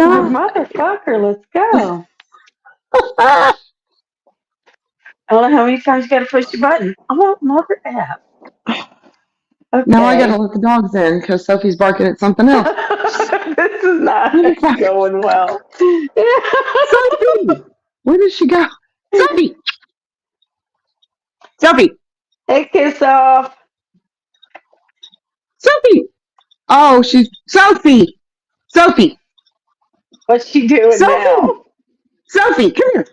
Hola. Motherfucker, let's go. I don't know how many times you gotta push the button. Oh, mother app. Now I gotta Okay. let the dogs in because Sophie's barking at something else. This is not Motherfucker. going well. Sophie! Where did she go? Sophie! Sophie! Hey, kiss off. Sophie! Oh, she's Sophie! Sophie! What's she doing Sophie! now? Sophie, come here.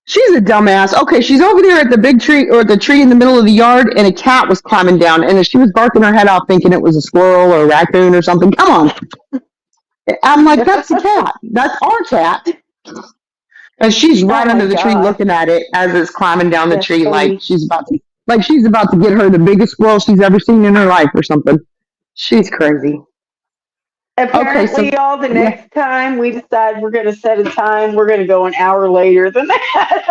She's a dumbass. Okay, she's over there at the big tree or the tree in the middle of the yard, and a cat was climbing down, and she was barking her head off, thinking it was a squirrel or a raccoon or something. Come on. I'm like, that's the cat. That's our cat. And she's Oh right my under the tree gosh, looking at it as it's climbing down the that's tree funny. like she's about to get her the biggest squirrel she's ever seen in her life or something. She's crazy. Okay, Apparently, so y'all, the yeah, next time we decide we're gonna set a time, we're gonna go an hour later than that.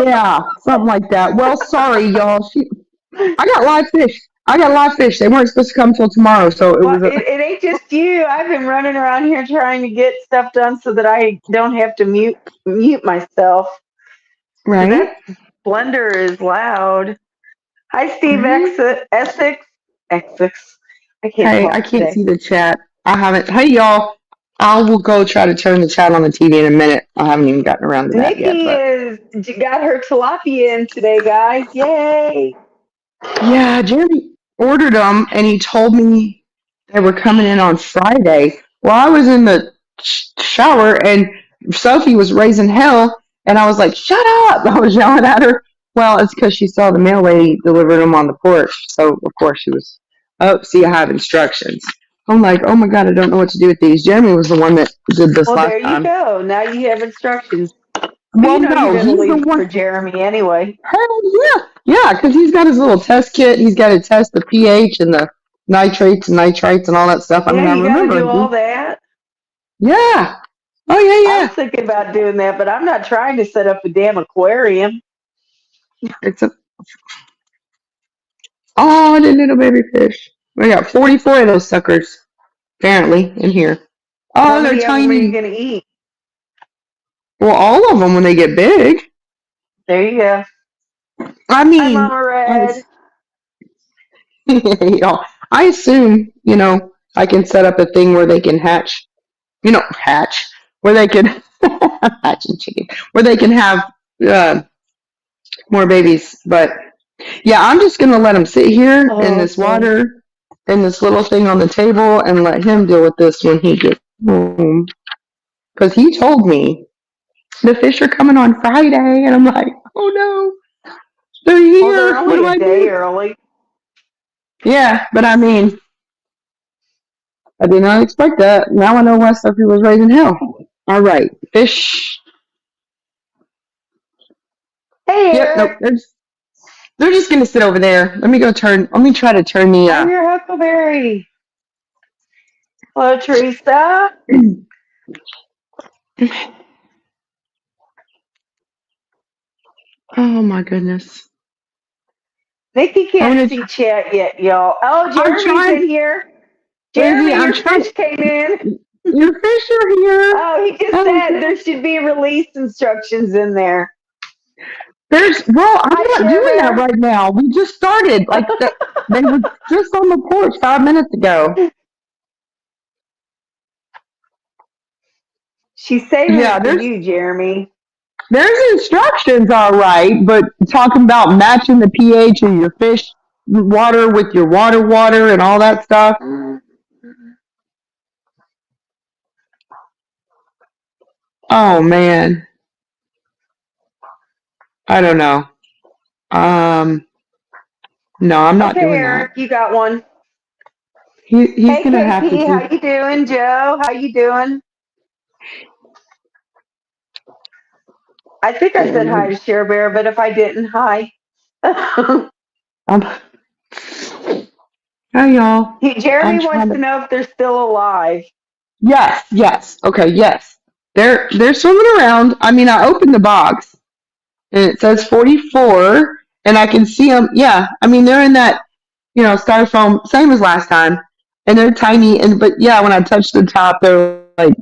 yeah, something like that. Well, sorry, y'all. I got live fish. I got live fish. They weren't supposed to come till tomorrow, so it Well, was it ain't just you. I've been running around here trying to get stuff done so that I don't have to mute myself. Because right. that blender is loud. Hi, Steve Right. Essex. Essex. I can't Hey, I talk can't today. see the chat. I haven't. Hey, y'all. I will go try to turn the chat on the TV in a minute. I haven't even gotten around to that yet, Nikki but is got her tilapia in today, guys. Yay! yeah, Jeremy ordered them, and he told me they were coming in on Friday. Well, I was in the shower, and Sophie was raising hell, and I was like, "Shut up!" I was yelling at her. Well, it's because she saw the mail lady deliver them on the porch, so of course she was. Oh, see, I have instructions. I'm like, oh my god, I don't know what to do with these. Jeremy was the one that did this Well, last there you time. go. Now you have instructions. But Well, you know you're no, going to he's the leave it one. for Jeremy anyway. Hell yeah, yeah, because he's got his little test kit. He's got to test the pH and the nitrates and nitrites and all that stuff. I Yeah, mean, I you got to remember. do all that. Yeah. Oh yeah, I was yeah. thinking about doing that, but I'm not trying to set up a damn aquarium. It's a oh, the little baby fish. We got 44 of those suckers apparently in here. How Oh, they're many of them are you tiny. going to eat? Well, all of them when they get big. There you go. I Hi, mean, Mama I, Red. you know, I assume I can set up a thing where they can hatch. Hatch where they can hatch and chicken where they can have uh, more babies. But yeah, I'm just gonna let him sit here in Oh, this okay. water in this little thing on the table and let him deal with this when he gets home. Because he told me the fish are coming on Friday, and I'm like, oh no, they're Well, they're here. What only do a I day do? early. Yeah, but I mean, I did not expect that. Now I know why Sophie was raising hell. All right, fish. Hey, Yep, nope. Eric. They're just gonna sit over there. Let me try to turn the I'm your Huckleberry. Hello, Teresa. oh my goodness. Nikki I'm can't gonna see chat yet, y'all. Oh, I'm Jeremy's trying in here. Daisy, Jeremy, I'm your trying fish came in. your fish are here. Oh, he just Oh said there god. should be release instructions in there. I'm Hi, not Share doing that Bear. right now. We just started. They were just on the porch 5 minutes ago. She's saving Yeah, it for you, Jeremy. there's instructions all right, but talking about matching the pH of your fish water with your water and all that stuff. Oh man. I don't know. Um no, I'm not Okay, doing that. Eric, you got one. He's Hey, gonna have to KP, do. how you doing? Joe, how you doing? I think I said hi to Share Bear, but if I didn't, hi. Um, hi y'all. I'm Jeremy trying wants to. to know if they're still alive. Yes, yes. Okay, yes. They're swimming around. I mean, I opened the box and it says 44, and I can see them. Yeah, I mean they're in that styrofoam, same as last time, and they're tiny. And but yeah, when I touch the top, they're like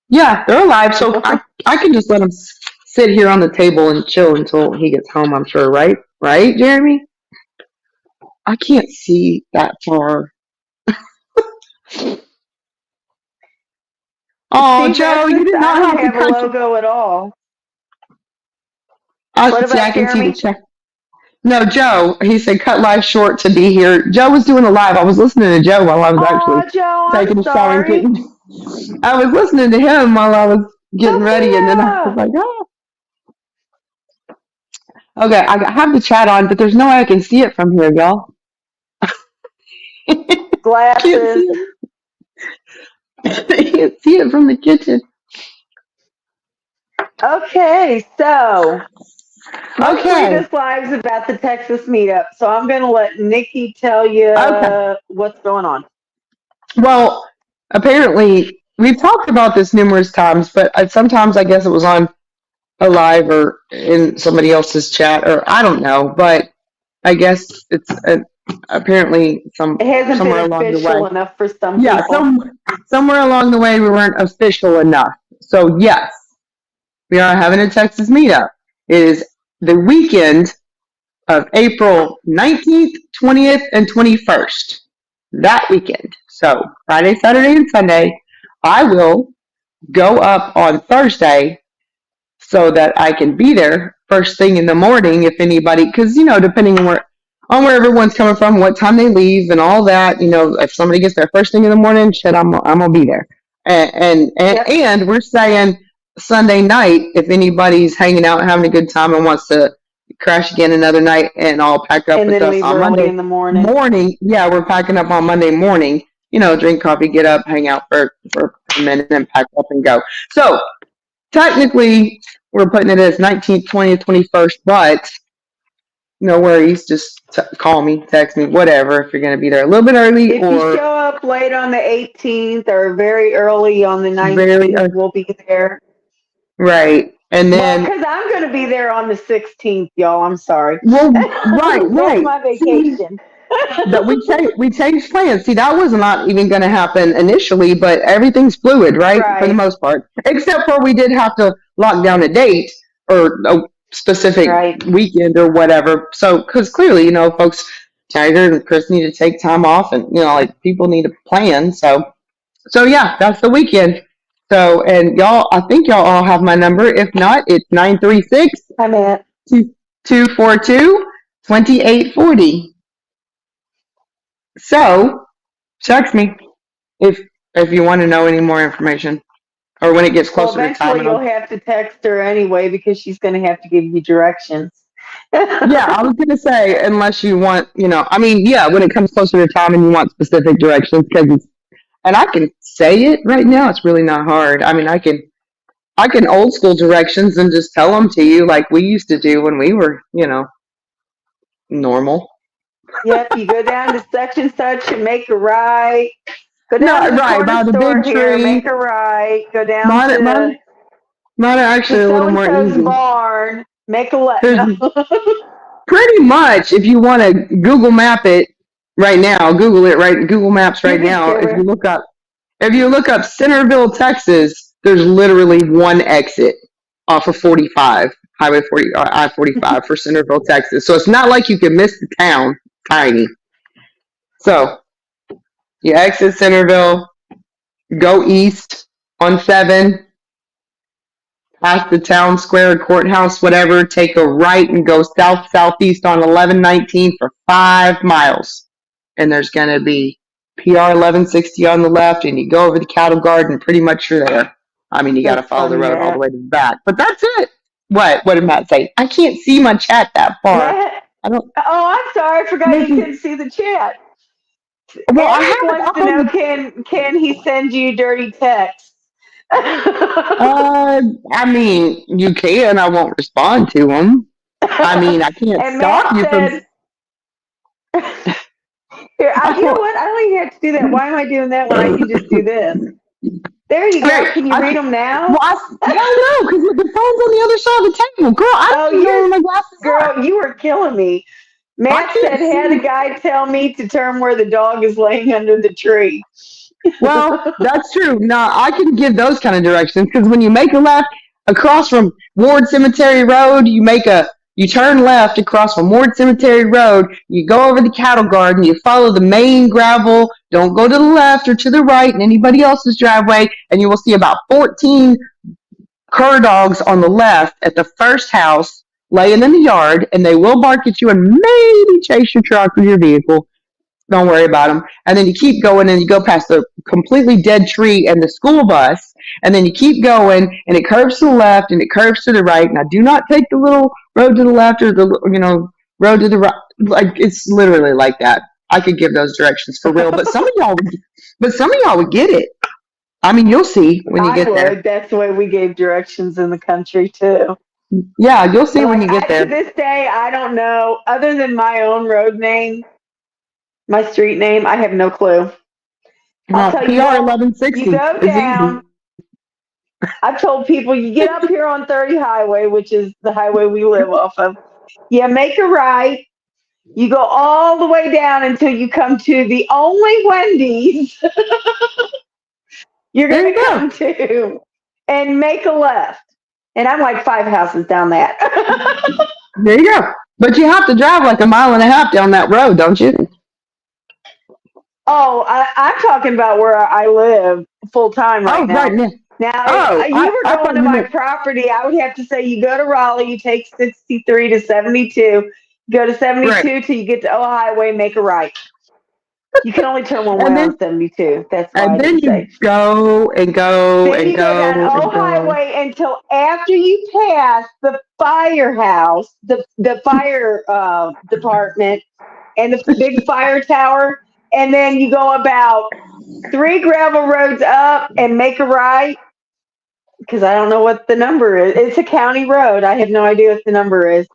Yeah, they're alive, so I can just let them sit here on the table and chill until he gets home. I'm sure, right? Right, Jeremy? I can't see that far. Oh, See, Joe, you breakfast, did I not don't have to have a cut. logo at all. What See, I about can see the Jeremy? check. No, Joe. He said cut life short to be here. Joe was doing a live. I was listening to Joe while I was actually Oh, Joe, I'm taking a shower and sorry. getting. I was listening to him while I was getting ready, and then I was Sophia! like, oh, okay. I have the chat on, but there's no way I can see it from here, y'all. Can't Glasses. see it. I can't see it from the kitchen. Okay, so mostly Okay. this live's about the Texas meetup, so I'm going to let Nikki tell Okay. you what's going on. Well, apparently we've talked about this numerous times, but sometimes I guess it was on a live or in somebody else's chat, or I don't know. But I guess it's apparently It hasn't been somewhere along the way. official enough for some Yeah, people. somewhere along the way we weren't official enough. So yes, we are having a Texas meetup. It is the weekend of April 19th, 20th, and 21st. That weekend. So Friday, Saturday, and Sunday. I will go up on Thursday so that I can be there first thing in the morning if anybody, because depending on where everyone's coming from, what time they leave, and all that. If somebody gets there first thing in the morning, shit, I'm gonna be there. Yep. And we're saying Sunday night if anybody's hanging out having a good time and wants to crash again another night and all pack up And with then us leave on early Monday in the morning. morning. Yeah, we're packing up on Monday morning. Drink coffee, get up, hang out for a minute, and then pack up and go. So technically, we're putting it as 19th, 20th, 21st, but no worries. Just call me, text me, whatever, if you're going to be there a little bit early If you or show up late on the 18th or very early on the very 19th, we'll be there. right. And Well, then, because I'm going to be there on the 16th, y'all. I'm sorry. well, right, That's right. my See, vacation. that we changed plans. See, that was not even going to happen initially, but everything's fluid, right? For the Right, most part, except for we did have to lock down a date or a specific right. weekend or whatever. So, because clearly, folks, Tiger and Chris need to take time off, and like people need to plan. So yeah, that's the weekend. So, and y'all, I think y'all all have my number. If not, it's 936 Hi, Matt. 242 2840. So, text me if you want to know any more information, or when it gets Well, closer to time. eventually And you'll have to text her anyway because she's going to have to give you directions. yeah, I was gonna say unless you want, I mean, yeah, when it comes closer to time and you want specific directions, and I can say it right now. It's really not hard. I mean, I can old school directions and just tell them to you like we used to do when we were, normal. Yep, you go down to such and such and make a right. Go No, down to the right corner by the store big here, make tree. a right. Go down Mine, to mine, mine are actually a so little and more so's easy. barn, make a left. There's No. pretty much if you want to Google Map it right now, Google it right, Google Maps You right can now. do it. If you look up Centerville, Texas, there's literally one exit off of 45, Highway 40, I-45 for Centerville, Texas. So it's not like you can miss the town. Tiny. So you exit Centerville, go east on 7, past the town square, courthouse, whatever, take a right and go south southeast on 1119 for 5 miles. And there's going to be PR 1160 on the left, and you go over the cattle guard, and pretty much you're there. I mean, you got to That's follow the funny, road all the Matt. way to the back, but that's it. What did Matt say? I can't see my chat that far. Matt, I don't. oh, I'm sorry. I forgot you Maybe. couldn't see the chat. Well, I Eric have it wants up to on know the. can he send you dirty texts? I mean, you can. I won't respond to them. I mean, I can't And stop Matt you from. said, "Here, you know what? I don't even have to do that. Why am I doing that when I can just do this? There you go. Right. Can you read them now? Well, hell no, because the phone's on the other side of the table. Girl, I Oh, don't even know where my glasses are. girl, you were killing me. I Matt can't said, had a see. guy tell me to turn where the dog is laying under the tree. Well, that's true. Now I can give those kind of directions because when you make a left across from Ward Cemetery Road, you turn left across from Ward Cemetery Road. You go over the cattle garden. You follow the main gravel. Don't go to the left or to the right in anybody else's driveway, and you will see about 14 cur dogs on the left at the first house laying in the yard, and they will bark at you and maybe chase your truck or your vehicle. Don't worry about them. And then you keep going and you go past the completely dead tree and the school bus. And then you keep going and it curves to the left and it curves to the right. Now, do not take the little road to the left or road to the right. Like, it's literally like that. I could give those directions for real, but some of y'all would get it. I mean, you'll see when you I get there. would. That's the way we gave directions in the country too. Yeah, you'll see But when you get to there. this day, I don't know. Other than my own road name, my street name, I have no clue. I'll tell you PR what. You 1160 go is down. easy. I've told people you get up here on 30 Highway, which is the highway we live off of. You make a right. You go all the way down until you come to the only Wendy's you're There going you to go. come to and make a left. And I'm like 5 houses down that. There you go. But you have to drive like a mile and a half down that road, don't you? Oh, I'm talking about where I live full time right Oh, right now. now. Now, Oh, if you were I going thought to you my meant. property, I would have to say you go to Raleigh, you take 63 to 72, go to Right. 72 till you get to O Highway, make a right. You can only turn one way And on then 72. That's why I and then didn't you say. go and go Then and you go down go O and go. Highway until after you pass the firehouse, the fire department, and the big fire tower, and then you go about 3 gravel roads up and make a right because I don't know what the number is. It's a county road. I have no idea what the number is.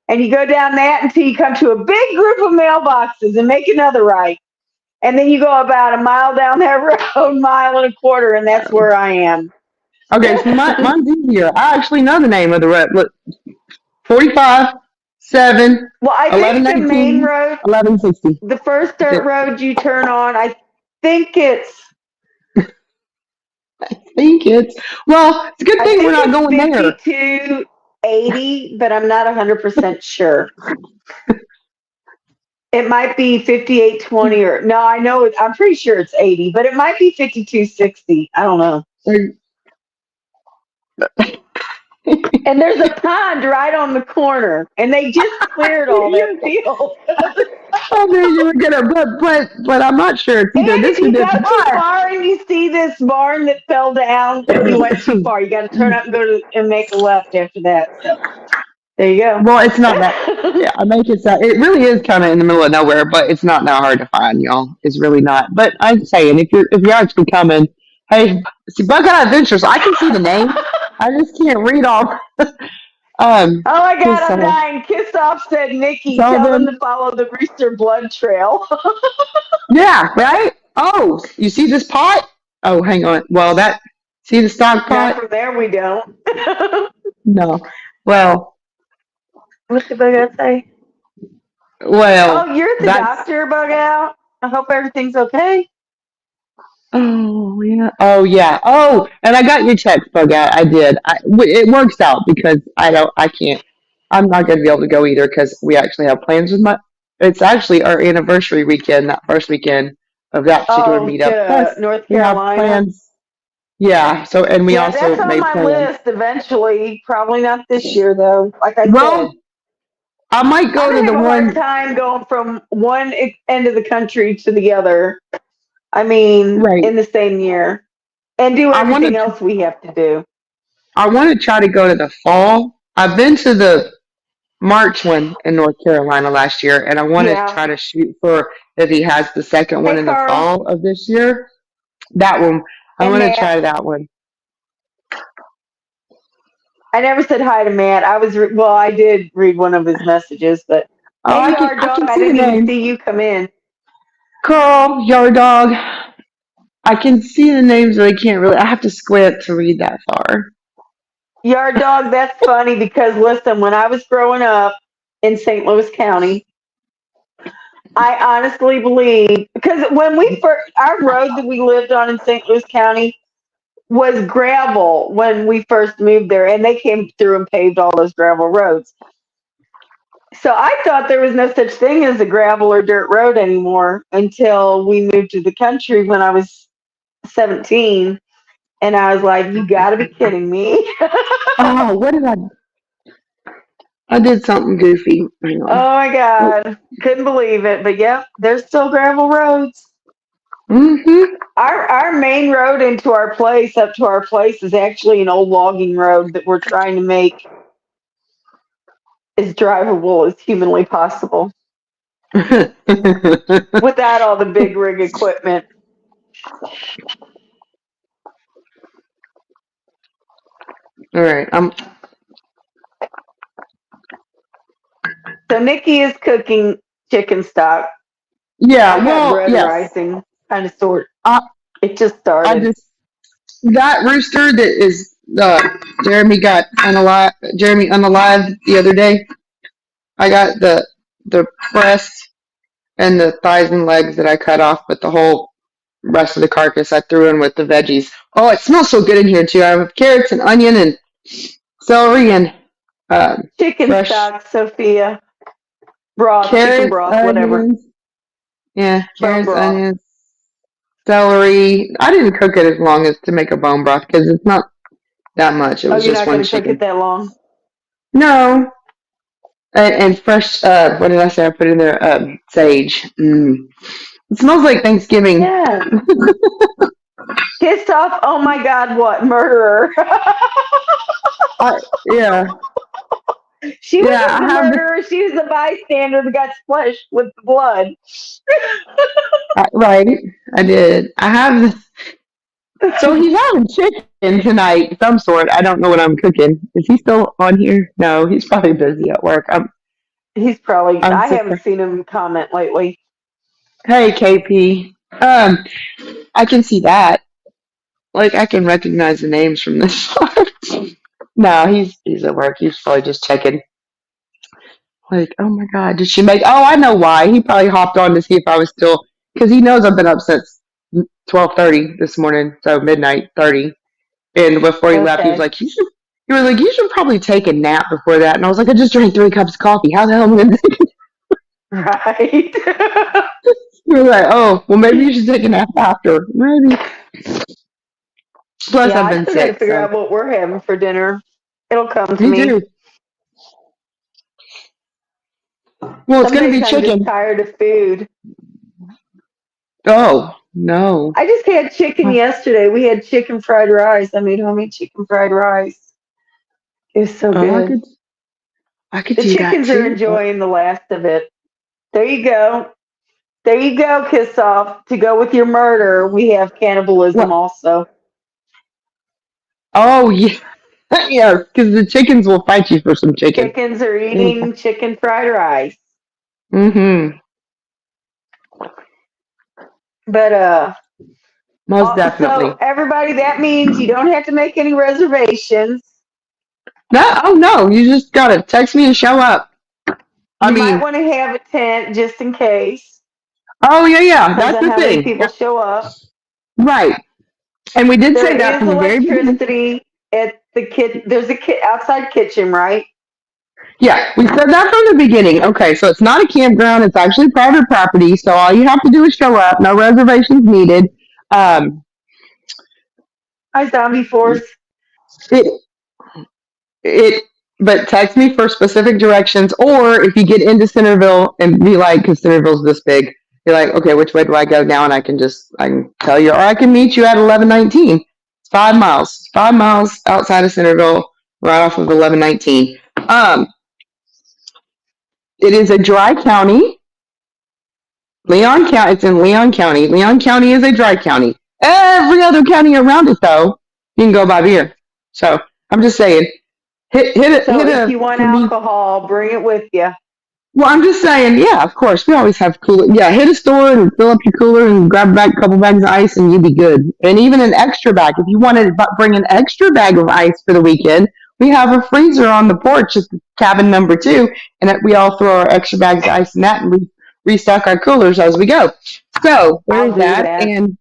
And you go down that until you come to a big group of mailboxes and make another right. And then you go about a mile down that road, mile and a quarter, and that's where I am. Okay, so mine's easier. I actually know the name of the road. Look, 45, 7, Well, I eleven think the main nineteen, road, 1160. the first That's dirt it. road you turn on, I think it's Think it's well. It's a good I thing we're think not it's going there. 5280, but I'm not 100% sure. It might be 5820 or no, I know I'm pretty sure it's 80, but it might be 5260. I don't know. And there's a pond right on the corner, and they just cleared all that field. I knew you were gonna, but I'm not sure. It's And either if this or you this. go too far and you see this barn that fell down, you went too far. You got to turn up and and make a left after that. So there you go. Well, it's not that. Yeah, I make it sound. It really is kind of in the middle of nowhere, but it's not that hard to find, y'all. It's really not. But I'm saying, if you're actually coming, hey, see, Buckeye Adventures. I can see the name. I just can't read all. Oh my God, Just I'm dying. Kiss-Off said, Nikki, tell them Sullivan. to follow the Rooster Blood Trail. Yeah, right. Oh, you see this pot? Oh, hang on. Well, that see the stock Not pot? from there, we don't. No. Well, What's the bug out say? well, Oh, you're the that's. doctor, Bug Out. I hope everything's okay. Oh yeah. Oh yeah. Oh, and I got your text, bug out. I did. It works out because I don't. I can't. I'm not going to be able to go either because we actually have plans with my. It's actually our anniversary weekend, that first weekend of that particular Oh, meetup. Plus, to North we have Carolina. plans. Yeah. So, and we Yeah, also that's on made my plans. list eventually. Probably not this year, though. Like I said, Well, I might I'm go to gonna the have a hard one. time going from one end of the country to the other. I mean, Right. in the same year, and do I want everything to. else we have to do. I want to try to go to the fall. I've been to the March one in North Carolina last year, and I want to Yeah. try to shoot for if he has the second one Hey, in the Carl fall of this year. That one, I and want to Matt. try that one. I never said hi to Matt. Well, I did read one of his messages, but Oh, hey, Yard I Dog, can I see the didn't even name. see you come in. Carl, Yard Dog. I can see the names, but I can't really. I have to squint to read that far. Yard Dog, that's funny because listen, when I was growing up in St. Louis County, I honestly believe because when we first, our road that we lived on in St. Louis County was gravel when we first moved there, and they came through and paved all those gravel roads. So I thought there was no such thing as a gravel or dirt road anymore until we moved to the country when I was 17. And I was like, you gotta be kidding me. Oh, what did I? I did something goofy. Hang Oh on. my God. Couldn't believe it. But yep, there's still gravel roads. Mm-hmm. Our main road into our place, up to our place, is actually an old logging road that we're trying to make as drivable as humanly possible without all the big rig equipment. All right. So Nikki is cooking chicken stock. Yeah. I got Well, bread yes. rising, kind of sort. I It just I started. just that rooster that is Jeremy got unalive. Jeremy unalived the other day. I got the breast and the thighs and legs that I cut off, but the whole rest of the carcass I threw in with the veggies. Oh, it smells so good in here too. I have carrots and onion and celery and Chicken fresh stock, Sophia. Broth, chicken carrots, broth, whatever. onions. Yeah, Bone carrots, broth. onions, celery. I didn't cook it as long as to make a bone broth because it's not that much. It Oh, was you're just not one going to cook it chicken. that long? No, and fresh. What did I say? I put in there sage. It smells like Thanksgiving. Yeah. Pissed off? Oh my God, what? Murderer. Yeah, She yeah. wasn't I the have murderer. She was the bystander that got splashed with the blood. right. I did. I have this. So he's having chicken tonight, of some sort. I don't know what I'm cooking. Is he still on here? No, he's probably busy at work. He's probably, I'm I haven't surprised. seen him comment lately. Hey, KP. I can see that. Like I can recognize the names from this shot. No, he's at work. He's probably just checking. Like, oh my God, did she make? Oh, I know why. He probably hopped on to see if I was still, because he knows I've been up since 12:30 this morning, so midnight 30. And before he left, he was Okay. like, he was like, you should probably take a nap before that. And I was like, I just drank 3 cups of coffee. How the hell am I gonna take? Right. He was like, oh, well, maybe you should take a nap after. Maybe. Plus, Yeah, I've I been still got to sick, figure so out what we're having for dinner. It'll come to me me. too. Well, it's Some gonna be days I'm just chicken. tired of food. Oh no. I just had chicken yesterday. We had chicken fried rice. I made homemade chicken fried rice. It was so Oh, good. I could The do that chickens are too. enjoying the last of it. There you go. There you go, Kiss Off. To go with your murder, we have cannibalism What? also. Oh yeah, yeah. Because the chickens will fight you for some chicken. Chickens are eating chicken fried rice. Mm-hmm. But Most definitely. so everybody, that means you don't have to make any reservations. No, oh no. You just gotta text me and show up. I You might mean, want to have a tent just in case. oh yeah. Depends That's on the how many thing. people show up. Right. And we did There say that is from the very beginning. electricity at the There's a outside kitchen, right? Yeah, we said that from the beginning. Okay, so it's not a campground; it's actually private property. So all you have to do is show up. No reservations needed. Um, Hi, Zombie Force. it it. But text me for specific directions, or if you get into Centerville and be like, because Centerville's this big, you're like, okay, which way do I go now? And I can tell you, or I can meet you at 1119. It's 5 miles, 5 miles outside of Centerville, right off of 1119. It is a dry county. Leon County. It's in Leon County. Leon County is a dry county. Every other county around it, though, you can go by beer. So I'm just saying, So if you want alcohol, bring it with you. Well, I'm just saying, yeah, of course, we always have cooler. Yeah, hit a store and fill up your cooler and grab a couple bags of ice, and you'll be good. And even an extra bag, if you want to bring an extra bag of ice for the weekend, we have a freezer on the porch at cabin number 2, and we all throw our extra bags of ice in that, and restock our coolers as we go. So I'll there's do that. that. And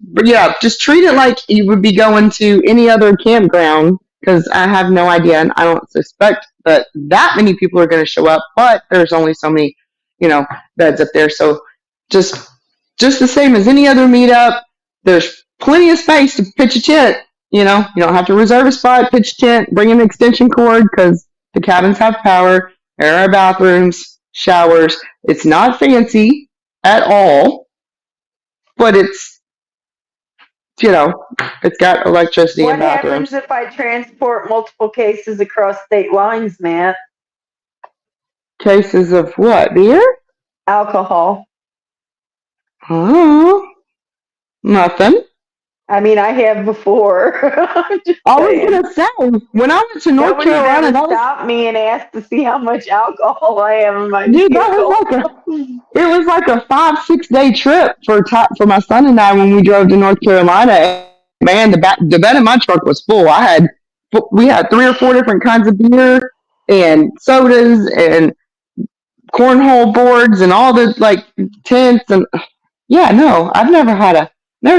but yeah, just treat it like you would be going to any other campground, because I have no idea and I don't suspect that many people are going to show up, but there's only so many, beds up there. So just the same as any other meetup, there's plenty of space to pitch a tent. You don't have to reserve a spot, pitch a tent, bring an extension cord, because the cabins have power. There are bathrooms, showers. It's not fancy at all, but it's got electricity What and bathrooms. happens if I transport multiple cases across state lines, Matt? Cases of what? Beer? Alcohol. Oh, nothing. I mean, I have before. Just I was saying. gonna say, when I went to North Nobody Carolina, ever stopped me and asked to see how much alcohol I have in my dude, vehicle. it was like a 5-6 day trip for my son and I when we drove to North Carolina. Man, the bed in my truck was full. We had 3 or 4 different kinds of beer and sodas and cornhole boards and all the tents and yeah, no, I've never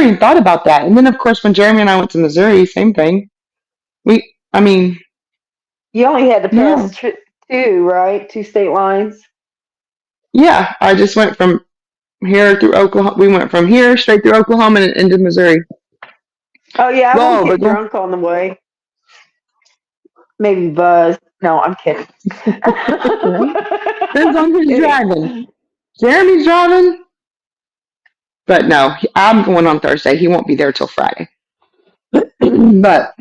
even thought about that. And then of course when Jeremy and I went to Missouri, same thing. You only had to pass 2, right? 2 state lines. Yeah, I just went from here through Oklahoma. We went from here straight through Oklahoma and into Missouri. Oh yeah, I won't get drunk on the way. Maybe buzz. No, I'm kidding. Depends on who's driving. Jeremy's driving. But no, I'm going on Thursday. He won't be there till Friday. But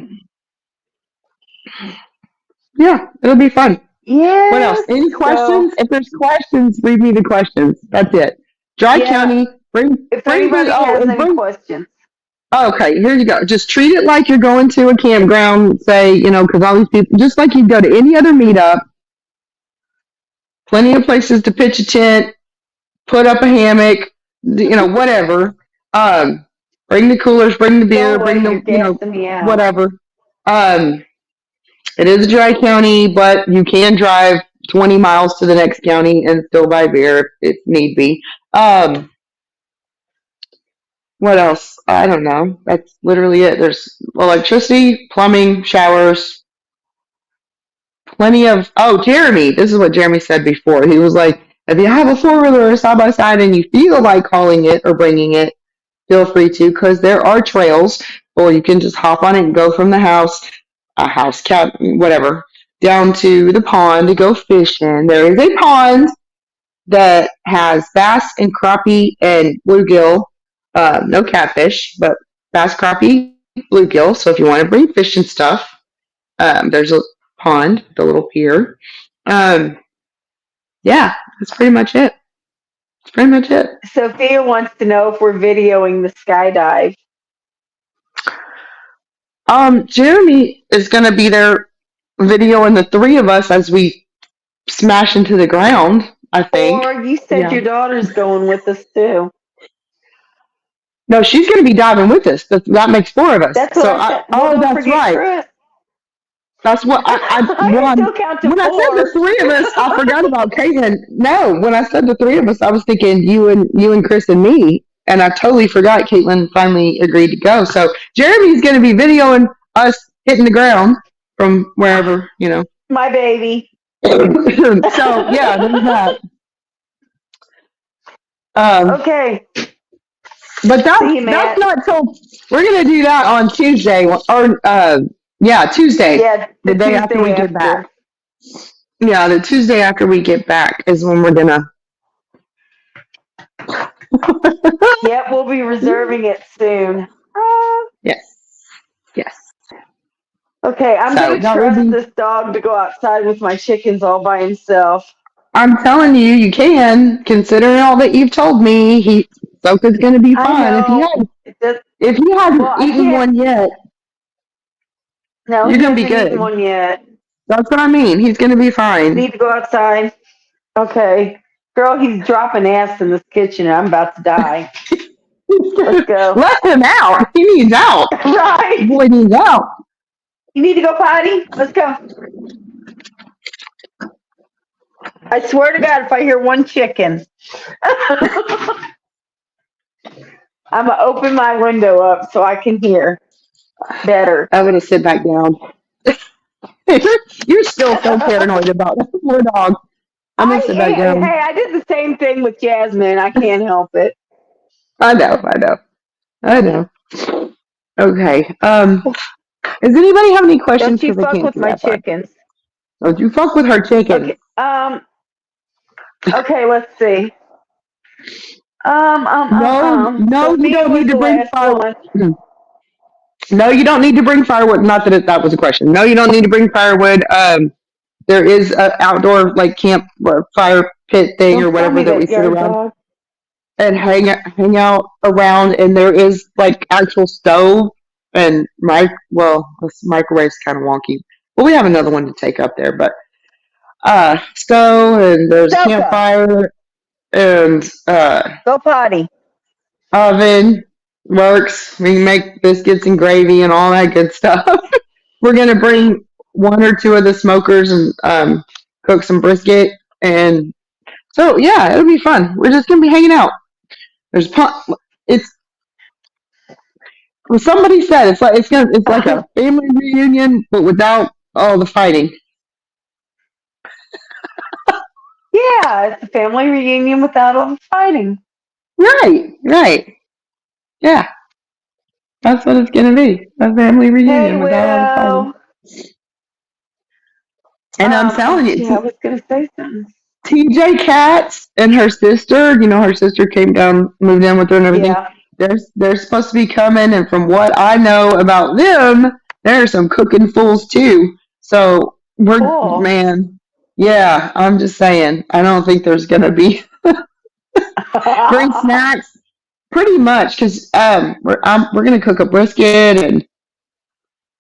yeah, it'll be fun. Yeah. What else? Any questions? If there's questions, leave me the questions. That's it. Dry County. If anybody has any questions. Okay, here you go. Just treat it like you're going to a campground, say, because all these people, just like you'd go to any other meetup, plenty of places to pitch a tent, put up a hammock, whatever. Bring the coolers, bring the beer, bring the, whatever. It is a dry county, but you can drive 20 miles to the next county and still buy beer if need be. What else? I don't know. That's literally it. There's electricity, plumbing, showers, plenty of. Oh, Jeremy. This is what Jeremy said before. He was like, if you have a 4-wheeler or side by side and you feel like hauling it or bringing it, feel free to, because there are trails, or you can just hop on it and go from the house, whatever, down to the pond to go fishing. There is a pond that has bass and crappie and bluegill. No catfish, but bass, crappie, bluegill. So if you want to bring fish and stuff, there's a pond, the little pier. Yeah, that's pretty much it. Sophia wants to know if we're videoing the skydive. Jeremy is going to be there videoing the 3 of us as we smash into the ground, I think. Or you said your daughter's going with us too. No, she's going to be diving with us. That makes 4 of us. That's what I said. Oh, that's right. Chris. That's what I still count to when 4. I said the 3 of us, I forgot about Caitlin. No, when I said the 3 of us, I was thinking you and Chris and me, and I totally forgot Caitlin finally agreed to go. So Jeremy's going to be videoing us hitting the ground from wherever, My baby. So yeah, there's that. Okay. But that's not till we're gonna do that on Tuesday or Tuesday. Yeah, the day Tuesday after we get back. Yeah, the Tuesday after we get back is when we're gonna. Yep, we'll be reserving it soon. Yes. Okay, I'm gonna trust this dog to go outside with my chickens all by himself. I'm telling you, you can. Considering all that you've told me, Soka's going to be fine. If he hasn't eaten one yet, no, you're going to be good. Eaten one yet. That's what I mean. He's going to be fine. Need to go outside. Okay, girl, he's dropping ass in this kitchen, and I'm about to die. Let's go. Let him out. He needs out. Right. Boy needs out. You need to go potty? Let's go. I swear to God, if I hear one chicken, I'm gonna open my window up so I can hear better. I'm gonna sit back down. You're still so paranoid about that poor dog. I'm gonna sit back down. Hey, I did the same thing with Jasmine. I can't help it. I know. Okay. Does anybody have any questions? Don't you Because I fuck can't with see my that far. chickens. Don't you fuck with her chickens. Okay. Okay, let's see. No, you Sophia don't was need to the bring last firewood. one. No, you don't need to bring firewood. Not that that was a question. No, you don't need to bring firewood. There is an outdoor like camp or fire pit thing or Don't tell whatever me that we that sit yard around dog. and hang out around. And there is like actual stove and this microwave's kind of wonky. But we have another one to take up there. But stove and there's a Soka, campfire and go potty. oven works. We can make biscuits and gravy and all that good stuff. We're gonna bring one or two of the smokers and cook some brisket, and so yeah, it'll be fun. We're just gonna be hanging out. There's it's well, somebody said it's like a family reunion, but without all the fighting. Yeah, it's a family reunion without all the fighting. Right. Yeah, that's what it's gonna be. A family Hey, reunion without all the fighting. Will. And I'm telling you, Yeah, I was gonna say something. TJ Katz and her sister, her sister came down, moved in with her and everything. Yeah. They're supposed to be coming, and from what I know about them, there are some cooking fools too. So Cool. man, yeah, I'm just saying, I don't think there's gonna be bring snacks, pretty much, because we're gonna cook a brisket and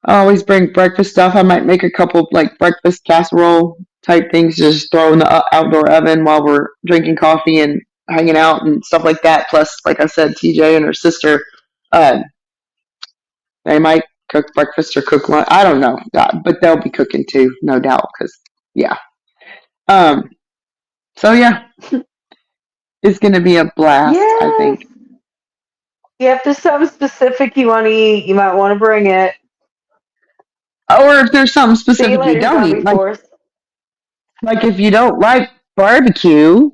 I always bring breakfast stuff. I might make a couple like breakfast casserole type things, just throw in the outdoor oven while we're drinking coffee and hanging out and stuff like that. Plus, like I said, TJ and her sister, uh, they might cook breakfast or cook lunch. I don't know, but they'll be cooking too, no doubt. Because yeah, um, so yeah, it's gonna be a blast. I Yeah. think. Yeah, if there's something specific you want to eat, you might want to bring it. Or if there's something See you specific you later, don't zombie eat, force. like if you don't like barbecue,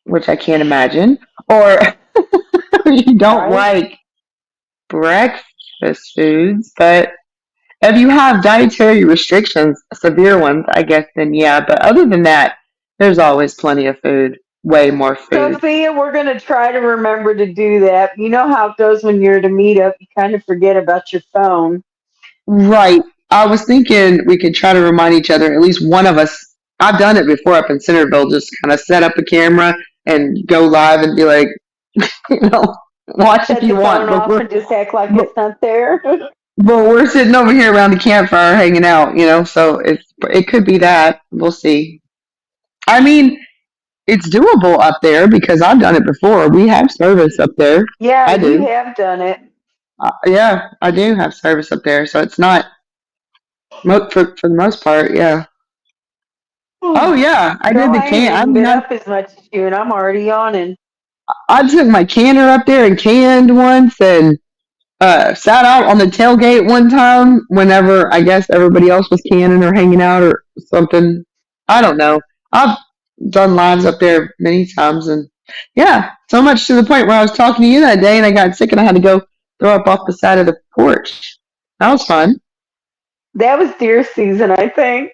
which I can't imagine, or you don't Right? like breakfast foods, but if you have dietary restrictions, severe ones, I guess, then yeah. But other than that, there's always plenty of food, way more food. Sophia, we're going to try to remember to do that. You know how it goes when you're at a meetup, you kind of forget about your phone. Right. I was thinking we could try to remind each other, at least one of us. I've done it before up in Centerville, just kind of set up a camera and go live and be like, watch Set if you the want. phone off and just act like it's not there. But we're sitting over here around the campfire hanging out, so it could be that. We'll see. I mean, it's doable up there because I've done it before. We have service up there. Yeah, I do. you have done it. Yeah, I do have service up there, so it's not for the most part. Yeah. Oh yeah, I Girl, did the I ain't can. I even mean, been up as much as you, and I'm already yawning. I took my canner up there and canned once, and sat out on the tailgate one time whenever I guess everybody else was canning or hanging out or something. I don't know. I've done lives up there many times, and yeah, so much to the point where I was talking to you that day and I got sick and I had to go throw up off the side of the porch. That was fun. That was deer season, I think.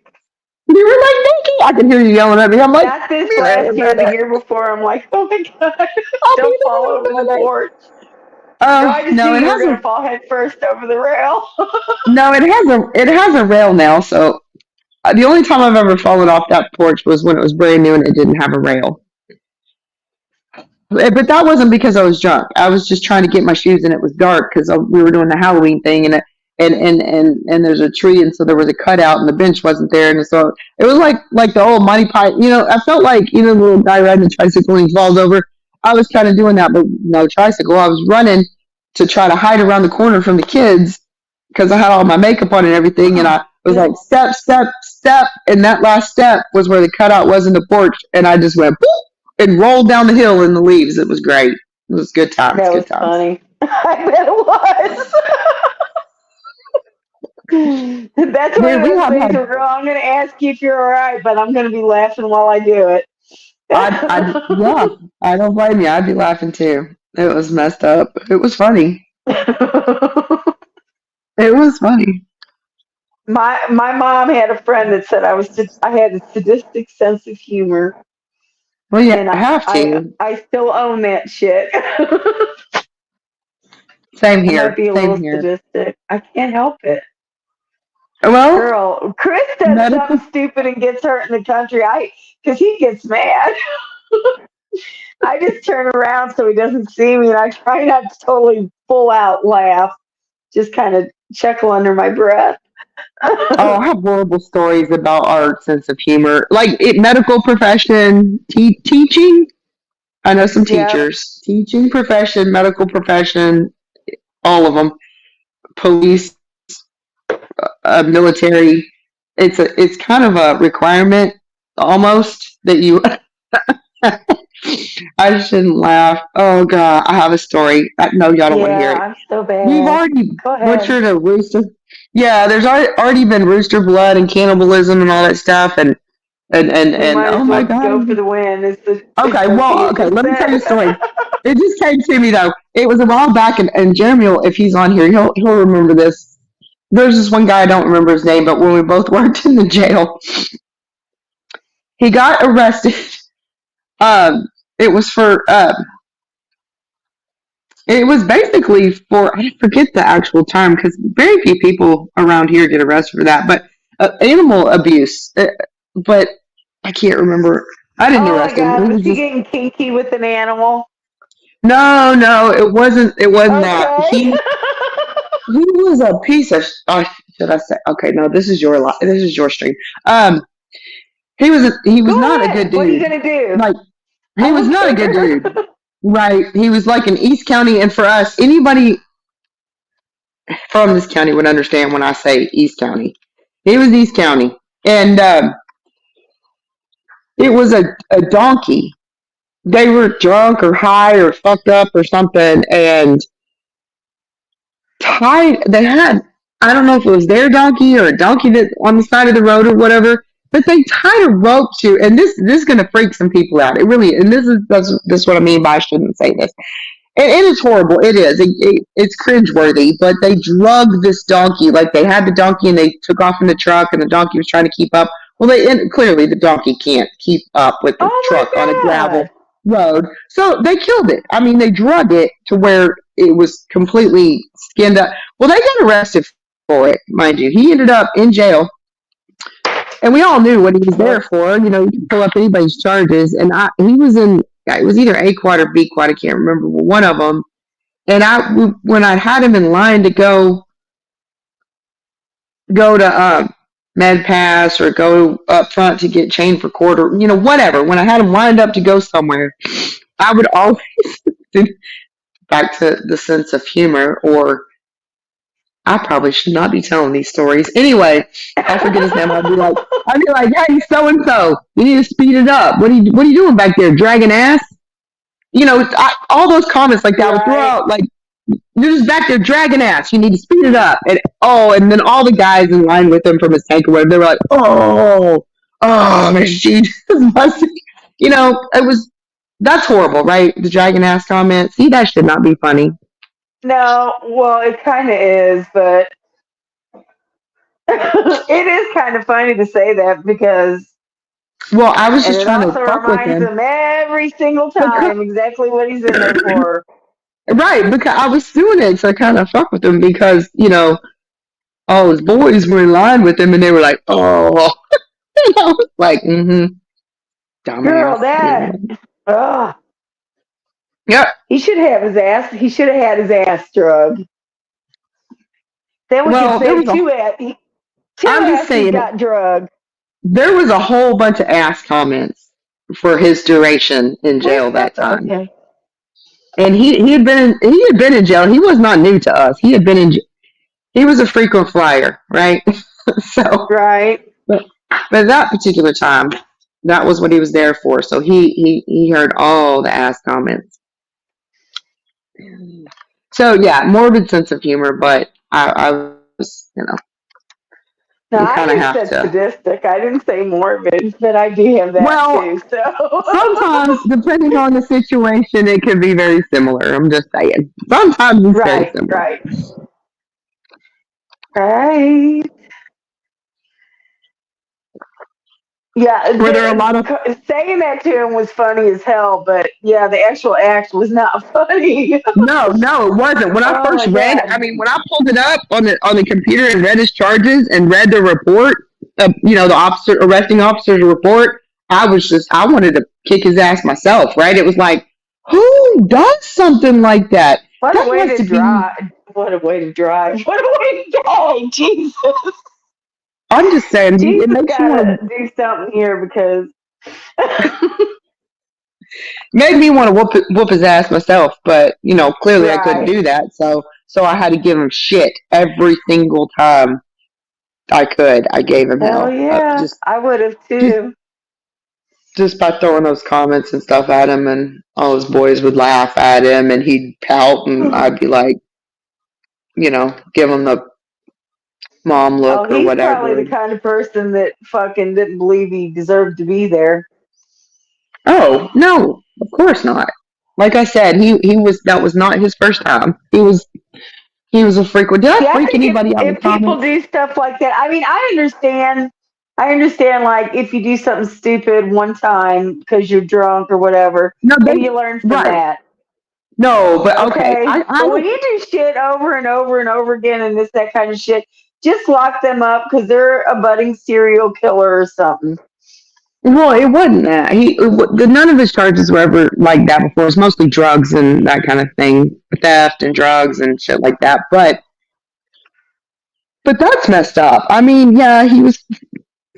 You were like, Nikki, I can hear you yelling at me. I'm like, Not this last year, the year before. I'm like, oh my God, don't fall over the porch. I just knew you were going to fall head first over the rail. No, it has a rail now. So the only time I've ever fallen off that porch was when it was brand new and it didn't have a rail. But that wasn't because I was drunk. I was just trying to get my shoes and it was dark because we were doing the Halloween thing and there's a tree and so there was a cutout and the bench wasn't there and so it was like the old Monty Python. I felt like the little guy riding a tricycle and he falls over. I was kind of doing that, but no tricycle. I was running to try to hide around the corner from the kids because I had all my makeup on and everything, and I It was like step, step, step, and that last step was where the cutout was in the porch, and I just went boop, and rolled down the hill in the leaves. It was great. It was good times. That was Good times. funny. I bet it was. That's one Man, of we those have things had. where, girl, I'm going to ask you if you're all right, but I'm going to be laughing while I do it. Yeah, I don't blame you. I'd be laughing too. It was messed up. It was funny. It was funny. My mom had a friend that said I had a sadistic sense of humor, Well, you and have to. I still own that shit. Same I might here. be a Same little here. sadistic. I can't help it. Well, Girl, Chris does medical. something stupid and gets hurt in the country. Because he gets mad. I just turn around so he doesn't see me, and I try not to totally full out laugh. Just kind of chuckle under my breath. Oh, I have horrible stories about our sense of humor. Like medical profession, teaching. I know some Yep. teachers, teaching profession, medical profession, all of them, police, military. It's kind of a requirement almost that you. I shouldn't laugh. Oh God, I have a story. I know y'all don't want to hear Yeah, it. I'm so We've bad. already Go ahead. butchered a rooster. Yeah, there's already been rooster blood and cannibalism and all that stuff, We and might oh as my well go God. for the win, Okay, as well, he okay, just let me tell you a said. story. It just came to me though. It was a while back, and Jeremy, if he's on here, he'll remember this. There's this one guy I don't remember his name, but when we both worked in the jail, he got arrested. It was for it was basically for I forget the actual term because very few people around here get arrested for that, but animal abuse. But I can't remember. I didn't Oh my arrest him. It God, was was he just getting kinky with an animal? no, no. It wasn't. It wasn't that. Okay. He was a piece of. Should I say? Okay, no. This is your This is your stream. Um, he was Go not a good ahead. What are you dude. gonna do? Like I he was don't not a good dude. care. Right. He was like in East County, and for us, anybody from this county would understand when I say East County. He was East County, and it was a donkey. They were drunk or high or fucked up or something, and tied. They had I don't know if it was their donkey or a donkey that on the side of the road or whatever, but they tied a rope to. And this is gonna freak some people out. It really, and this is what I mean by I shouldn't say this. And it is horrible. It is. It's cringeworthy. But they drug this donkey. Like they had the donkey and they took off in the truck, and the donkey was trying to keep up. Well, and clearly the donkey can't keep up with the Oh truck on a my gravel God. road. So they killed it. I mean, they drug it to where it was completely skinned up. Well, they got arrested for it, mind you. He ended up in jail, and we all knew what he was there What? for. You know, you can pull up anybody's charges, and he was in. It was either A quad or B quad. I can't remember. But one of them. And when I had him in line to go to Med Pass or go up front to get chained for court or whatever. When I had him lined up to go somewhere, I would always back to the sense of humor. Or I probably should not be telling these stories. Anyway, I'll forget his name. I'd be like, hey, so and so, you need to speed it up. What are you doing back there, dragging ass? All those comments like that I would throw Right. out like. You're just back there dragging ass. You need to speed it up. And then all the guys in line with him from his tank or whatever, they were like, she just busted. It was that's horrible, right? The dragging ass comment. See, that should not be funny. No, well, it kind of is, but it is kind of funny to say that because, Well, I was and just it trying to also fuck with reminds him. him every single Because, time exactly what he's in there for. right, because I was doing it to kind of fuck with him because, all his boys were in line with him and they were like, oh. I was like, Girl, dumbass. ugh. Yep. He should have his ass. He should have had his ass drugged. Then we could Well, say two I'm just asses saying, got drugged. there was a whole bunch of ass comments for his duration in jail that time. Okay. And he had been in jail. He was not new to us. He was a frequent flyer, right? So, Right. but that particular time, that was what he was there for. So he heard all the ass comments. So yeah, morbid sense of humor, but I was, No, you I kind of just have said to. sadistic. I didn't say morbid, but I do have that Well, too. So sometimes, depending on the situation, it can be very similar. I'm just saying. Sometimes it's very right, similar. right, right. Yeah, Were there a lot of saying that to him was funny as hell, but yeah, the actual act was not funny. No, no, it wasn't. When I Oh first my read, god. when I pulled it up on the computer and read his charges and read the report, the arresting officer's report, I wanted to kick his ass myself. Right? It was like, who does something like that? What a That way has to to be. drive. What a way to drive. What a way to go. Jesus. I'm just saying, it Jesus makes you gotta want to. do something here because Made me want to whoop his ass myself, but clearly I couldn't right. do that. So I had to give him shit every single time I could. I gave him Hell hell. yeah. I would have Just too. just by throwing those comments and stuff at him, and all his boys would laugh at him, and he'd pout, and I'd be like, give him the mom Oh, look or he's probably whatever. the kind of person that fucking didn't believe he deserved to be there. Oh no, of course not. Like I said, he was that was not his first time. He was a freak. Did I See, I freak think anybody out in the if people comments? do stuff like that, I mean, I understand, like, if you do something stupid one time because you're drunk or whatever, No, and you learn from right. that. No, but okay. Okay. I But when don't. you do shit over and over and over again and that kind of shit, just lock them up because they're a budding serial killer or something. Well, it wasn't that. None of his charges were ever like that before. It's mostly drugs and that kind of thing, theft and drugs and shit like that. But that's messed up. I mean, yeah, he was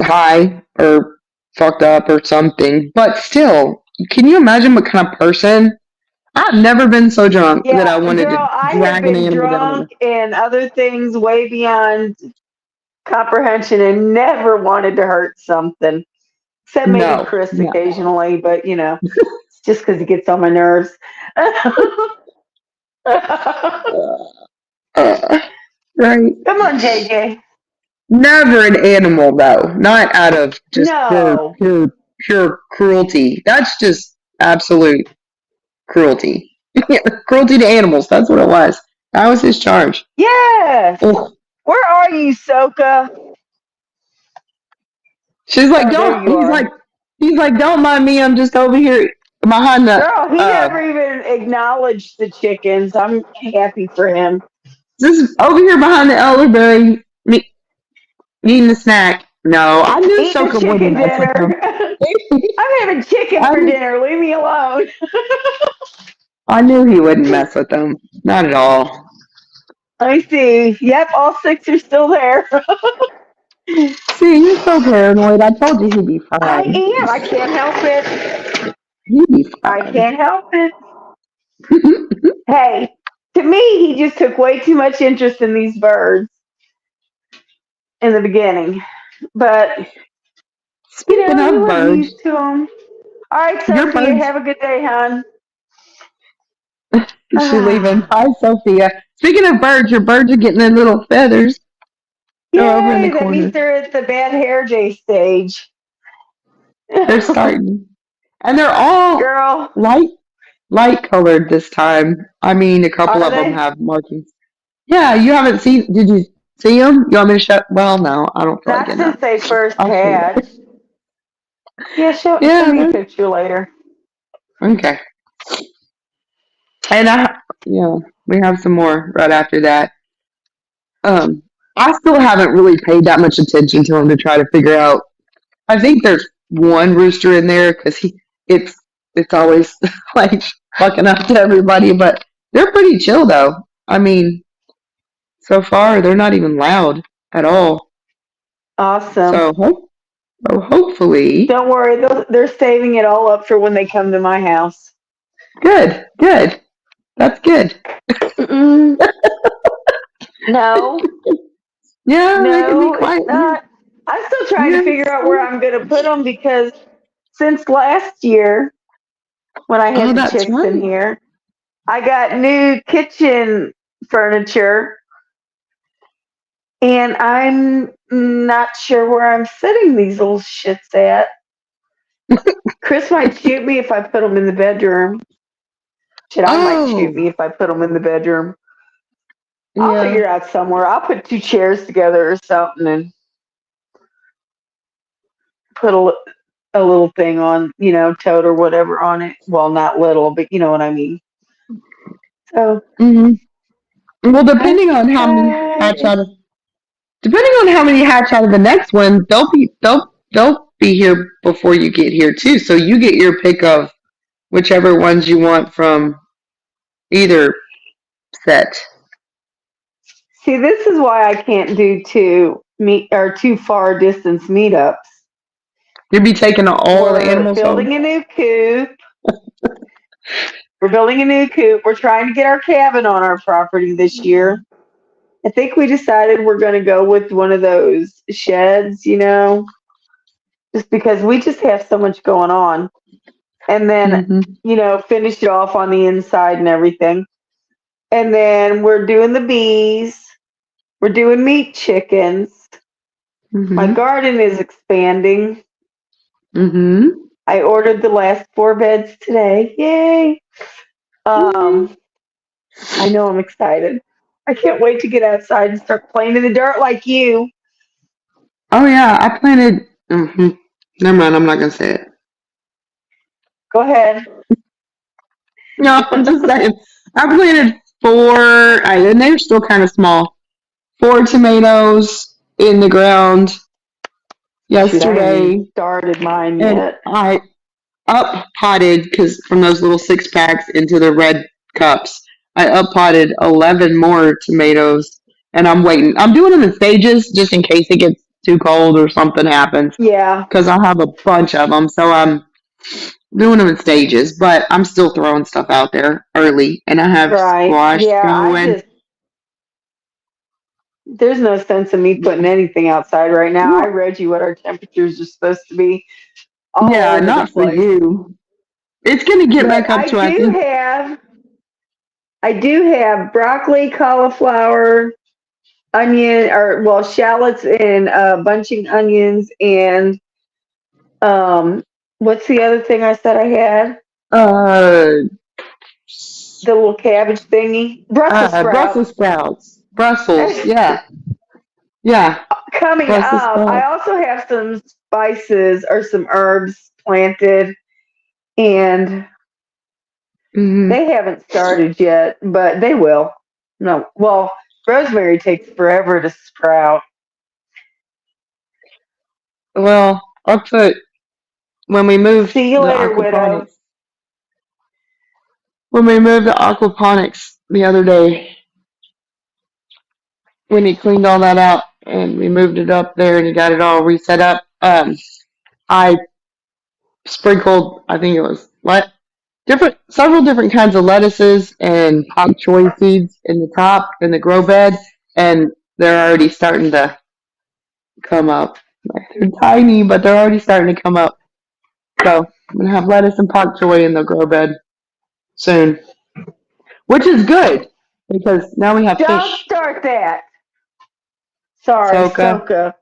high or fucked up or something, but still, can you imagine what kind of person? I've never been so drunk that I Yeah, wanted to girl, I have drag an been animal down drunk there. and other things way beyond comprehension and never wanted to hurt something. Except maybe No, Chris no. occasionally, but it's just because he gets on my nerves. Come Uh, right. on, JJ. Never an animal though. Not out of just No. pure cruelty. That's just absolute cruelty. Cruelty to animals. That's what it was. That was his charge. Yes. Ugh. Where are you, Soka? She's like, Oh, there don't. you are. He's like, don't mind me. I'm just over here behind the. Girl, he never even acknowledged the chickens. I'm happy for him. Just over here behind the elderberry, eating the snack. No, I knew Eating the Soka wouldn't chicken mess with dinner. him. I'm having chicken I, for dinner. Leave me alone. I knew he wouldn't mess with them. Not at all. Let me see. Yep, all six are still there. See, you're so paranoid. I told you he'd be I fine. am. I can't help it. He'd be I fine. can't help it. Hey, to me, he just took way too much interest in these birds in the beginning. But, Speaking he of wasn't birds, used to them. All right, your Sophia, birds. have a good day, hon. Is she leaving? Hi, Sophia. Speaking of birds, your birds are getting their little feathers. They're over in the Yay, that means corner. they're at the bad hair day stage. They're starting, and they're all Girl, light colored this time. I mean, a couple are of them they? have markings. Yeah, you haven't seen. Did you see them? You want me to show? Well, no, I don't feel like Not it now. since they first I'll show you. hatched. Yeah, send Yeah. me a picture later. Okay. And we have some more right after that. Um, I still haven't really paid that much attention to them to try to figure out. I think there's one rooster in there because it's it's always like fucking up to everybody, but they're pretty chill though. I mean, so far they're not even loud at all. Awesome. So hopefully, Don't worry, they're saving it all up for when they come to my house. good. That's good. Mm-mm. No. Yeah, they can be No, it's quite. not. I'm still trying to figure Yes. out where I'm going to put them because since last year, when I Oh, had the that's chicks in right. here, I got new kitchen furniture, and I'm not sure where I'm sitting these little shits at. Chris might shoot me if I put them in the bedroom. Shit, I might shoot Oh, me if I put them in the bedroom. I'll yeah. figure it out somewhere. I'll put two chairs together or something and put a little thing on, tote or whatever on it. Well, not little, but you know what I mean. So Hmm. Well, I'm excited. depending on how many hatch out of the next one, they'll be here before you get here too. So you get your pick of whichever ones you want from either set. See, this is why I can't do too far distance meetups. You'll be taking all of the We're animals home. building a new coop. We're building a new coop. We're trying to get our cabin on our property this year. I think we decided we're going to go with one of those sheds, just because we just have so much going on. And then, Hmm. finish it off on the inside and everything. And then we're doing the bees. We're doing meat chickens. My Hmm. garden is expanding. Hmm. I ordered the last 4 beds today. Yay! Yay. Um, I know I'm excited. I can't wait to get outside and start playing in the dirt like you. Oh yeah, I planted. Never mind, I'm not gonna say it. Go ahead. No, I'm just saying. I planted four, and they're still kind of small. Four tomatoes in the ground Shoot, I haven't even yesterday, started mine and yet. I up potted because from those little 6 packs into the red cups. I up potted 11 more tomatoes, and I'm waiting. I'm doing them in stages just in case it gets too cold or something happens Yeah, because I have a bunch of them. So I'm doing them in stages, but I'm still throwing stuff out there early, and I have right. squash Yeah, going. there's no sense in me putting anything outside right now. I Well, read you what our temperatures are supposed to be all yeah, over the not for place. you. It's gonna get But back up to I do have broccoli, cauliflower, onion, or well, shallots and bunching onions and um, what's the other thing I said I had? uh The little cabbage thingy, Brussels Brussels sprouts. sprouts. Brussels, yeah, yeah, Coming Brussels up, I sprouts. also have some spices or some herbs planted, and Hmm. they haven't started yet, but they will. No, well, rosemary takes forever to sprout. Well, I'll put when we moved See you the later, widow. aquaponics. When we moved the aquaponics the other day, when he cleaned all that out and we moved it up there and he got it all reset up, I sprinkled. I think it was several different kinds of lettuces and pak choi seeds in the top in the grow bed, and they're already starting to come up. Like, they're tiny, but they're already starting to come up. So I'm gonna have lettuce and pak choi in the grow bed soon, which is good because now we have Don't fish. start that. Sorry, Soka. Soka.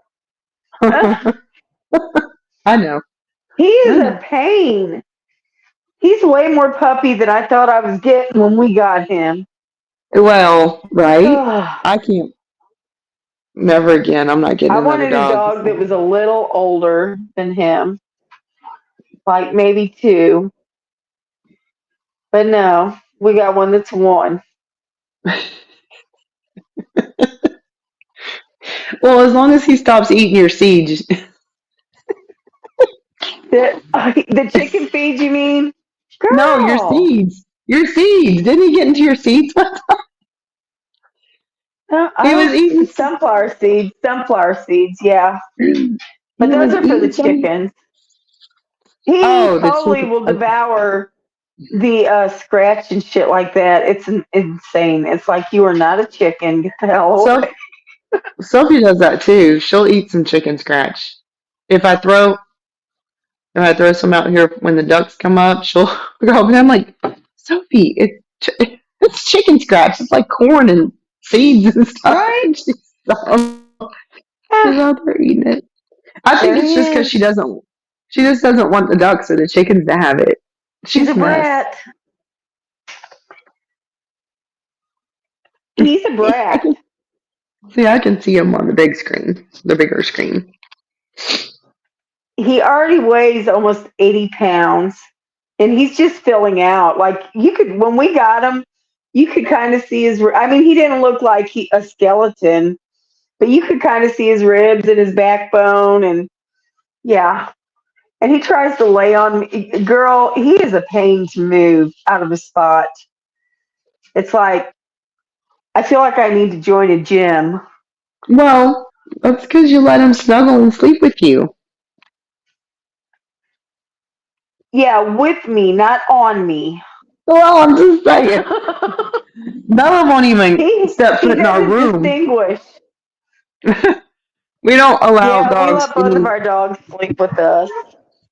I know. He I is a know. pain. He's way more puppy than I thought I was getting when we got him. Well, right? I I can't. Never again. I'm not getting another wanted a dog. dog that was a little older than him, like maybe 2. But no, we got one that's 1. Well, as long as he stops eating your seeds. The chicken feed, you mean? No, your Girl. seeds. Your seeds. Didn't he get into your seeds? He was Oh, eating. sunflower seeds, yeah. But He those was are for the eating some. chickens. He Oh, the totally chicken. will Okay. devour the scratch and shit like that. It's insane. It's like you are not a chicken. Get the hell So away. Sophie does that too. She'll eat some chicken scratch. If I throw some out here when the ducks come up, she'll go. And I'm like, Sophie, it's chicken scratch. It's like corn and seeds and stuff. Right? And she's out there eating it. I think There it's he just because is. she just doesn't want the ducks or the chickens to have it. She's a She's nice. brat. He's a brat. I can see him on the big screen, the bigger screen. He already weighs almost 80 pounds and he's just filling out. Like when we got him, you could kind of see I mean, he didn't look like a skeleton, but you could kind of see his ribs and his backbone. And yeah. And he tries to lay on me. Girl, he is a pain to move out of a spot. It's like, I feel like I need to join a gym. Well, that's because you let him snuggle and sleep with you. Yeah, with me, not on me. Well, I'm just saying. Bella won't even step foot in our doesn't room. distinguish. We don't allow Yeah, we dogs. let both of our dogs sleep with us.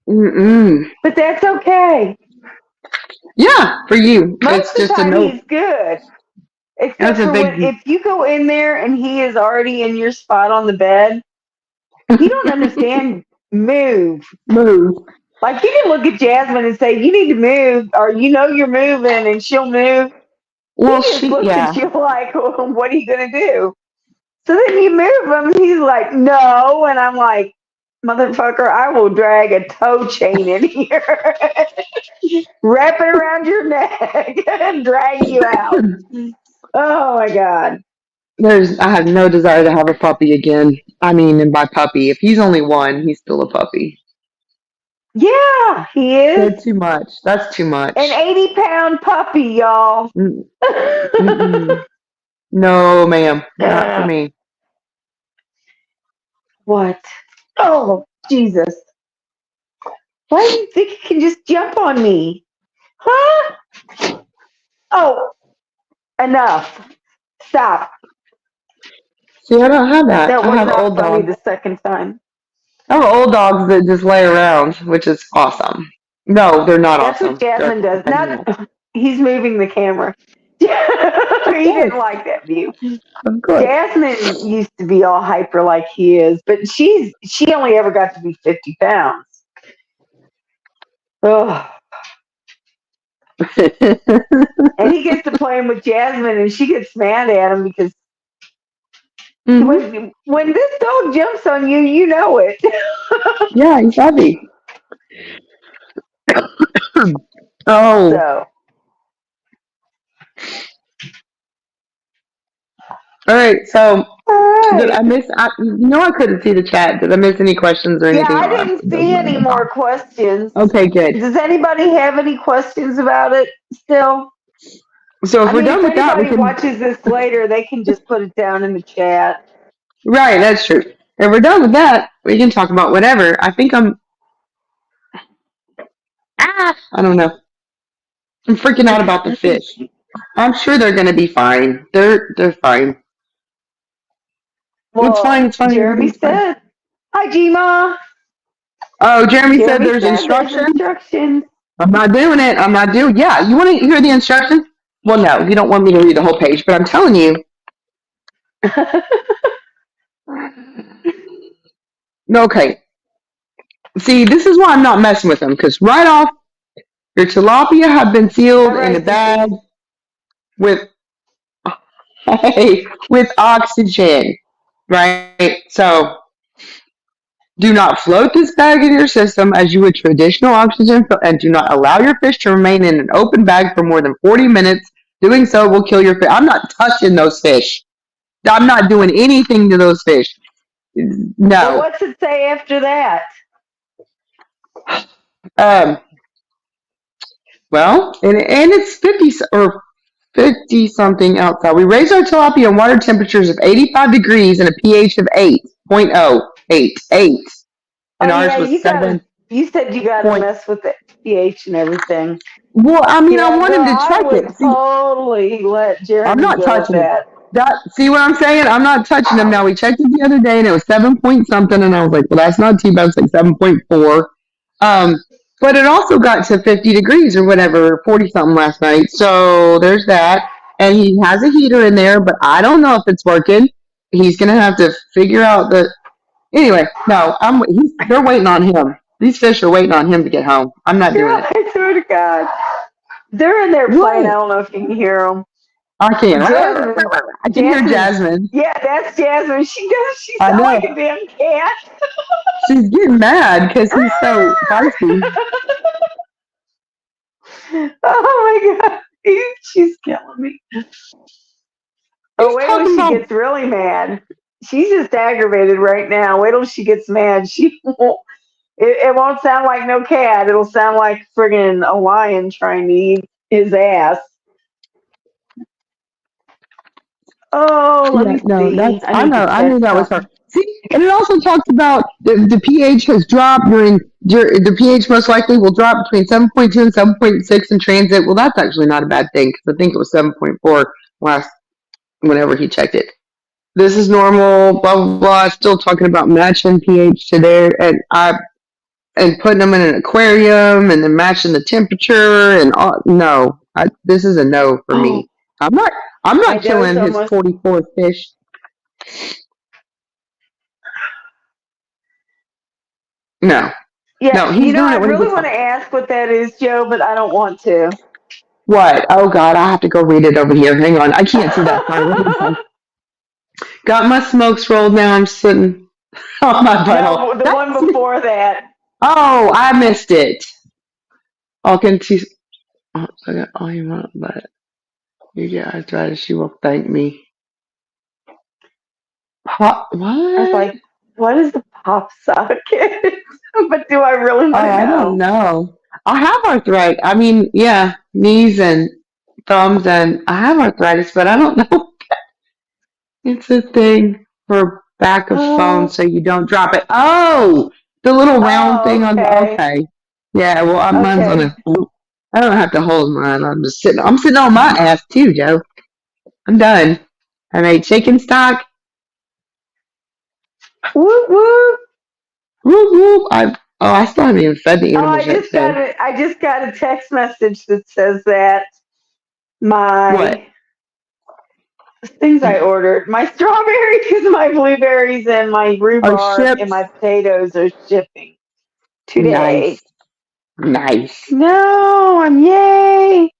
Mm-mm. But that's okay. Yeah, for you. Most It's of the just a time no. he's good. Except That's a for big if you go in there and he is already in your spot on the bed, he don't understand move. move. Like you can look at Jasmine and say, you need to move, or you're moving, and she'll move. Well, He just looks at you like, well, what are you going to do? So then you move him, he's like, no. And I'm like, motherfucker, I will drag a toe chain in here, wrap it around your neck, and drag you out. Oh my God. I have no desire to have a puppy again. I mean, and by puppy, if he's only one, he's still a puppy. Yeah, he is. That's too much. That's too much. An 80-pound puppy, y'all. No, ma'am. Not for me. What? Oh, Jesus. Why do you think you can just jump on me? Huh? Oh, enough. Stop. See, I don't have that. That I was have not old funny dogs. the second time. I have old dogs that just lay around, which is awesome. No, they're not That's awesome. what Jasmine does. Not. He's moving the camera. He didn't like that view. Of course. Jasmine used to be all hyper like he is, but she only ever got to be 50 pounds. Oh. And he gets to playing with Jasmine, and she gets mad at him because when this dog jumps on you, you know it. Yeah, he's heavy. Oh. So. All right, so did I miss? I couldn't see the chat. Did I miss any questions or anything? Yeah, I didn't see any more questions. Okay, good. Does anybody have any questions about it still? So if we're done with that, we can. If anybody watches this later, they can just put it down in the chat. Right, that's true. If we're done with that, we can talk about whatever. I think I don't know. I'm freaking out about the fish. I'm sure they're going to be fine. They're fine. Well, it's fine. Jeremy said, "Hi, Gma." Oh, Jeremy said there's instructions. I'm not doing it. Yeah, you want to hear the instructions? Well, no, you don't want me to read the whole page, but I'm telling you. Okay. See, this is why I'm not messing with them, because right off, your tilapia have been sealed in a bag with oxygen, right? So do not float this bag in your system as you would traditional oxygen, and do not allow your fish to remain in an open bag for more than 40 minutes. Doing so will kill your fish. I'm not touching those fish. I'm not doing anything to those fish. No. Well, what's it say after that? Well, and it's 50 something outside. We raise our tilapia in water temperatures of 85 degrees and a pH of 8.088. And ours was 7. You said you got to mess with the pH and everything. Well, I mean, I wanted to check it. Totally let Jeremy. I'm not touching that. See what I'm saying? I'm not touching them now. We checked it the other day and it was 7 point something, and I was like, well, that's not too bad. It's like 7.4. Um, but it also got to 50 degrees or whatever, 40 something last night. So there's that. And he has a heater in there, but I don't know if it's working. He's gonna have to figure out the. Anyway, no, they're waiting on him. These fish are waiting on him to get home. I'm not doing it. I swear to God. They're in there playing. I don't know if you can hear them. I can't. Jasmine, I can hear Jasmine. Yeah, that's Jasmine. She sounds like a damn cat. She's getting mad because he's so feisty. Oh my God. She's killing me. Oh, wait till she gets really mad. She's just aggravated right now. Wait till she gets mad. She won't. It won't sound like no cat. It'll sound like friggin' a lion trying to eat his ass. Oh, let me see. I knew that was her. See, and it also talks about the pH has dropped the pH most likely will drop between 7.2 and 7.6 in transit. Well, that's actually not a bad thing because I think it was 7.4 whenever he checked it. This is normal, blah, blah, blah. Still talking about matching pH to there and putting them in an aquarium and then matching the temperature and all. No, this is a no for me. I'm not killing his 44 fish. No. Yeah, no, he's doing I it really want to ask what that is, Joe, but I don't want to. What? Oh, God, I have to go read it over here. Hang on. I can't see that far. Got my smokes rolled now. I'm sitting on my butthole. No, the one before that. Oh, I missed it. I got all you want, but you get arthritis. She will thank me. What? I was like, what is the pop socket? But do I really want to know? I don't know. I have arthritis. I mean, yeah, knees and thumbs, and I have arthritis, but I don't know. It's a thing for back of phone so you don't drop it. Oh, the little round thing on the. Okay. Yeah, well, mine's on a. I don't have to hold mine. I'm sitting on my ass too, Joe. I'm done. I made chicken stock. Whoop whoop. Whoop whoop. I still haven't even fed the animals yet. I just got a text message that says that my things I ordered, my strawberries, my blueberries, and my rhubarb and my potatoes are shipping today. Nice. No, yay.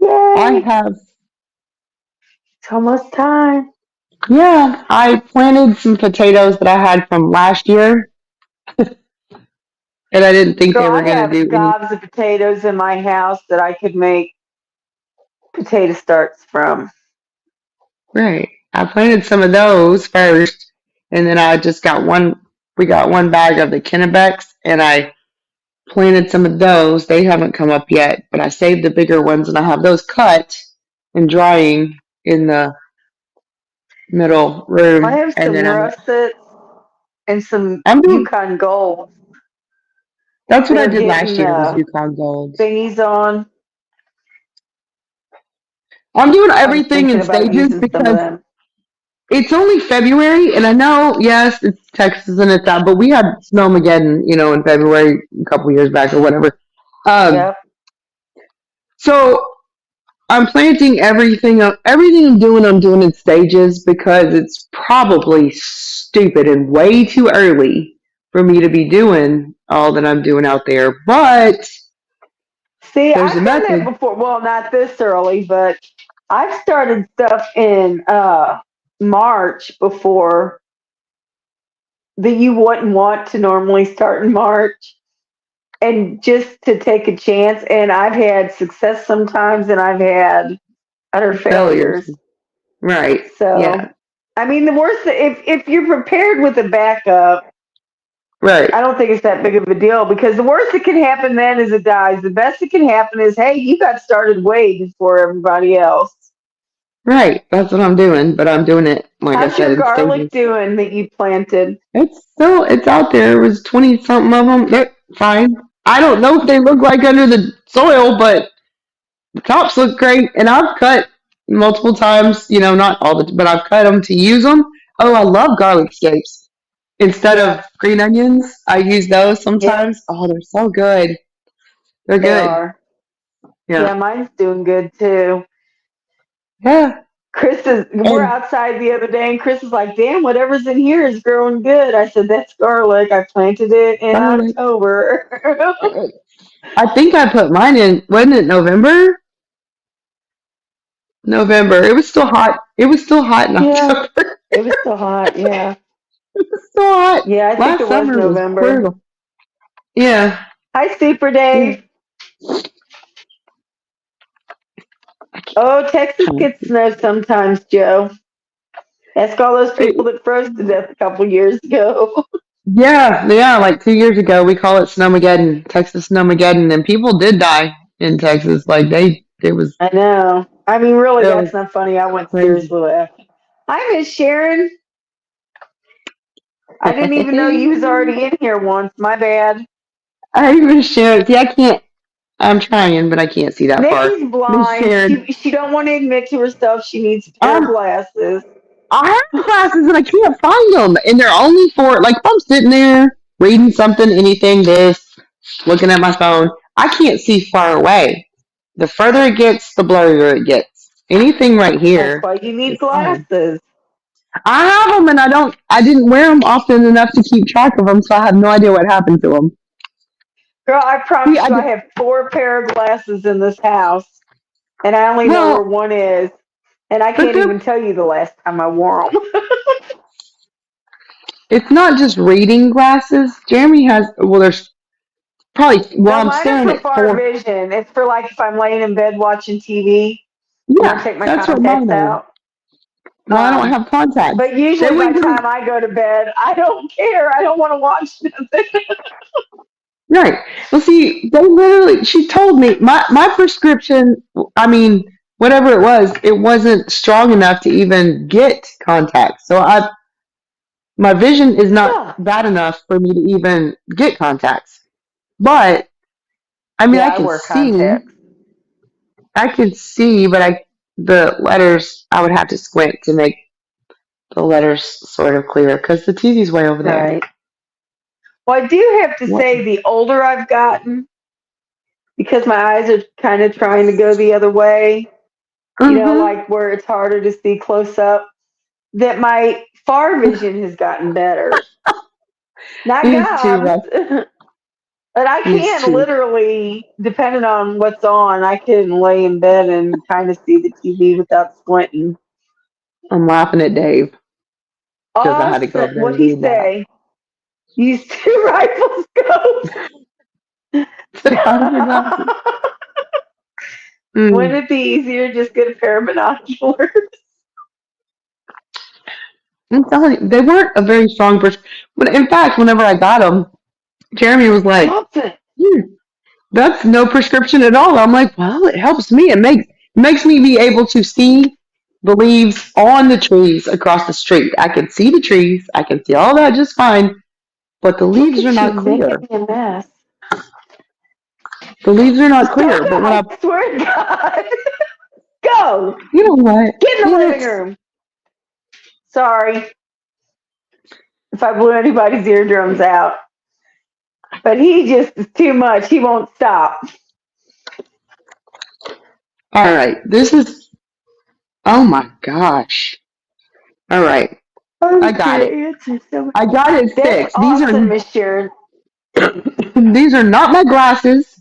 I have. It's almost time. Yeah, I planted some potatoes that I had from last year. And I didn't think they were going to do gobs of potatoes in my house that I could make potato starts from. Right. I planted some of those first, and then I just got we got one bag of the Kennebecs, and I planted some of those. They haven't come up yet, but I saved the bigger ones, and I have those cut and drying in the middle room. I have some russets and some Yukon Gold. That's what I did last year, was Yukon Gold. Thingies on. I'm doing everything in stages because it's only February, and I know, yes, it's Texas and it's that, but we had Snowmageddon, in February a couple years back or whatever. So I'm planting everything up. Everything I'm doing in stages because it's probably stupid and way too early for me to be doing all that I'm doing out there. But see, I've done that before. Well, not this early, but I've started stuff in March before that you wouldn't want to normally start in March, and just to take a chance. And I've had success sometimes, and I've had utter failures. Right. So, yeah. I mean, the worst, if you're prepared with a backup, right, I don't think it's that big of a deal, because the worst that can happen then is it dies. The best that can happen is, hey, you got started way before everybody else. Right, that's what I'm doing, but I'm doing it like I said. How's your garlic doing that you planted? It's out there. It was 20 something of them. They're fine. I don't know if they look like under the soil, but the tops look great. And I've cut multiple times. Not all but I've cut them to use them. Oh, I love garlic scapes. Instead Yeah, of green onions, I use those yeah, sometimes. Oh, they're so good. They're they good. are. Yeah, Yeah. mine's doing good too. Yeah. We're And outside the other day, and Chris is like, "Damn, whatever's in here is growing good." I said, "That's garlic. I planted it in garlic. October." I think I put mine in, wasn't it November? November. It was still hot. It was still hot in Yeah, October. it was still hot. Yeah, It was still hot. yeah, I think Last it was summer was November. brutal. Yeah. Hi, Super Yeah. Dave. Oh, Texas gets snow sometimes, Joe. Ask all those people that froze to death a couple years ago. Yeah. Like 2 years ago, we call it Snowmageddon, Texas Snowmageddon, and people did die in Texas. Like it was, I know. I mean, really, it that's was not funny. I went crazy. seriously laughing. Hi, Miss Sharon. I didn't even know you was already in here once. My bad. I even shared. See, I can't. I'm trying, but I can't see that far. Nikki's Miss blind. Sharon, She don't want to admit to herself she needs a pair of um, glasses. I have classes and I can't find them, and they're only for like if I'm sitting there reading something, anything, looking at my phone. I can't see far away. The further it gets, the blurrier it gets. Anything right That's here why you need is fine. glasses. I have them, and I don't. I didn't wear them often enough to keep track of them, so I have no idea what happened to them. Girl, I See, promise you, I have 4 pair of glasses in this house, and I only know where well, one is, and I but can't even tell you the last time I wore them. it's not just reading glasses. Jeremy has. Well, there's probably. Well, No, I'm mine are staring for at far four. vision. It's for like if I'm laying in bed watching TV. I want to Yeah, take my that's what contacts mine are. out. Well, I don't have contacts. But They usually by wouldn't the even time I go to bed, I don't care. I don't want to watch nothing. right. Well, see, they literally. She told me my prescription. I mean, whatever it wasn't strong enough to even get contacts. So my vision is not Yeah. bad enough for me to even get contacts. But I mean, Yeah, I wear contacts. I can see, but the letters I would have to squint to make the letters sort of clear because the TV's way over there. Right. Well, I do have to What? say, the older I've gotten, because my eyes are kind of trying to go the other way, Mm-hmm. like where it's harder to see close up, that my far vision has gotten better. Not These two, Gobs, but I these can two. literally, depending on what's on, I can lay in bed and kind of see the TV without squinting. I'm laughing at Dave because I had to go Awesome. over there What'd and he read that. say? Use 2 rifle scopes. How was your glasses? Wouldn't Mm. it be easier just get a pair of binoculars? I'm telling you, they weren't a very strong person. But in fact, whenever I got them, Jeremy was like, Something. hmm, "That's no prescription at all." I'm like, "Well, it helps me. It makes me be able to see the leaves on the trees across the street. I can see the trees. I can see all that just fine, but the Look leaves are at you not making clear. me a mess. The leaves are not clear. Okay, But when I swear to God. Go. you know what? Get in the living It's room. Sorry if I blew anybody's eardrums out. But he just is too much. He won't stop. all right. This is. Oh my gosh. All right. I got it. Okay, it's just so. I got it That's fixed. awesome, Miss Sharon. These are not my glasses.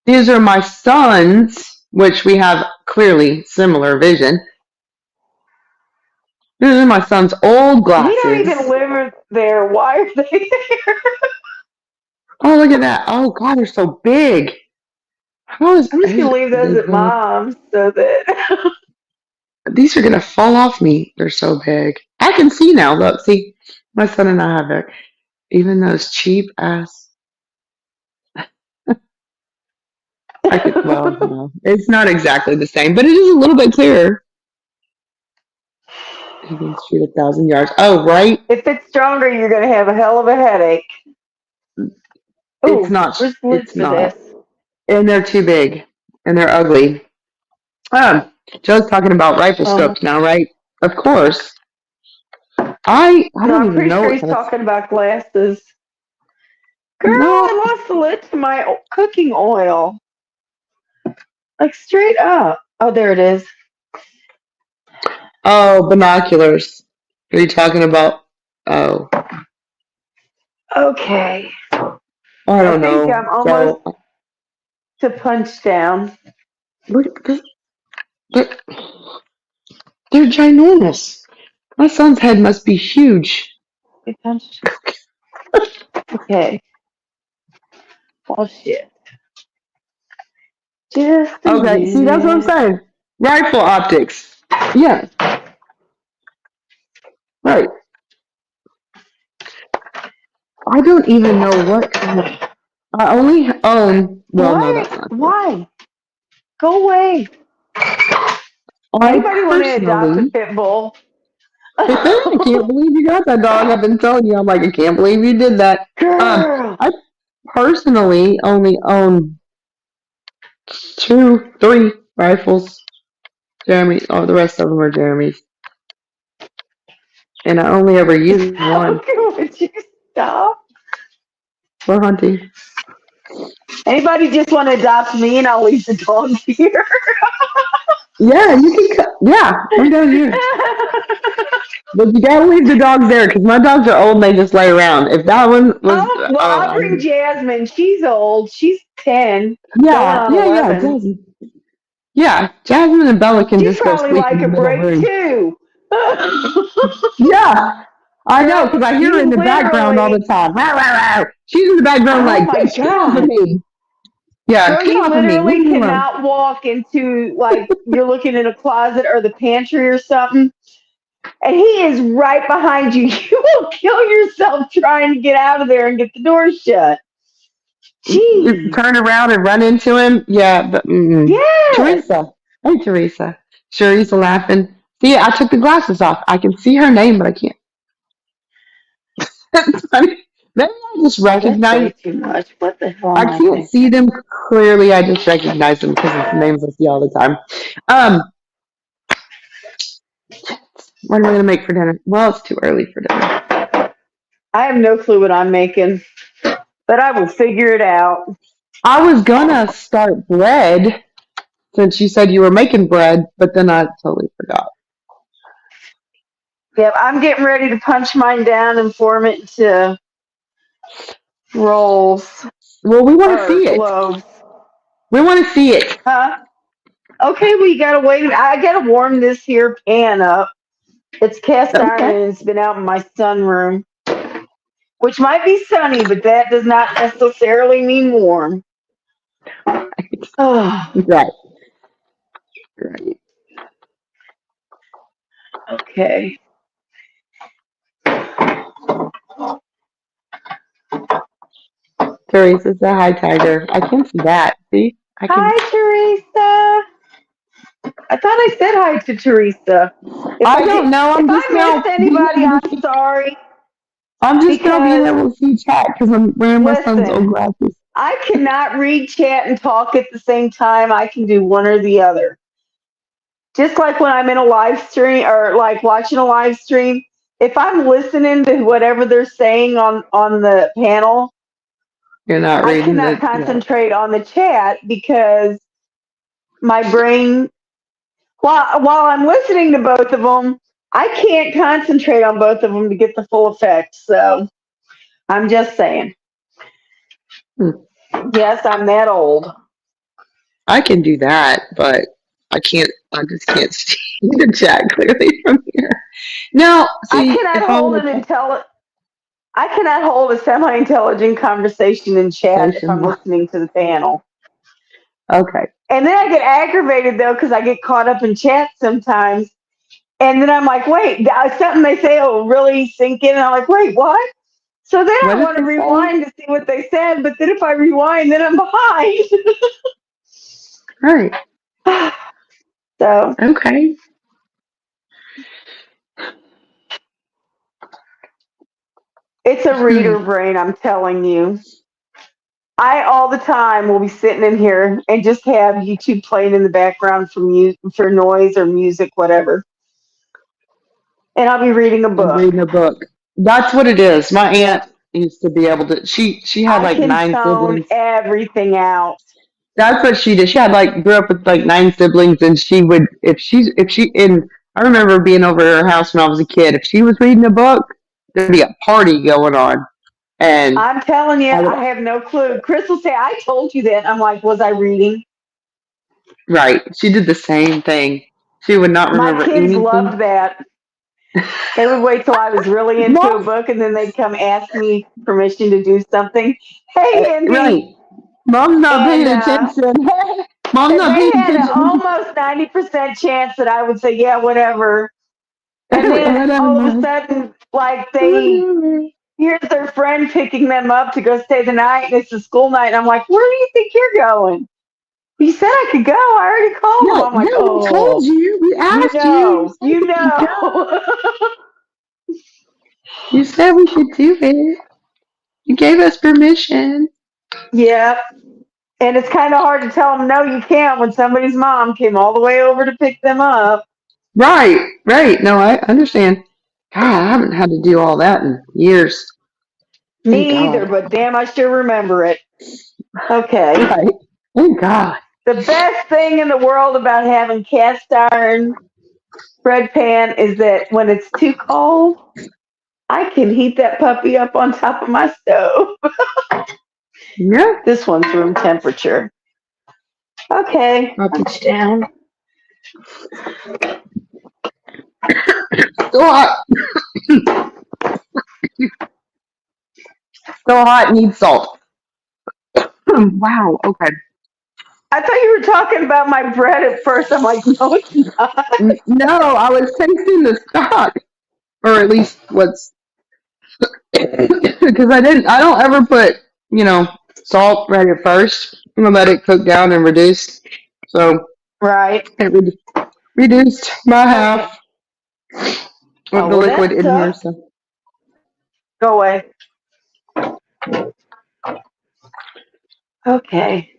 These are my son's, which we have clearly similar vision. These are my son's old We don't even glasses. live there. Why are they there? Oh, look at that. Oh God, they're so big. How is I'm just gonna leave those at big? mom's so that. These are gonna fall off me. They're so big. I can see now. Look, see, my son and I have it. Even those cheap ass. I could. Well, no, it's not exactly the same, but it is a little bit clearer. He can shoot 1,000 yards. Oh, right. If it's stronger, you're gonna have a hell of a headache. It's Oh, not. where's the lid It's for this? not. And they're too big, and they're ugly. Um, Joe's talking about rifle Um, scopes now, right? Of course. I no, don't I'm even pretty know sure what he's kind of. talking about glasses. Girl, No. I lost the lid to my cooking oil. Like straight up. Oh, there it is. Oh, binoculars. Are you talking about? Oh, Okay. I I don't think know. I'm almost So, to punch down. look, they're, they're ginormous. My son's head must be huge. We punched. Okay. Well, shit. Just a Okay, see, that's what I'm minute. saying. Rifle optics. Yeah, right. I don't even know what kind of. I only own. Well, no, Why? that's not true. Why? Go away. I Anybody want to adopt a personally. pit bull? I can't believe you got that dog. I've been telling you. I'm like, I can't believe you did that. Girl. I personally only own two, three rifles. Jeremy. Oh, the rest of them are Jeremy's, and I only ever use one Okay, would you stop? for hunting. Anybody just want to adopt me and I'll leave the dog here? Yeah, you can. Yeah, I'm down here. But you gotta leave the dogs there because my dogs are old and they just lay around. If that one was, Oh, well, I'll bring Jasmine. She's old. She's 10, going yeah, on yeah, yeah, 11. Jasmine. Yeah, Jasmine and Bella can She'd just go probably sleep in like the a middle break room. too. Yeah, I know Girl, because I hear her in you the background all the literally, time. Rah, rah, rah. She's in the background oh like, my bitch, get off of God. me. Yeah, Girl, get you off of me. Leave literally me alone. cannot walk into, like, you're looking in a closet or the pantry or something, and he is right behind you. You will kill yourself trying to get out of there and get the door shut. You Jeez. turn around and run into him. Yeah, but Yes. Teresa. Hey, Teresa. Teresa laughing. See, I took the glasses off. I can see her name, but I can't. That's funny. Maybe I just Oh, that's way recognize. too much. What the hell I am I can't see thinking? them clearly. I just recognize them because it's names I see all the time. Um, what am I gonna make for dinner? Well, it's too early for dinner. I have no clue what I'm making, but I will figure it out. I was gonna start bread since you said you were making bread, but then I totally forgot. Yep, I'm getting ready to punch mine down and form it into rolls Well, we want to or see it. loaves. We want to see it. Huh? Okay, well, you gotta wait. I gotta warm this here pan up. It's cast iron Okay. and it's been out in my sunroom, which might be sunny, but that does not necessarily mean warm. Oh, Right. Right. okay. Teresa said hi, Tiger. I can see that. See? I can. Hi, Teresa. I thought I said hi to Teresa. If I I don't did, know. if I'm just I now missed being anybody, able to I'm see. sorry I'm just now being because able to see chat because I'm wearing my son's old listen, glasses. I cannot read chat and talk at the same time. I can do one or the other. Just like when I'm in a live stream or like watching a live stream, if I'm listening to whatever they're saying on the panel, You're not I reading cannot the. Yeah. concentrate on the chat because my brain, while I'm listening to both of them, I can't concentrate on both of them to get the full effect. So I'm just saying, Hmm. yes, I'm that old. I can do that, but I can't. I just can't see the chat clearly from here. Now, I see cannot if I hold want an to I cannot hold a semi-intelligent conversation in chat if I'm station. listening to the panel. Okay. And then I get aggravated though because I get caught up in chat sometimes. And then I'm like, wait, something they say will really sink in. And I'm like, wait, what? So then What I did want to they say? rewind to see what they said. But then if I rewind, then I'm behind. Right. So Okay. it's a Hmm. reader brain, I'm telling you. I all the time will be sitting in here and just have YouTube playing in the background for noise or music, whatever, and I'll be reading a And book. reading a book. That's what it is. My aunt Yep, used to be able to. She had I like can nine tone siblings. everything out. That's what she did. She had like grew up with like nine siblings, and she would if she and I remember being over at her house when I was a kid. If she was reading a book, there'd be a party going on, and I'm telling you, I would I have no clue. Chris will say, "I told you that." I'm like, "Was I reading?" right. She did the same thing. She would not My remember kids anything. loved that. They would wait till I was really into a Mom, book, and then they'd come ask me permission to do something. Hey, right. Andy, Mom's not and paying attention. Mom's and not they paying had an attention. almost 90% chance that I would say, "Yeah, whatever." And then all of a Whatever. sudden, like they Whatever. here's their friend picking them up to go stay the night, and it's a school night. And I'm like, "Where do you think you're going?" "You said I could go. I already called them." Yeah, I'm like, yeah, we told "Oh, you. We you asked you. You know, said you we could go. know." You said we could do it. You gave us permission. Yep. And it's kind of hard to tell them, no, you can't, when somebody's mom came all the way over to pick them up. Right, right. No, I understand. God, I haven't had to do all that in years. Thank Me either, God. but damn, I sure remember it. Okay. Right. Thank God. The best thing in the world about having cast iron bread pan is that when it's too cold, I can heat that puppy up on top of my stove. Yeah. This one's room temperature. Okay, I'll punch down. still hot. Still hot. Needs salt. Wow. Okay. I thought you were talking about my bread at first. I'm like, no, it's not. No, I was tasting the stock, or at least what's because I didn't. I don't ever put salt right at first. I'm gonna let it cook down and reduce. So Right. it reduced my Okay. half of Oh, the well, liquid that in here. sucks. So Go away. Okay.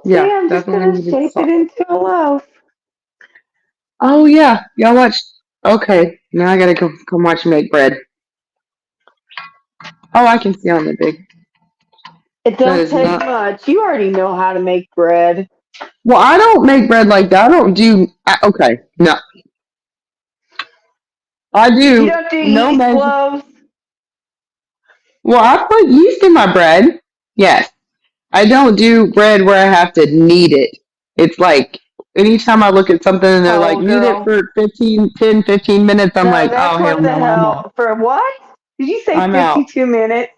See, yeah, I'm just definitely going to needed shape it salt. into a loaf. Oh yeah, y'all watched. Okay, now I gotta go come watch you make bread. Oh, I can see on the big. It That don't is take not. much. You already know how to make bread. Well, I don't make bread like that. I don't do. Okay, no, I You do don't do no yeast measure. loaves? Well, I put yeast in my bread. Yes, I don't do bread where I have to knead it. It's like anytime I look at something and they're like Oh, knead it girl. for 15 minutes, I'm No, like, oh that's hell what the no, I'm out. hell. For what? Did you say I'm out. 52 minutes?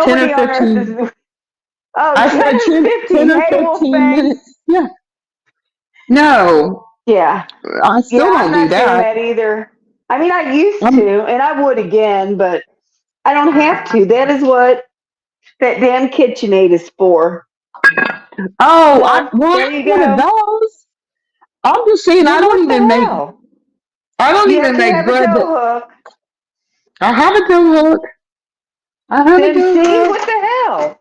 10 or Nobody on earth 15. is. Oh, I 10 said or 10 15. or Hey, 15 Wolfgang. minutes. Yeah. No, Yeah. I Yeah, still I'm don't do not doing that. that either. I mean, I used I'm, to, and I would again, but I don't have to. That is what that damn KitchenAid is for. So well, I there have you one of go. those. I'm just saying, Then what the hell? I don't You have even to make have a bread that, dough hook. I have a dough hook. I have a Then dough see hook what the hell,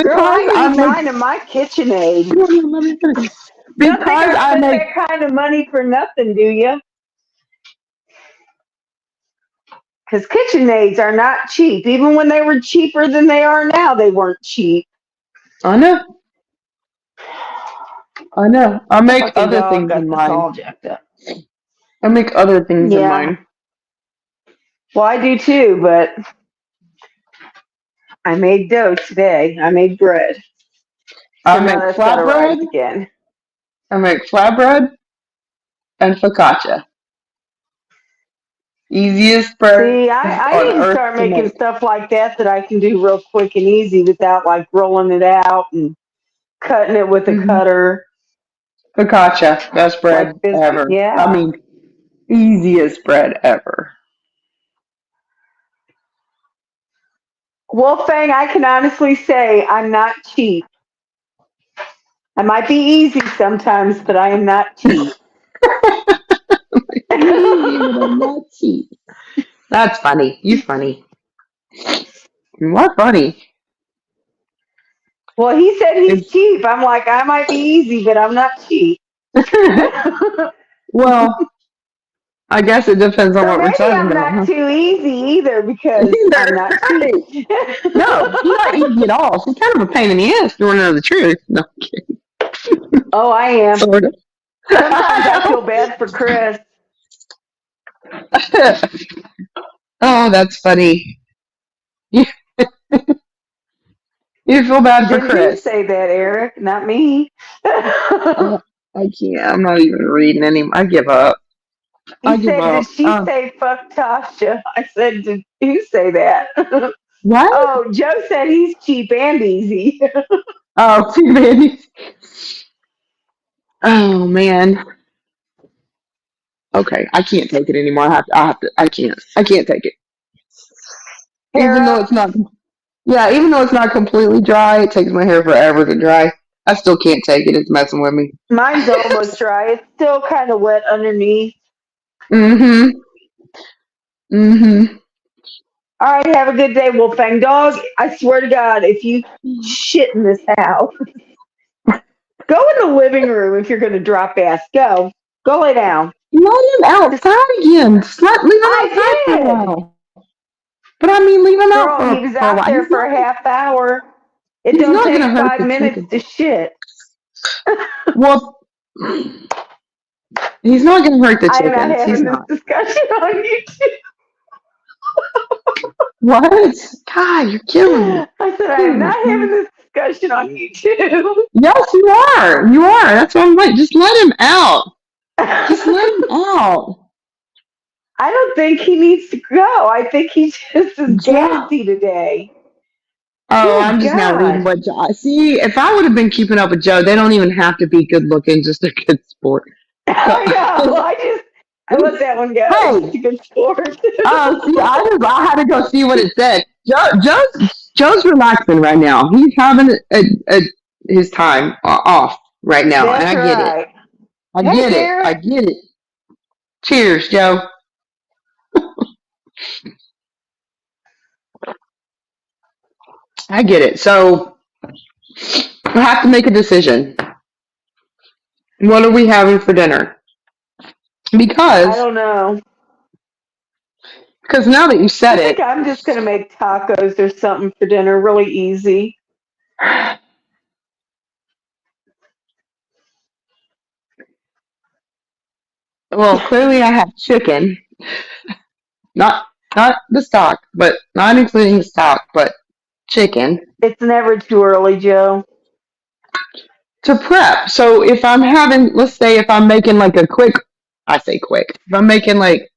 girl. because I I need make, mine in my KitchenAid. no, no, let me finish. You don't think Because I I spent make, that kind of money for nothing, do you? Because KitchenAids are not cheap. Even when they were cheaper than they are now, they weren't cheap. I know, I know. I The make fucking other dog things got in this mine. all jacked up. I make other things in Yeah. mine. Well, I do too, but I made dough today. I made bread. So I now make that's got to rise flatbread. again. I make flatbread and focaccia. Easiest bread See, I on need to earth start to making make. stuff like that I can do real quick and easy without like rolling it out and cutting it with a Hmm. cutter, Focaccia, best bread like biscuit. ever. I Yeah. mean, easiest bread ever. Wolfgang, I can honestly say I'm not cheap. I might be easy sometimes, but I am not cheap. Easy, but I'm not cheap. That's funny. You funny. What funny? Well, he said he's It's, cheap. I'm like, I might be easy, but I'm not cheap. well, I guess it depends on So what we're maybe talking I'm about, not huh? too easy either because I'm Either, not cheap. right. No, she's not easy at all. She's kind of a pain in the ass, if you want to know the truth. No, Oh, I am. sort of. Sometimes I feel bad for Chris. Oh, that's funny. You, you feel bad for Didn't you Chris. say that, Eric? Not me. Oh, I can't. I'm not even reading any. I give up. I He give said, did up. she say fuck Tasha? I said, did you say that? What? Oh, Joe said he's cheap and easy. Oh, too many. Oh man. Okay, I can't take it anymore. I can't. I can't take it. Even Hair though up. it's not. Yeah, even though it's not completely dry, it takes my hair forever to dry. I still can't take it. It's messing with me. Mine's almost dry. It's still kind of wet underneath. Mm-hmm. Mm-hmm. All right, have a good day, Wolfgang Dog. I swear to God, if you shit in this house, go in the living room if you're going to drop ass. Go. Go lay down. Let him outside again. Just leave him outside I for a did. while. But I mean, leave him out Girl, he was for a out while. there for a half hour. It He's don't not gonna take hurt 5 the minutes chicken. to shit. Well, he's not gonna hurt the I am not chickens. He's having this not. discussion on What? God, you're killing me. YouTube. I said, I Oh am my not having God. this discussion on YouTube. Yes, you are. You are. That's what I'm like. Just let him out. Just let him out. I don't think he needs to go. I think he just is Joe. gassy today. Oh, Good I'm just now reading God. what Joe. See, if I would have been keeping up with Joe, they don't even have to be good looking, just a good sport. So, I know. I let that one go. It's hey, a good sport. see, I had to go see what it said. Joe's relaxing right now. He's having his time off right now, and That's I get it. right. I Hey, get it. I Derek. get it. Cheers, Joe. I get it. So I have to make a decision. What are we having for dinner? I Because don't know. now that you I said think it, I'm just going to make tacos or something for dinner. Really easy. well, clearly I have chicken, not the stock, but not including the stock, but chicken It's never too early, Joe. to prep. So if I'm having, let's say, if I'm making like a quick, I say quick, if I'm making like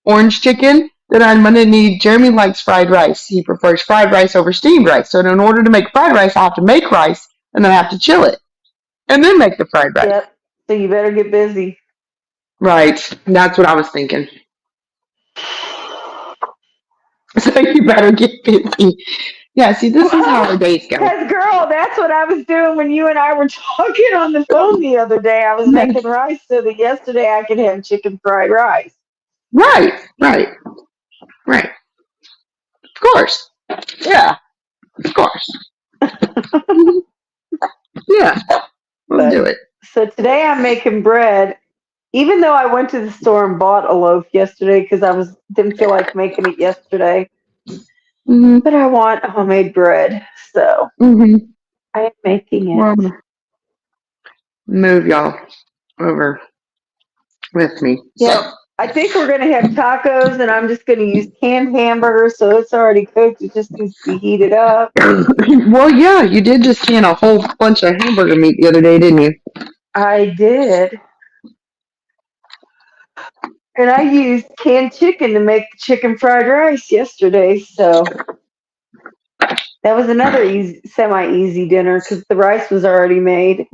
orange chicken, then I'm gonna need. Jeremy likes fried rice. He prefers fried rice over steamed rice. So in order to make fried rice, I have to make rice and then I have to chill it and then make the fried rice. Yep. So you better get busy. Right. That's what I was thinking. So you better get busy. Yeah, see, this is how our days go. Because, girl, that's what I was doing when you and I were talking on the phone the other day. I was making Yes. rice so that yesterday I could have chicken fried rice. Right, right, right. Of course. Yeah, of course. Yeah, we'll do But it. so today I'm making bread. Even though I went to the store and bought a loaf yesterday because didn't feel like making it yesterday, Mm-hmm. but I want homemade bread, so Mm-hmm. I am making it. Well, I'm gonna move y'all over with me. Yep. So, I think we're gonna have tacos, and I'm just gonna use canned hamburgers, so it's already cooked. It just needs to be heated up. well, yeah, you did just can a whole bunch of hamburger meat the other day, didn't you? I did. And I used canned chicken to make the chicken fried rice yesterday, so that was another easy, semi-easy dinner because the rice was already made.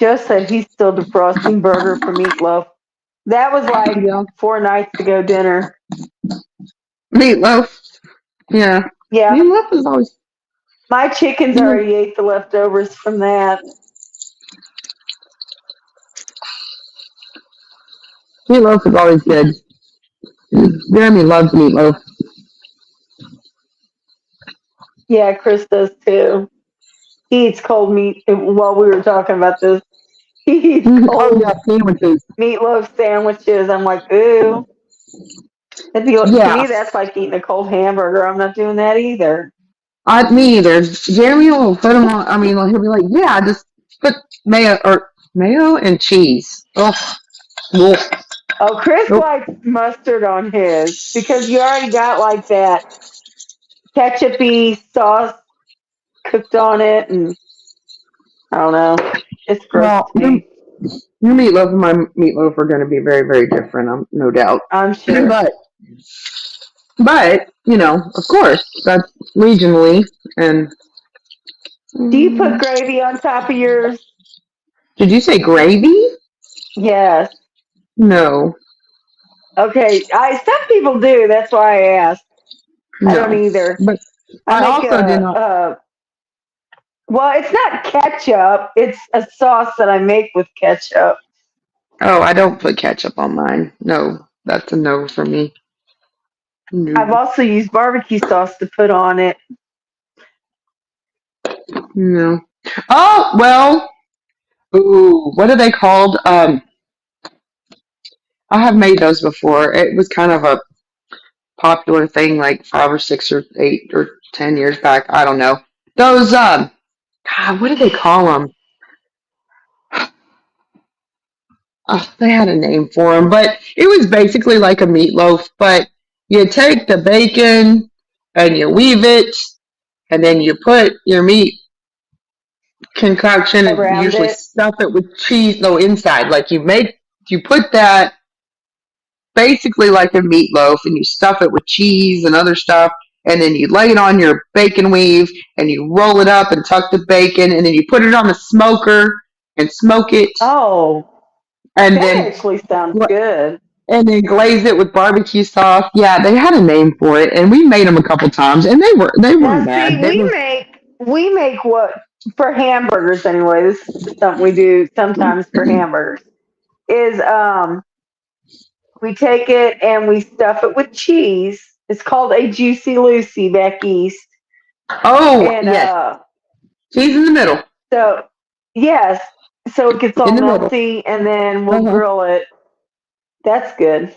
Joe said he's still defrosting burger for meatloaf. That was like Yeah. 4 nights ago dinner. Meatloaf. Yeah. Yeah, Meatloaf is always. my chickens already ate the leftovers from that. Meatloaf is always good. Jeremy loves meatloaf. Yeah, Chris does too. He eats cold meat. While we were talking about this, he eats Oh cold yeah, sandwiches. meatloaf sandwiches. I'm like, ooh. To Yeah, me, that's like eating a cold hamburger. I'm not doing that either. me either. Jeremy will put them on. I mean, he'll be like, "Yeah, just put mayo and cheese." Ugh. Ugh. Oh, Chris Nope. likes mustard on his because you already got like that ketchupy sauce cooked on it, and I don't know. It's gross Well, to me. your meatloaf and my meatloaf are going to be very, very different. No doubt. I'm sure. But of course, that's regionally. And Do you put gravy on top of yours? did you say gravy? Yes. No, Okay. Some people do. That's why I asked. I don't no. either. But I I make also did not. well, it's not ketchup. It's a sauce that I make with ketchup. Oh, I don't put ketchup on mine. No, that's a no for me. I've No, also used barbecue sauce to put on it. no. Oh well. Ooh, what are they called? I have made those before. It was kind of a popular thing, like 5 or 6 or 8 or 10 years back. I don't know. Those God, what do they call them? Oh, they had a name for them, but it was basically like a meatloaf. But you take the bacon and you weave it, and then you put your meat concoction and Around usually it. stuff it with cheese. No, inside, like you put that basically like a meatloaf, and you stuff it with cheese and other stuff, and then you lay it on your bacon weave, and you roll it up and tuck the bacon, and then you put it on the smoker and smoke it, Oh, and that then actually sounds good. glaze it with barbecue sauce. Yeah, they had a name for it, and we made them a couple times, and they weren't Now, see, bad. They were. we make what for hamburgers anyway. This is something we do sometimes for hamburgers. Is we take it and we stuff it with cheese. It's called a Juicy Lucy back east, Oh and yes, cheese in the middle. so yes, so it gets all In the middle. melty, and then we'll Uh-huh. grill it. That's good.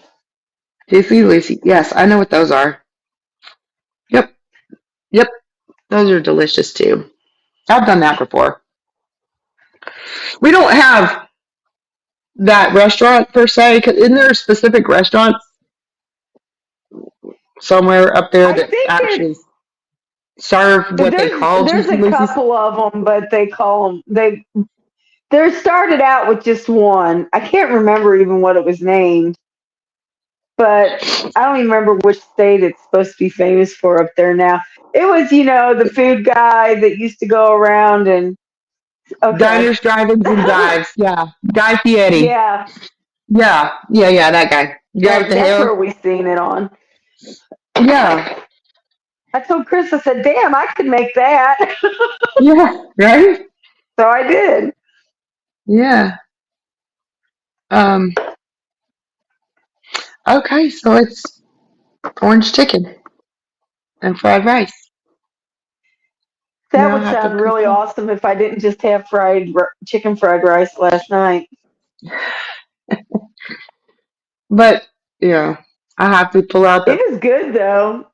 Juicy Lucy. Yes, I know what those are. Yep, yep, those are delicious too. I've done that before. We don't have that restaurant per se. 'Cause isn't there specific restaurants somewhere up there I that think actually serve what they call there's Juicy a Lucy's? couple of them, but they call them they started out with just one. I can't remember even what it was named, but I don't even remember which state it's supposed to be famous for up there now. It was, the food guy that used to go around and okay. Diners, drive-ins, and dives. Yeah, Guy Fieri. Yeah, Yeah, that guy. Guy with the that's hair. where we seen it on. Yeah, I told Chris, I said, "Damn, I could make that." yeah, right. So I did. Yeah. Um. Okay, so it's orange chicken and fried rice. That Now I would have to sound really confirm. awesome if I didn't just have chicken fried rice last night. But yeah, I have to pull out It the was good though.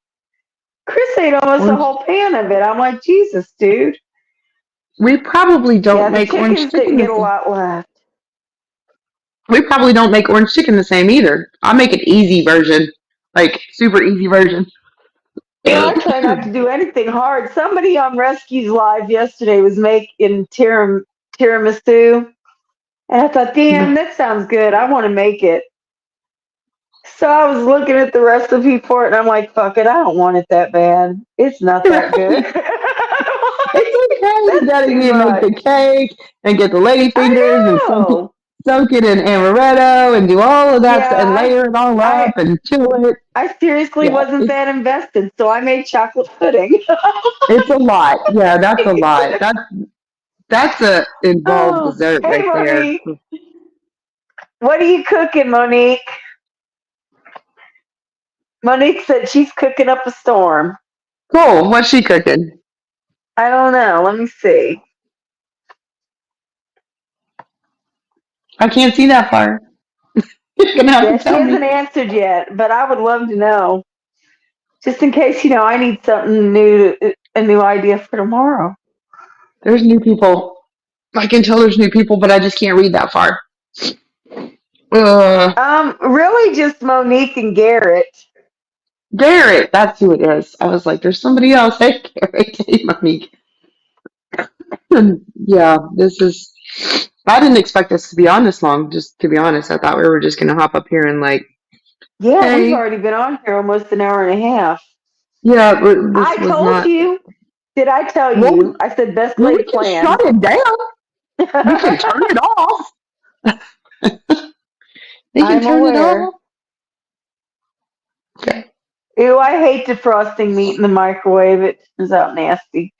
Chris ate almost a orange. whole pan of it. I'm like, Jesus, dude. We probably Yeah, don't the make orange chickens didn't chicken the get a same. lot left. We probably don't make orange chicken the same either. I make an easy version, like super easy version. Well, I try not to do anything hard. Somebody on Rescues Live yesterday was making tiramisu, and I thought, damn, that sounds good. I want to make it. So I was looking at the recipe for it, and I'm like, fuck it, I don't want it that bad. It's not that good. Right? It's okay. You That's gotta too make much. the cake and get the lady fingers and I know. soak it in amaretto and do all of that stuff and Yeah, layer it all I up and chill it. I seriously Yeah, wasn't that invested, so I made chocolate pudding. it's a lot. Yeah, that's a lot. That's a involved Oh, dessert hey, right there. Monique. What are you cooking, Monique? Monique said she's cooking up a storm. Cool. What's she cooking? I don't know. Let me see. I can't see that far. You're gonna have Yeah, to she tell hasn't me. answered yet, but I would love to know. Just in case, I need something new, a new idea for tomorrow. There's new people. I can tell there's new people, but I just can't read that far. Uh, Really just Monique and Garrett. Garrett. That's who it is. I was like, there's somebody else. Hey, Garrett. Hey, Monique. Yeah, this is. I didn't expect us to be on this long. Just to be honest, I thought we were just gonna hop up here and like, Yeah, we've hey, already been on here almost an hour and a half. yeah, but this I was told not. you. Did I tell Well, you? I said best we laid can shut plans. it down. We can turn it off. They can I'm turn it aware. off. Okay. Ew, I hate defrosting meat in the microwave. It turns out nasty.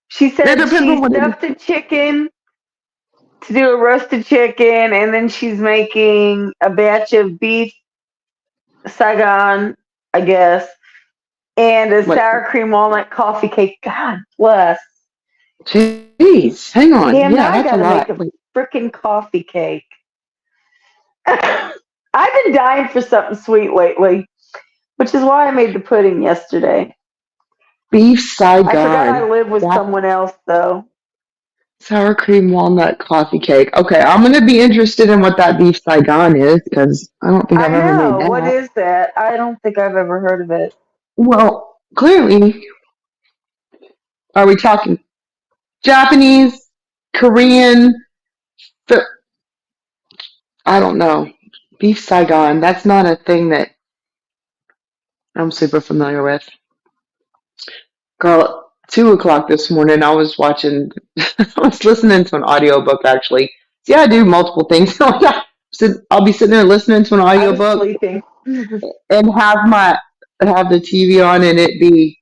She It said depends she on what it is. stuffed a chicken to do a roasted chicken, and then she's making a batch of beef Saigon, I guess, and a What? sour cream walnut coffee cake. God bless. Jeez, hang on. Damn, Yeah, now I that's a gotta make lot. a Wait, freaking coffee cake. I've been dying for something sweet lately, which is why I made the pudding yesterday. beef I forgot Saigon. I live with That someone else though. sour cream walnut coffee cake. Okay, I'm gonna be interested in what that beef Saigon is because I don't think I've I ever made know. What that. is that? I don't think I've ever heard of it. Well, clearly, are we talking Japanese, Korean? Fi- I don't know. Beef Saigon. That's not a thing that I'm super familiar with. Girl, 2 o'clock this morning, I was watching, I was listening to an audiobook actually. See, I do multiple things. So I'll be sitting there listening to an I was audiobook sleeping. and have the TV on and it be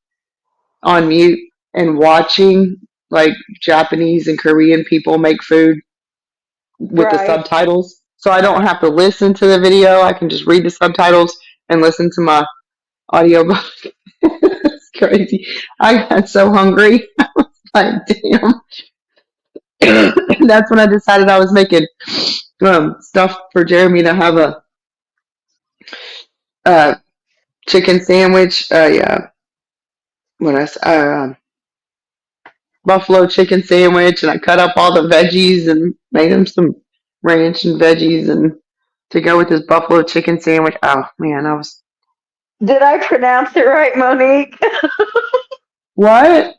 on mute and watching like Japanese and Korean people make food with the Right. subtitles. So I don't have to listen to the video. I can just read the subtitles and listen to my audiobook. It's crazy. I got so hungry. Like, damn. That's when I decided I was making stuff for Jeremy to have a uh, chicken sandwich. Yeah, when buffalo chicken sandwich, and I cut up all the veggies and made him some ranch and veggies and to go with his buffalo chicken sandwich. Oh man, I was Did I pronounce it right, Monique? what?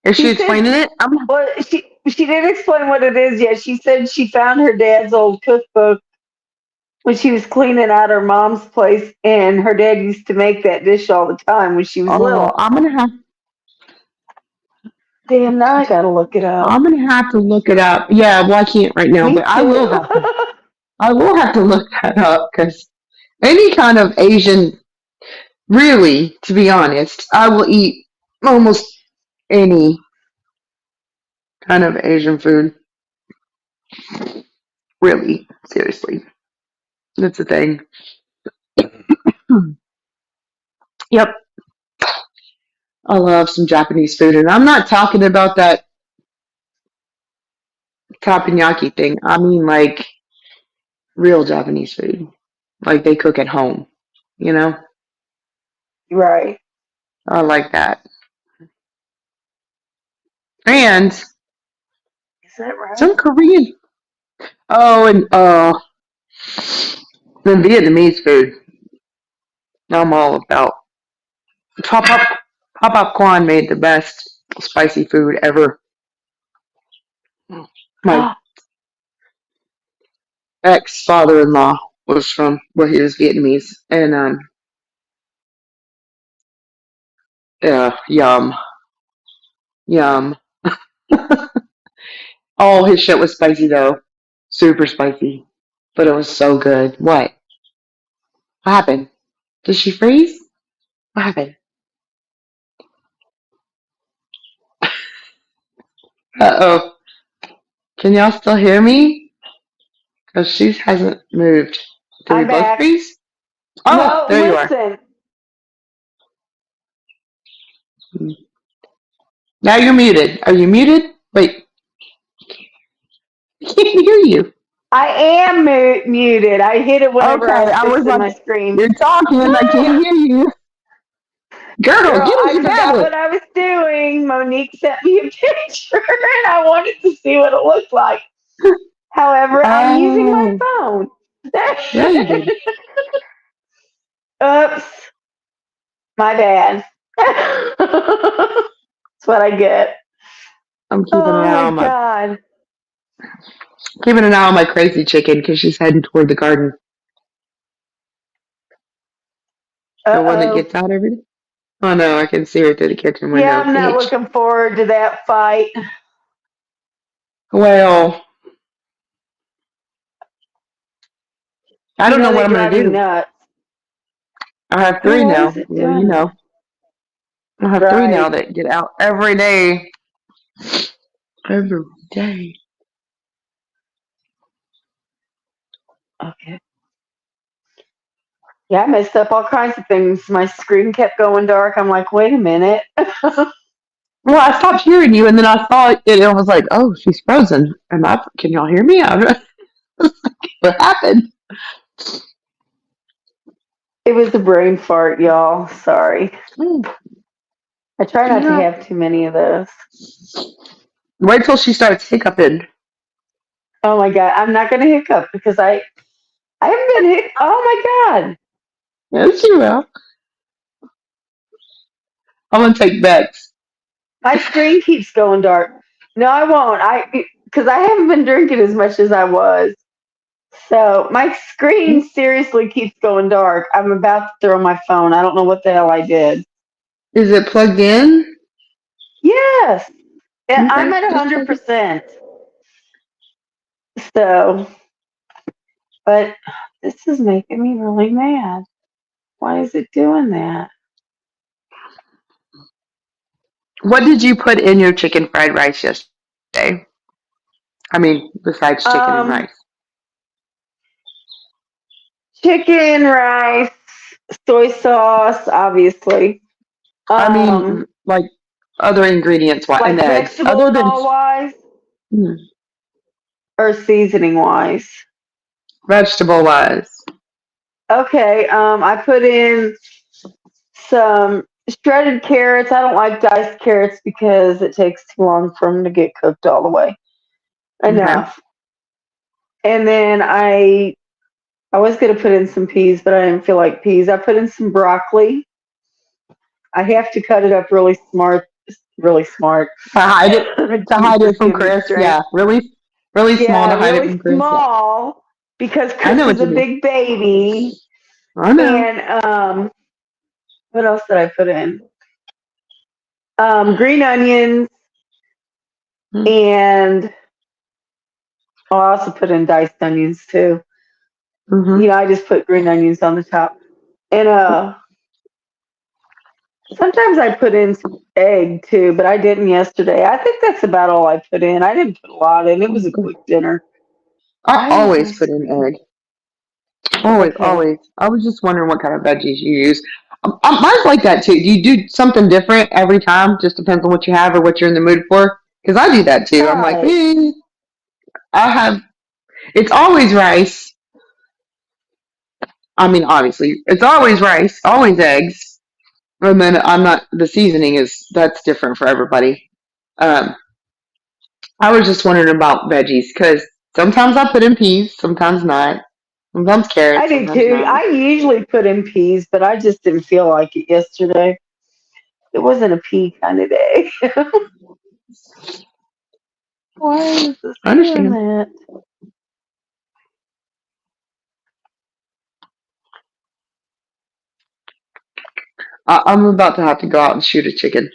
Is she She said, explaining it? well, she didn't explain what it is yet. She said she found her dad's old cookbook when she was cleaning out her mom's place, and her dad used to make that dish all the time when she was Oh, little. Damn, now I gotta look it up. I'm gonna have to look it up. Yeah, well I can't right now, Me but I will too. have to. I will have to look that up because any kind of Asian, really, to be honest, I will eat almost any kind of Asian food. Really, seriously, that's a thing. Yep, I love some Japanese food, and I'm not talking about that teppanyaki thing. I mean, like real Japanese food, like they cook at home. You know, Right. I like that, and Is that right? some Korean. Oh, and the Vietnamese food. I'm all about. Pop up, Pop up Kwan made the best spicy food ever. My ex father-in-law was from where he was Vietnamese, and yeah, yum, yum. All his shit was spicy though, super spicy, but it was so good. What happened? Did she freeze? What happened? Uh oh. Can y'all still hear me? Because she hasn't moved. Did we I'm both back. freeze? Oh, No, there you are. listen. Now you're muted. Are you muted? Wait, I can't hear you. I am muted. I hit it whenever I Okay, was I was fixing like, my screen. you're talking, I can't hear you. Girl, Girl, get on I your forgot tablet. what I was doing. Monique sent me a picture and I wanted to see what it looked like. However, I'm using my Oh, phone. yeah, you did. Oops, my bad. That's what I get. I'm keeping an Oh eye my on god. my crazy chicken because she's heading toward the garden. The Uh one that oh. gets out every day. Oh no, I can see her through the kitchen Yeah, window. I'm not Bitch. looking forward to that fight. Well, I You don't know know what they I'm gonna drive me do. nuts. I have Oh, three why now. is it Well, you doing know, that? I have three now Right. that get out every day. Every day. Okay. Yeah, I messed up all kinds of things. My screen kept going dark. I'm like, wait a minute. Well, I stopped hearing you, and then I saw it, and I was like, "Oh, she's frozen." And can y'all hear me? What happened? It was a brain fart, y'all. Sorry. Hmm, I try not to yeah. have too many of those. Wait till she starts hiccuping. Oh my god, I'm not gonna hiccup because I haven't been oh my god. Yes, she will. I'm gonna take bets. My screen keeps going dark. No, I won't. Because I haven't been drinking as much as I was. So my screen seriously keeps going dark. I'm about to throw my phone. I don't know what the hell I did. Is it plugged in? Yes. I'm Okay, at just check it. 100%. So, but this is making me really mad. Why is it doing that? What did you put in your chicken fried rice yesterday? I mean, besides chicken and Um, rice. Chicken, rice, soy sauce, obviously. I mean, Um, like other ingredients, and like eggs. vegetable Other and than all wise hmm, or seasoning wise. vegetable wise. Okay, I put in some shredded carrots. I don't like diced carrots because it takes too long for them to get cooked all the way. Okay. Enough. And then I was gonna put in some peas, but I didn't feel like peas. I put in some broccoli. I have to cut it up really smart. To hide it, Jesus, from give me Chris. strength. Yeah, really, really small Yeah, to hide it really from Chris. Yeah. small because I Chris know what is you a mean. big baby. I know. And what else did I put in? Green onions and I also put in diced onions too. Mm-hmm. I just put green onions on the top. And sometimes I put in some egg too, but I didn't yesterday. I think that's about all I put in. I didn't put a lot in. It Oh, was a good. quick dinner. I Why is my always put in screen? egg. Always, Okay. always. I was just wondering what kind of veggies you use. Mine's like that too. Do you do something different every time? Just depends on what you have or what you're in the mood for. Because I do that too. I'm like, Right. I have. It's always rice. I mean, obviously, it's always rice, always eggs, and then I'm not. The seasoning is that's different for everybody. Um, I was just wondering about veggies because sometimes I put in peas, sometimes not. Sometimes I carrots, do sometimes too. not. I usually put in peas, but I just didn't feel like it yesterday. It wasn't a pea kind of day. Why is this I doing understand. that? I'm about to have to go out and shoot a chicken.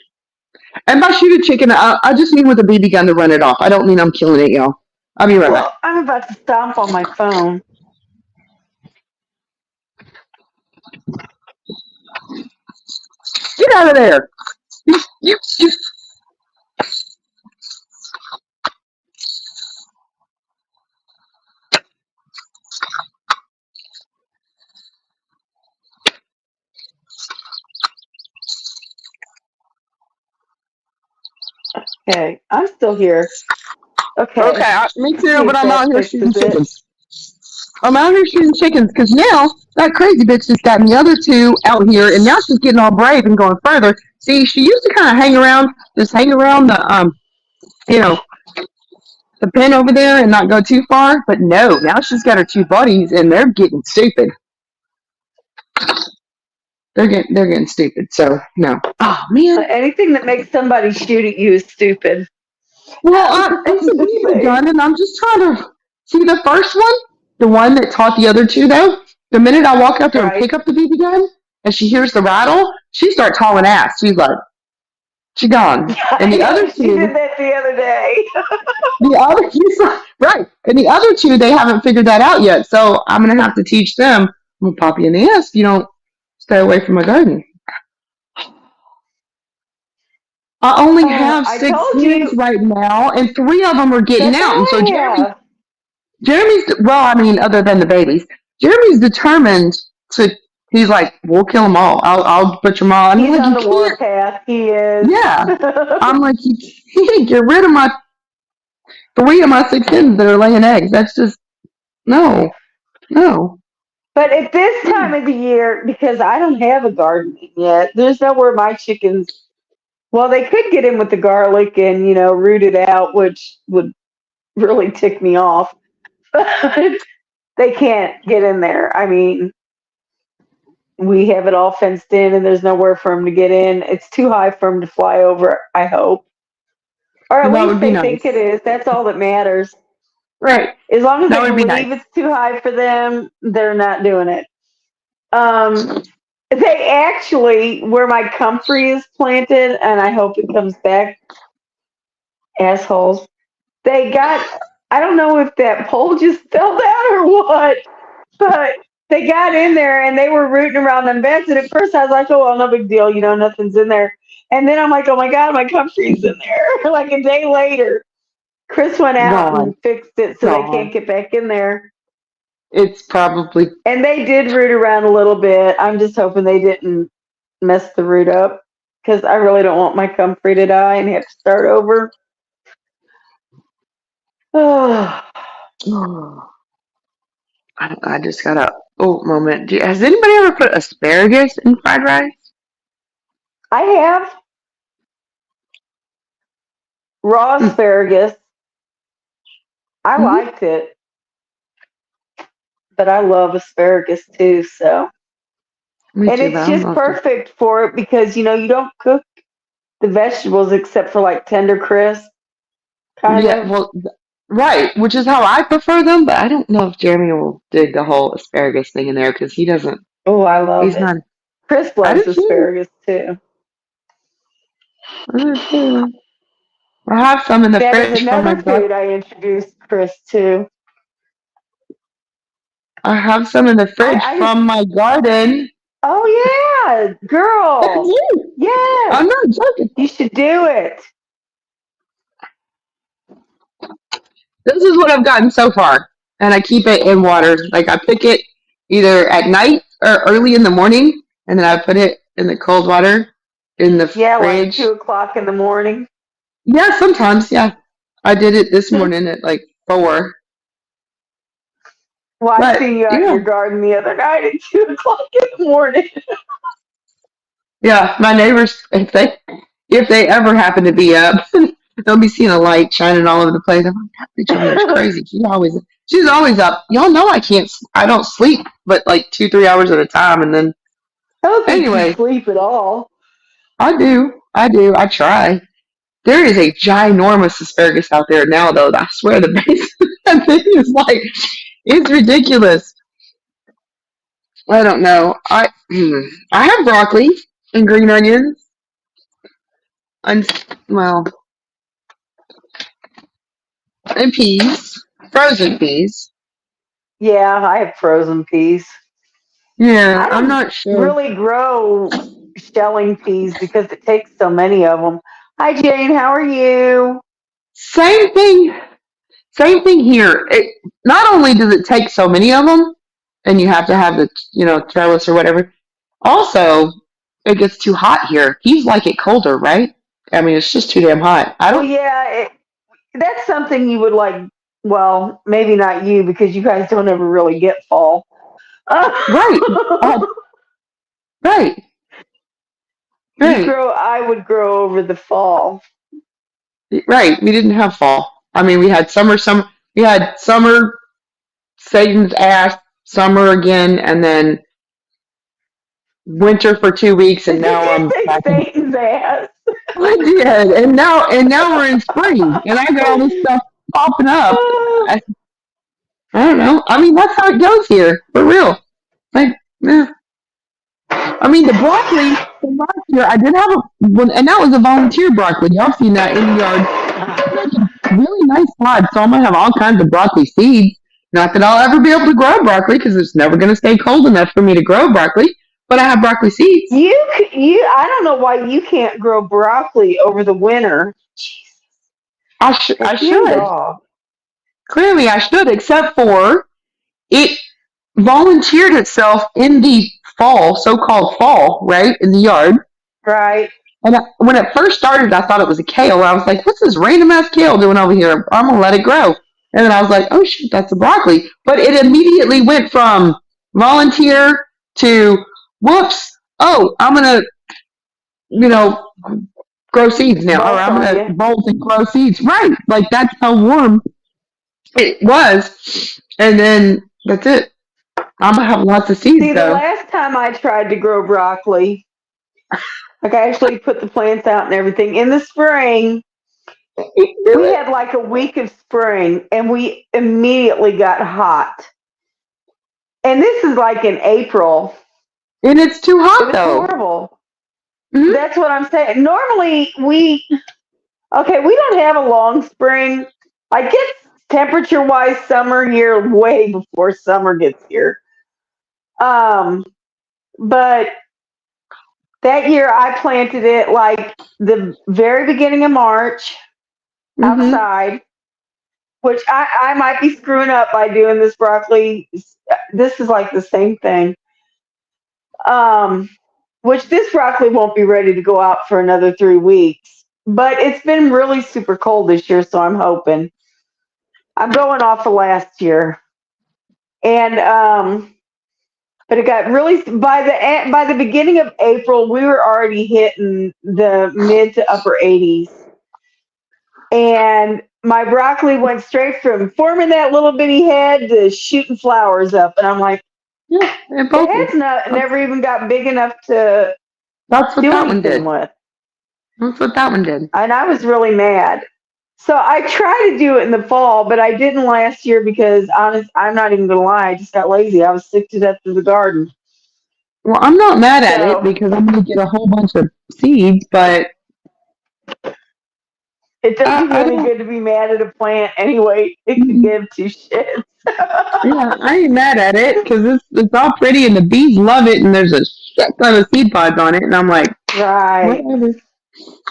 And by shoot a chicken, I just mean with a BB gun to run it off. I don't mean I'm killing it, y'all. I'll be right back. Well, I'm about to stomp on my phone. Get out of there! You Okay, I'm still here. Okay. Okay, me too, See but if I'm that out here shooting fixes it. chickens. I'm out here shooting chickens because now that crazy bitch just got the other two out here, and now she's getting all brave and going further. See, she used to kind of hang around you know, the pen over there and not go too far. But no, now she's got her two buddies, and they're getting stupid. They're getting stupid. So no. Oh man. Anything that makes somebody shoot at you is stupid. Well, I'm it's a just BB saying. gun, and I'm just trying to see the first one, the one that taught the other two. Though, the minute I walk up there and Right. pick up the BB gun, and she hears the rattle, she starts hauling ass. She's like, she gone. And the other She did two, that the other day. right, and the other two, they haven't figured that out yet. So I'm gonna have to teach them. I'm gonna pop you in the ass if you don't stay away from my garden. I only have I 6 told hens you. right now, and 3 of them are getting That's out. And all so I have. Jeremy's, well, I mean, other than the babies, Jeremy's determined to. He's like, we'll kill them all. I'll butcher them all. I'm He's like, on you the war can't. path. He is. Yeah, I'm like, you can't get rid of my 3 of my 6 hens that are laying eggs. That's just no, no. But at this time of the year, because I don't have a garden yet, there's nowhere my chickens. Well, they could get in with the garlic and root it out, which would really tick me off. But they can't get in there. I mean, we have it all fenced in, and there's nowhere for them to get in. It's too high for them to fly over. I hope, or at That least would be they nice, think it is. That's all that matters. right? As long as That they would be believe nice. it's too high for them, they're not doing it. They actually, where my comfrey is planted, and I hope it comes back, assholes. They got, I don't know if that pole just fell down or what, but they got in there and they were rooting around them beds. And at first I was like, oh, well, no big deal, nothing's in there. And then I'm like, oh my God, my comfrey's in there. Like a day later, Chris went out God, and fixed it so they God, can't get back in there. it's probably And they did root around a little bit. I'm just hoping they didn't mess the root up because I really don't want my comfrey to die and have to start over. Oh, I just got a moment. Has anybody ever put asparagus in fried rice? I have raw asparagus. I Mm-hmm. liked it, but I love asparagus too. So, Me and too, but it's I'm just not. perfect for it because you don't cook the vegetables except for like tender crisp, kind Yeah, of. well, right, which is how I prefer them, but I don't know if Jeremy will dig the whole asparagus thing in there because he doesn't. Oh, I love He's it. not. Chris I do loves too. asparagus too. I do too. I have some in the That is fridge from my another garden. food I introduced Chris to. I have some in the fridge I just, from my garden. oh yeah, I girl, do. yes, I'm not joking. you should do it. This is what I've gotten so far, and I keep it in water. Like I pick it either at night or early in the morning, and then I put it in the cold water in the Yeah, like fridge. 2 o'clock in the morning. Yeah, sometimes. Yeah, I did it this morning at like 4. Well, I But seen you out in yeah, your garden the other night at 2 o'clock in the morning. yeah. My neighbors, if they ever happen to be up, they'll be seeing a light shining all over the place. I'm like, that bitch over there is crazy. She's always up. Y'all know I can't. I don't sleep, but like 2-3 hours at a time, and then I don't think you anyway, sleep at all. I do. I do. I try. There is a ginormous asparagus out there now, though. I swear the base of that thing is like, it's ridiculous. I don't know. I have broccoli and green onions. And, well, and peas. Frozen peas. Yeah, I have frozen peas. Yeah, I I'm don't not sure. really grow shelling peas because it takes so many of them. Hi, Jane. How are you? Same thing. Same thing here. Not only does it take so many of them, and you have to have the trellis or whatever. Also, it gets too hot here. He's like it colder, right? I mean, it's just too damn hot. I Well, don't. yeah, that's something you would like. Well, maybe not you because you guys don't ever really get fall. Right. Oh, right. Right. I would grow over the fall. Right. We didn't have fall. I mean, we had summer. We had summer, Satan's ass, summer again, and then winter for 2 weeks, and Did now you I'm say back in. Satan's ass? I did, and now we're in spring, and I got all this stuff popping up. I, I don't know. I mean, that's how it goes here, for real. Like, yeah. I mean, the broccoli from last year, I did have and that was a volunteer broccoli. Y'all seen that in the yard. Like a really nice pod, so I'm gonna have all kinds of broccoli seeds. Not that I'll ever be able to grow broccoli because it's never gonna stay cold enough for me to grow broccoli. But I have broccoli seeds. I don't know why you can't grow broccoli over the winter. I You should. dog. Clearly, I should, except for it volunteered itself in the fall, so-called fall, right, in the yard. Right. And when it first started, I thought it was a kale. I was like, what's this random ass kale doing over here? I'm going to let it grow. And then I was like, oh, shit, that's a broccoli. But it immediately went from volunteer to, whoops, oh, I'm going to, grow seeds now. Or I'm going to bolt and grow seeds. Right. Like, that's how warm it was. And then that's it. I'm going to have lots of seeds, See, though. the last time I tried to grow broccoli, like I actually put the plants out and everything in the spring. We had like a week of spring and we immediately got hot. And this is like in April. And it's too hot, It was though. horrible. Mhm. That's what I'm saying. Normally we don't have a long spring. Like it's temperature wise summer here way before summer gets here. But that year I planted it like the very beginning of March outside, which I might be screwing up by doing this broccoli. This is like the same thing. Which this broccoli won't be ready to go out for another 3 weeks. But it's been really super cold this year, so I'm hoping. I'm going off of last year. And but it got really by the beginning of April, we were already hitting the mid to upper 80s. And my broccoli went straight from forming that little bitty head to shooting flowers up. And I'm like, yeah, the head's never even got big enough to That's what do that one did. anything with. That's what that one did. And I was really mad. So I tried to do it in the fall, but I didn't last year because I'm not even gonna lie, I just got lazy. I was sick to death of the garden. Well, I'm not mad at it because I'm going to get a whole bunch of seeds, but it doesn't do I any don't. good to be mad at a plant anyway. It can give two shits. Yeah, I ain't mad at it because it's all pretty and the bees love it and there's a shit ton of seed pods on it and I'm like, Right. whatever.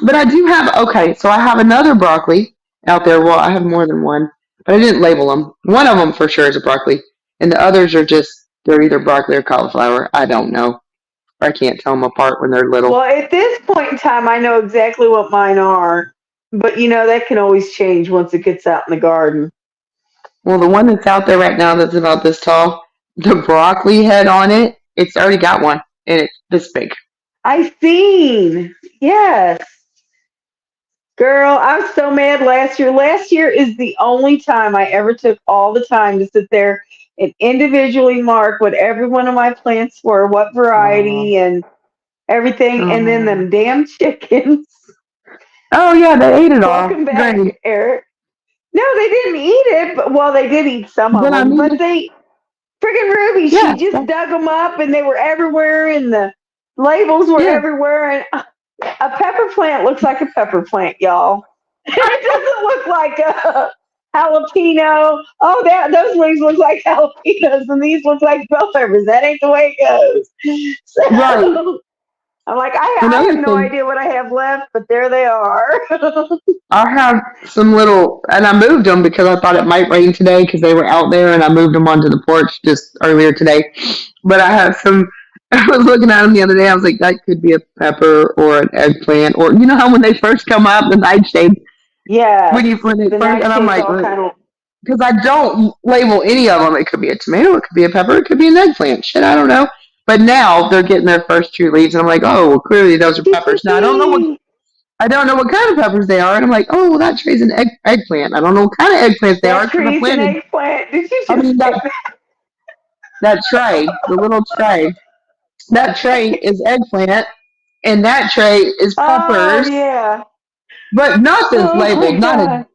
But I do have, okay, so I have another broccoli out there. Well, I have more than one, but I didn't label them. One of them for sure is a broccoli, and the others are they're either broccoli or cauliflower. I don't know. I can't tell them apart when they're little. Well, at this point in time, I know exactly what mine are, but that can always change once it gets out in the garden. Well, the one that's out there right now that's about this tall, the broccoli head on it, it's already got one, and it's this big. I seen. Yes. Girl, I was so mad last year. Last year is the only time I ever took all the time to sit there and individually mark what every one of my plants were, what variety and everything, and then them damn chickens. Oh, yeah, they ate it all. Welcome back, Great. Eric. No, they didn't eat it, but well, they did eat some of But I them. mean, But they, friggin' Ruby, yeah, she just dug them up, and they were everywhere, and the labels were yeah. everywhere, and a pepper plant looks like a pepper plant, y'all. It doesn't look like a jalapeno. Oh, those wings look like jalapenos, and these look like bell peppers. That ain't the way it goes. So, Right. I'm like, I Another have no thing, idea what I have left, but there they are. I have some little, and I moved them because I thought it might rain today because they were out there, and I moved them onto the porch just earlier today. But I have some I was looking at them the other day. I was like, that could be a pepper or an eggplant, or you know how when they first come up, the nightshade. Yeah, When they the first, and I'm nightshades like, all kind of. because I don't label any of them. It could be a tomato, it could be a pepper, it could be an eggplant. Shit, I don't know. But now they're getting their first two leaves, and I'm like, oh, well, clearly those are peppers. Now I don't know what kind of peppers they are, and I'm like, oh, well, that tree's an eggplant. I don't know what kind of eggplants they are That because I tree's an planted. eggplant. Did you I just mean say that tray, the little tray. That tray is eggplant, and that tray is Oh peppers. yeah. But nothing's Oh my labeled. Not a god.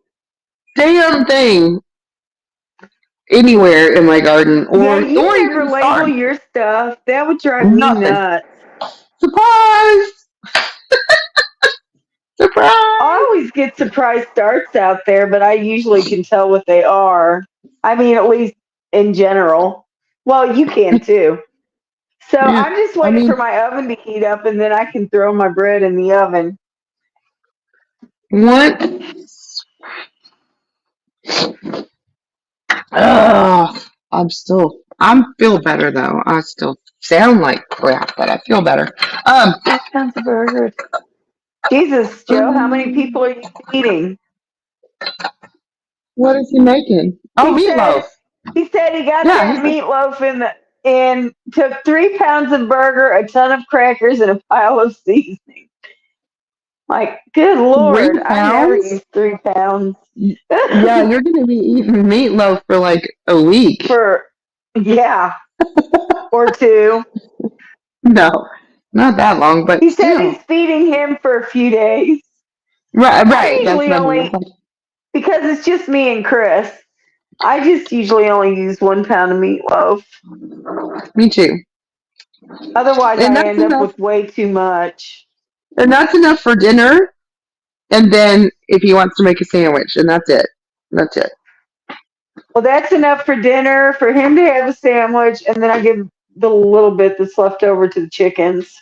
damn thing anywhere in my garden, Yeah, or you never even label start. your stuff. That would drive me Nothing. nuts. Surprise! I Surprise! always get surprise starts out there, but I usually can tell what they are. I mean, at least in general. Well, you can too. So Yeah, I'm just I waiting for mean, my oven to heat up and then I can throw my bread in the oven. what? Ugh, I'm feel better though. I still sound like crap, but I feel better. Um, 3 pounds of burgers. Jesus, Joe, how many people are you feeding? what is he making? Oh, He meatloaf. said he said he got Yeah, that meatloaf and took 3 pounds of burger, a ton of crackers, and a pile of seasoning. Like, good three Lord, I never pounds. use 3 pounds. Yeah, you're gonna be eating meatloaf for like a week. For yeah, or two. No, not that long, but He said he's still. feeding him for a few days. Right, I right. That's usually what I mean. only because it's just me and Chris. I just usually only use 1 pound of meatloaf. Me too. Otherwise, And I that's end up enough. with way too much. And that's enough for dinner. And then if he wants to make a sandwich, and that's it. That's it. Well, that's enough for dinner for him to have a sandwich, and then I give the little bit that's left over to the chickens.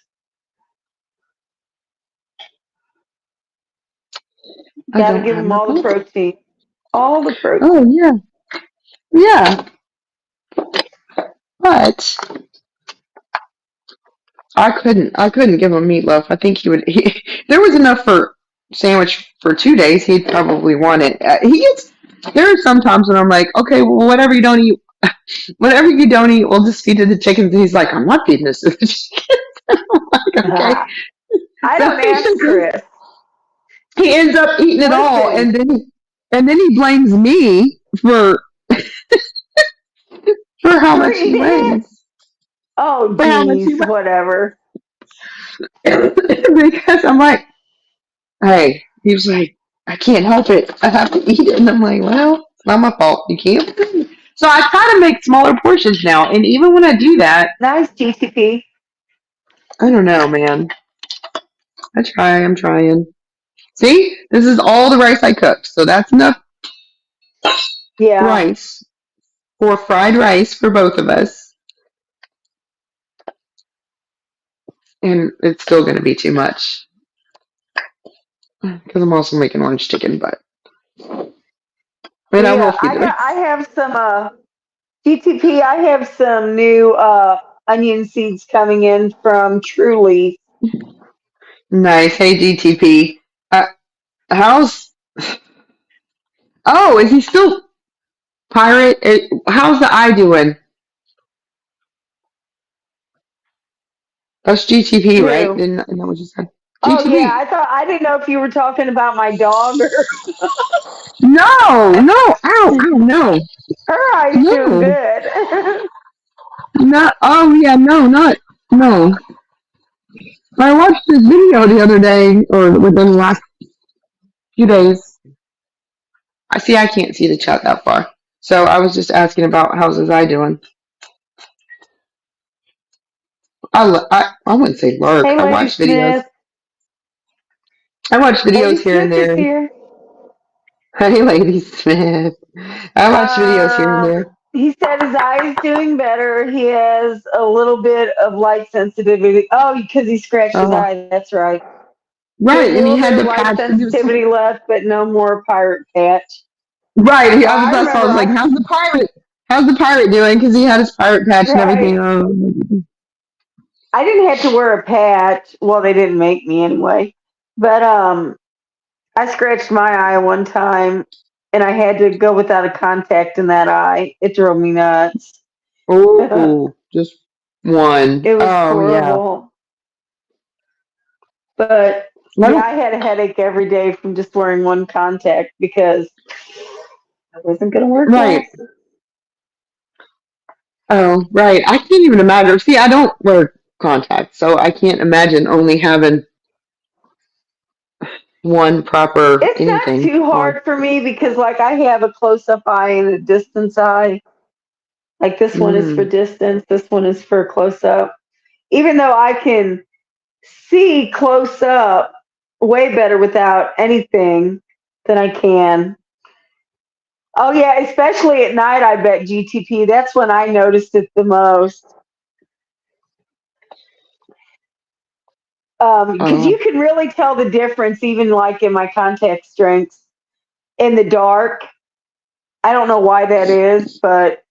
I Got to don't give have them my all the phone. protein. All the protein. Oh yeah, yeah. But I couldn't give him meatloaf. I think he would. There was enough for sandwich for 2 days. He'd probably want it. He gets. There are some times when I'm like, okay, well, whatever you don't eat, whatever you don't eat, we'll just feed it to the chickens. And he's like, I'm not feeding this to the chickens. I'm like, okay. I So don't ask Chris. he ends up eating it all, Listen, and then he blames me for how for much he eating it. weighs. Oh, For how much he geez, weighs. whatever. Because I'm like, hey, he was like, I can't help it. I have to eat it. And I'm like, well, it's not my fault. You can't. So I try to make smaller portions now. And even when I do that, Nice GCP. I don't know, man. I'm trying. See, this is all the rice I cooked. So that's enough Yeah. rice for fried rice for both of us. And it's still going to be too much. Because I'm also making orange chicken, but I will Yeah, feed them. I have some GTP. I have some new onion seeds coming in from Truly. Nice. Hey, GTP. How's. Oh, is he still pirate? How's the eye doing? That's GTP, right? Who? Isn't that what you said? Oh yeah, GTP. I didn't know if you were talking about my dog or No, no. Ow, ow, no. her eyes doing No. good. Not. Oh, yeah, no, not. No. I watched this video the other day, or within the last few days. I can't see the chat that far. So I was just asking about how's his eye doing. I wouldn't say lurk. Hey, I Lady watch videos. Smith. I watch Lady videos here and Smith is there. here. Hey, Lady Smith. I watch videos here and there. He said his eye is doing better. He has a little bit of light sensitivity. Oh, because he scratched his Oh, eye. That's right. He has right. a And he little bit had of the light patch. sensitivity left, but no more pirate patch. Right. I That's why I remember was like, I how's the pirate? How's the pirate doing? Because he had his pirate patch and right. everything. Oh. I didn't have to wear a patch. Well, they didn't make me anyway. But I scratched my eye one time, and I had to go without a contact in that eye. It drove me nuts. It Oh, just one. was Oh, yeah. horrible. But I yeah, don't, I had a headache every day from just wearing one contact because I wasn't going to wear right. glasses. Oh, right. I can't even imagine. See, I don't wear contacts, so I can't imagine only having one proper It's not anything too on. hard for me because, like, I have a close up eye and a distance eye. Like, this one is for Mm, distance, this one is for close up. Even though I can see close up way better without anything than I can. Oh, yeah, especially at night, I bet GTP. That's when I noticed it the most. Because oh, you can really tell the difference, even like in my contact strengths in the dark. I don't know why that is, but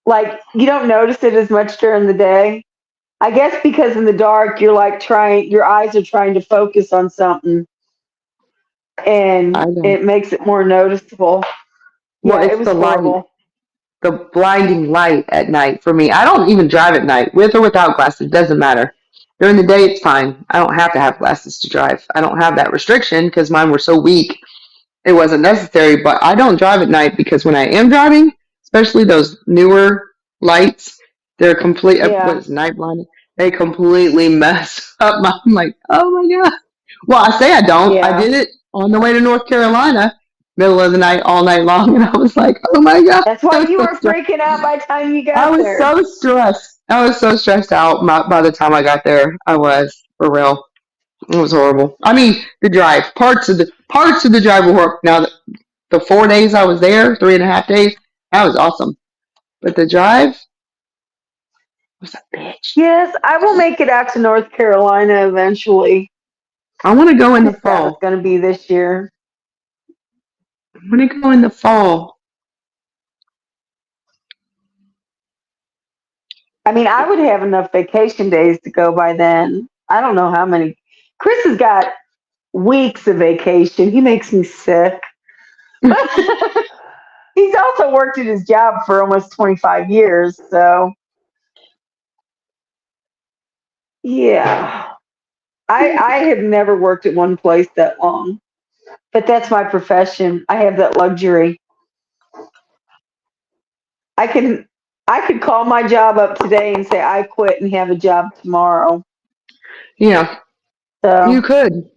like you don't notice it as much during the day. I guess because in the dark you're like trying, your eyes are trying to focus on something, I and don't. it makes it more noticeable. Well, Yeah, it it's was the light, horrible. the blinding light at night for me. I don't even drive at night, with or without glasses, doesn't matter. During the day, it's fine. I don't have to have glasses to drive. I don't have that restriction because mine were so weak it wasn't necessary, but I don't drive at night because when I am driving, especially those newer lights, they're complete. What Yeah, is night blinding? They completely mess up my. I'm like, oh my god. Well, I say I don't. I yeah. did it on the way to North Carolina, middle of the night, all night long, and I was like, oh my god. That's why I was you so were stressed. freaking out by the time you I got was there. so stressed. I was so stressed out by the time I got there. I was for real. It was horrible. I mean, the drive, parts of the drive were horrible. Now, the 4 days I was there, 3.5 days, that was awesome. But the drive was a bitch. Yes, I will make it out to North Carolina eventually. I want to go in I the just doubt it's fall. going to be this year. I want to go in the fall. I mean, I would have enough vacation days to go by then. I don't know how many. Chris has got weeks of vacation. He makes me sick. He's also worked at his job for almost 25 years. So, yeah. I have never worked at one place that long, but that's my profession. I have that luxury. I can I could call my job up today and say I quit and have a job tomorrow. Yeah, you So, could.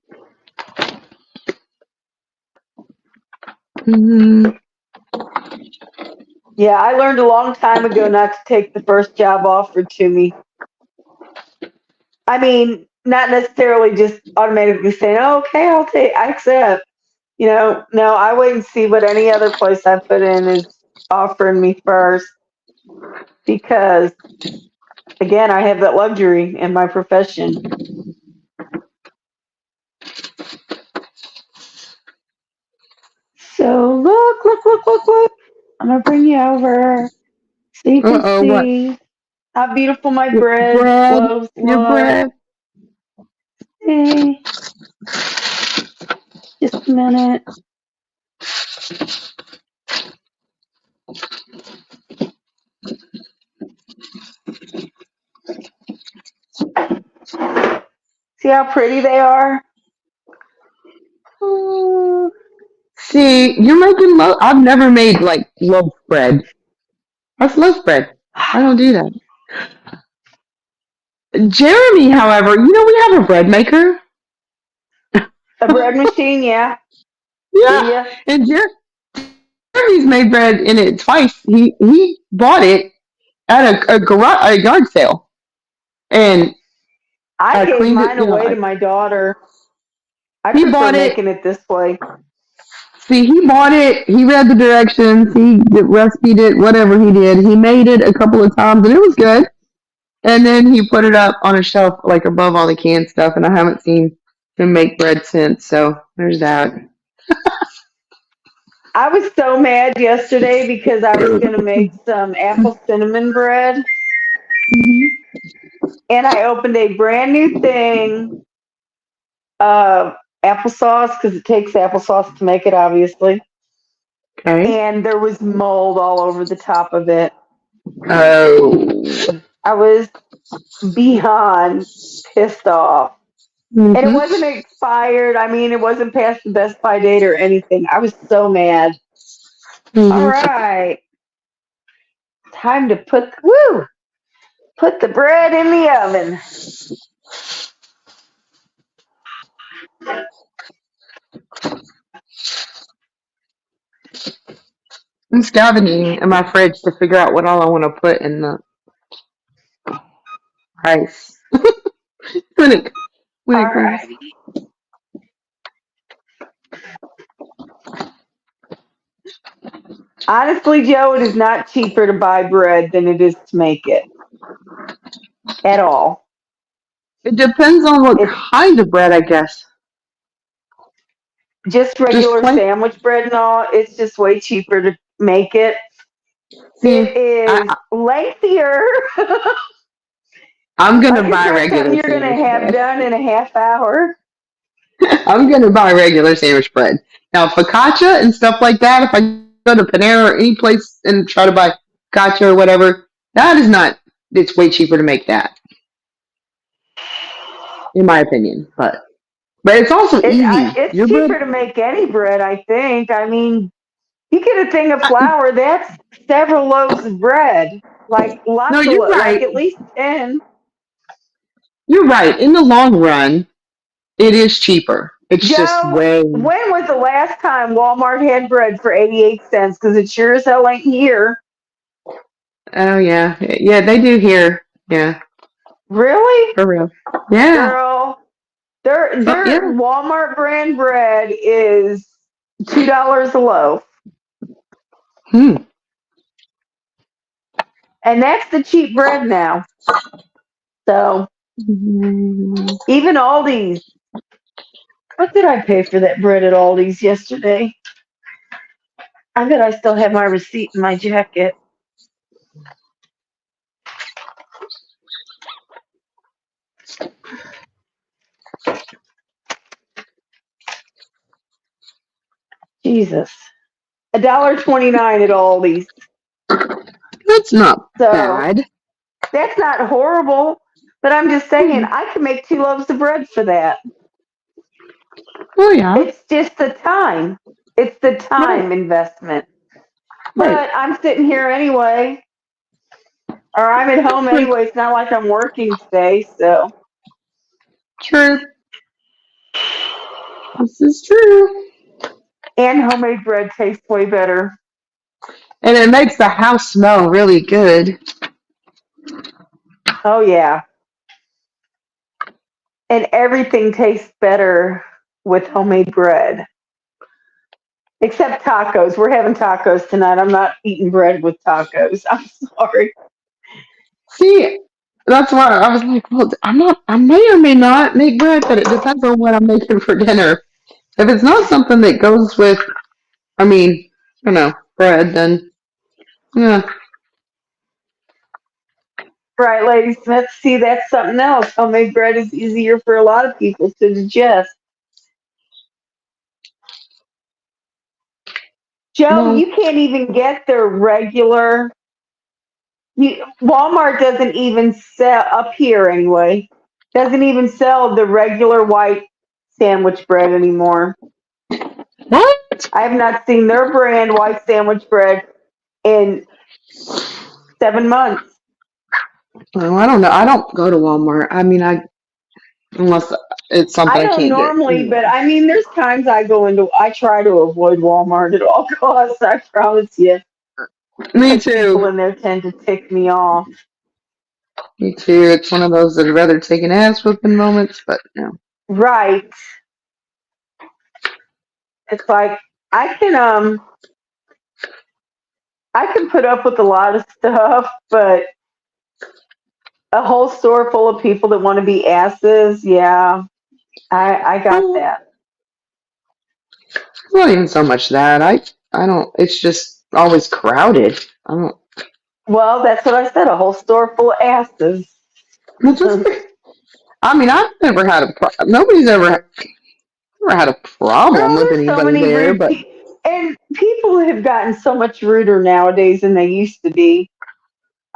Hmm. yeah, I learned a long time ago not to take the first job offered to me. I mean, not necessarily just automatically saying, oh, okay, I accept. No, I wait and see what any other place I put in is offering me first because, again, I have that luxury in my profession. So look. I'm gonna bring you over so you Uh can oh, what? see how beautiful my bread Bread. loaves Your look. bread. Hey, just a minute. See how pretty they are? Mm. See, you're making I've never made like loaf bread. That's loaf bread. I don't do that. Jeremy, however, we have a bread maker. A bread machine, yeah. Do Yeah, you? and Jeremy's made bread in it twice. He bought it at a yard sale, and I I gave cleaned it. mine away to my daughter. I He prefer bought it. making it this way. See, he bought it. He read the directions. He recipe it. Whatever he did, he made it a couple of times, and it was good. And then he put it up on a shelf, like above all the canned stuff. And I haven't seen him make bread since. So there's that. I was so mad yesterday because I was going to make some apple cinnamon bread. and I opened a brand new thing of applesauce because it takes applesauce to make it, obviously. Okay. And there was mold all over the top of it. Oh. I was beyond pissed off. And it Mm-hmm. wasn't expired. I mean, it wasn't past the best by date or anything. I was so mad. All Mm-hmm. right. Time to put the bread in the oven. I'm scavenging in my fridge to figure out what all I want to put in the rice. when it when All it comes. right. Honestly, Joe, it is not cheaper to buy bread than it is to make it. At all. It depends on what It's kind of bread, I guess. just Just regular plain. sandwich bread and all. It's just way cheaper to make it. See, It is lengthier. I'm gonna Like it's buy not something regular you're going sandwich to have bread. done in a half hour. I'm gonna buy regular sandwich bread. Now focaccia and stuff like that. If I go to Panera or any place and try to buy focaccia or whatever, that is not. It's way cheaper to make that, in my opinion. But it's also easy. It's Your bread. cheaper to make any bread, I think. I mean, you get a thing of flour, that's several loaves of bread. Like No, lots of, you're like right. at least 10. You're right. In the long run, it is cheaper. It's just Joe, way. when was the last time Walmart had bread for 88 cents? Because it sure as hell ain't here. Oh yeah, yeah. They do here. Yeah, Really? for real. Yeah. Girl, their Oh their yeah. Walmart brand bread is $2 a loaf. Hmm. And that's the cheap bread now. So even Aldi's. What did I pay for that bread at Aldi's yesterday? I bet I still have my receipt in my jacket. Jesus. $1.29 at Aldi's. That's not So bad. that's not horrible. But I'm just saying Hmm. I can make 2 loaves of bread for that. Oh yeah. It's just the time. It's the Right. time investment. Right. But I'm sitting here anyway, or I'm at home True. anyway. It's not like I'm working today, so. True. This is true. And homemade bread tastes way better. And it makes the house smell really good. Oh, yeah. And everything tastes better with homemade bread. Except tacos. We're having tacos tonight. I'm not eating bread with tacos. I'm sorry. See, that's why I was like, well, I'm not. I may or may not make bread, but it depends on what I'm making for dinner. If it's not something that goes with, I mean, bread, then yeah. Right, Lady Smith. See, that's something else. Homemade bread is easier for a lot of people to digest. Joe, No. you can't even get their regular. Walmart doesn't even sell up here anyway. Doesn't even sell the regular white sandwich bread anymore. What? I have not seen their brand white sandwich bread in 7 months. Well, I don't know. I don't go to Walmart. I mean, unless it's something I I don't can't get normally, but anywhere. I mean, there's times I try to avoid Walmart at all costs. I promise you, Me because people too. in there tend to tick me off. Me too. It's one of those that I'd rather take an ass whooping moments, but no. Right. It's like I can um I can put up with a lot of stuff, but a whole store full of people that want to be asses, yeah, I got Oh, that. it's not even so much that. I don't. It's just always crowded. I don't. Well, that's what I said, a whole store full of asses. Well, just, I mean, I've never had a nobody's ever had a problem Girl, with there's so anybody many there, rude but people. And people have gotten so much ruder nowadays than they used to be.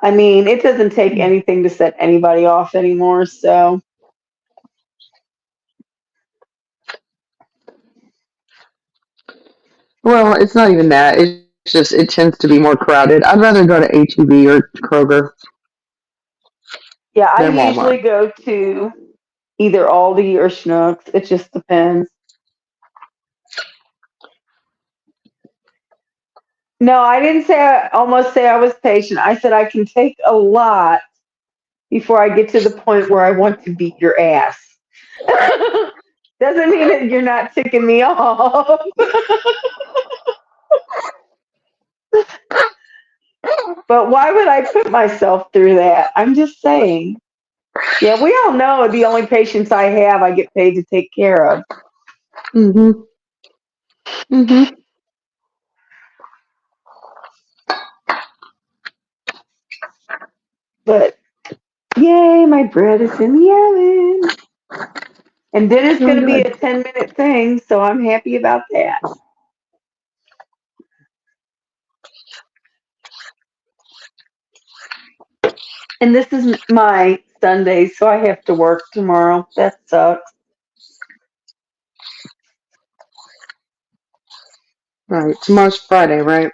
I mean, it doesn't take anything to set anybody off anymore. So, well, it's not even that. It's just it tends to be more crowded. I'd rather go to HEB or Kroger yeah, I than Walmart. usually go to either Aldi or Schnucks. It just depends. No, I didn't say almost say I was patient. I said I can take a lot before I get to the point where I want to beat your ass. Doesn't mean that you're not ticking me off. But why would I put myself through that? I'm just saying. Yeah, we all know the only patients I have, I get paid to take care of. Mhm. Mhm. But yay, my bread is in the oven. And dinner's Oh, going to be good. a 10-minute thing, so I'm happy about that. And this is my Sunday, so I have to work tomorrow. That sucks. Right. Tomorrow's Friday, right?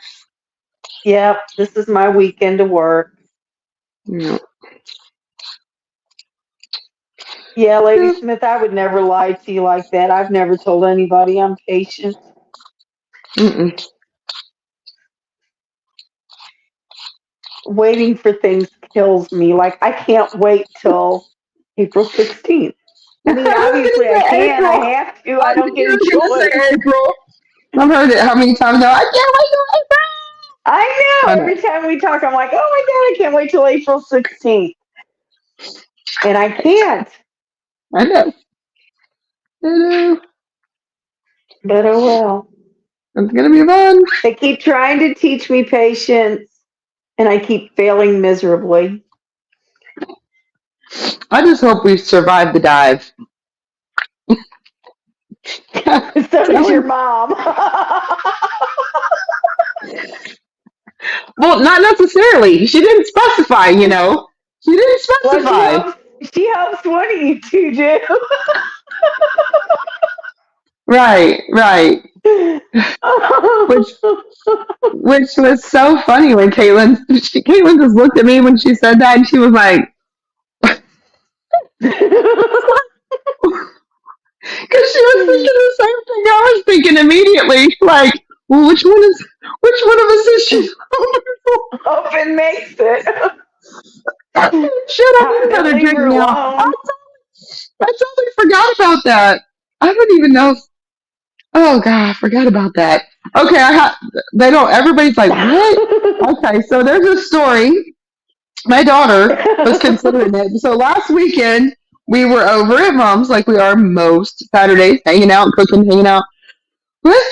Yep, this is my weekend to work. Yeah. Yeah, Lady Yeah. Smith, I would never lie to you like that. I've never told anybody I'm patient. Mm-mm. Waiting for things kills me. Like, I can't wait till April 16th. I I mean, was obviously I gonna say can, I April. have to, I I don't knew get you a were gonna choice. say April. I've heard it how many times now? I can't wait till I know, April. I know. every time we talk, I'm like, oh my God, I can't wait till April 16th. And I can't. I know. I know. But oh well. It's gonna be fun. They keep trying to teach me patience, and I keep failing miserably. I just hope we survive the dive. So does your Telling. mom. Well, not necessarily. She didn't specify. She didn't Well, specify. she hopes one of you two do. Right. Right. Which which was so funny when Caitlin just looked at me when she said that, and she was like, because she was thinking the same thing I was thinking immediately. Like, well, which one of us is she? Hope it makes it. Shit, I need Don't another leave drink her now. alone. I totally forgot about that. I don't even know. Oh God, I forgot about that. Okay, they don't. Everybody's like, what? Okay, so there's a story. My daughter was considering it. So last weekend we were over at mom's, like we are most Saturdays, hanging out, cooking, hanging out with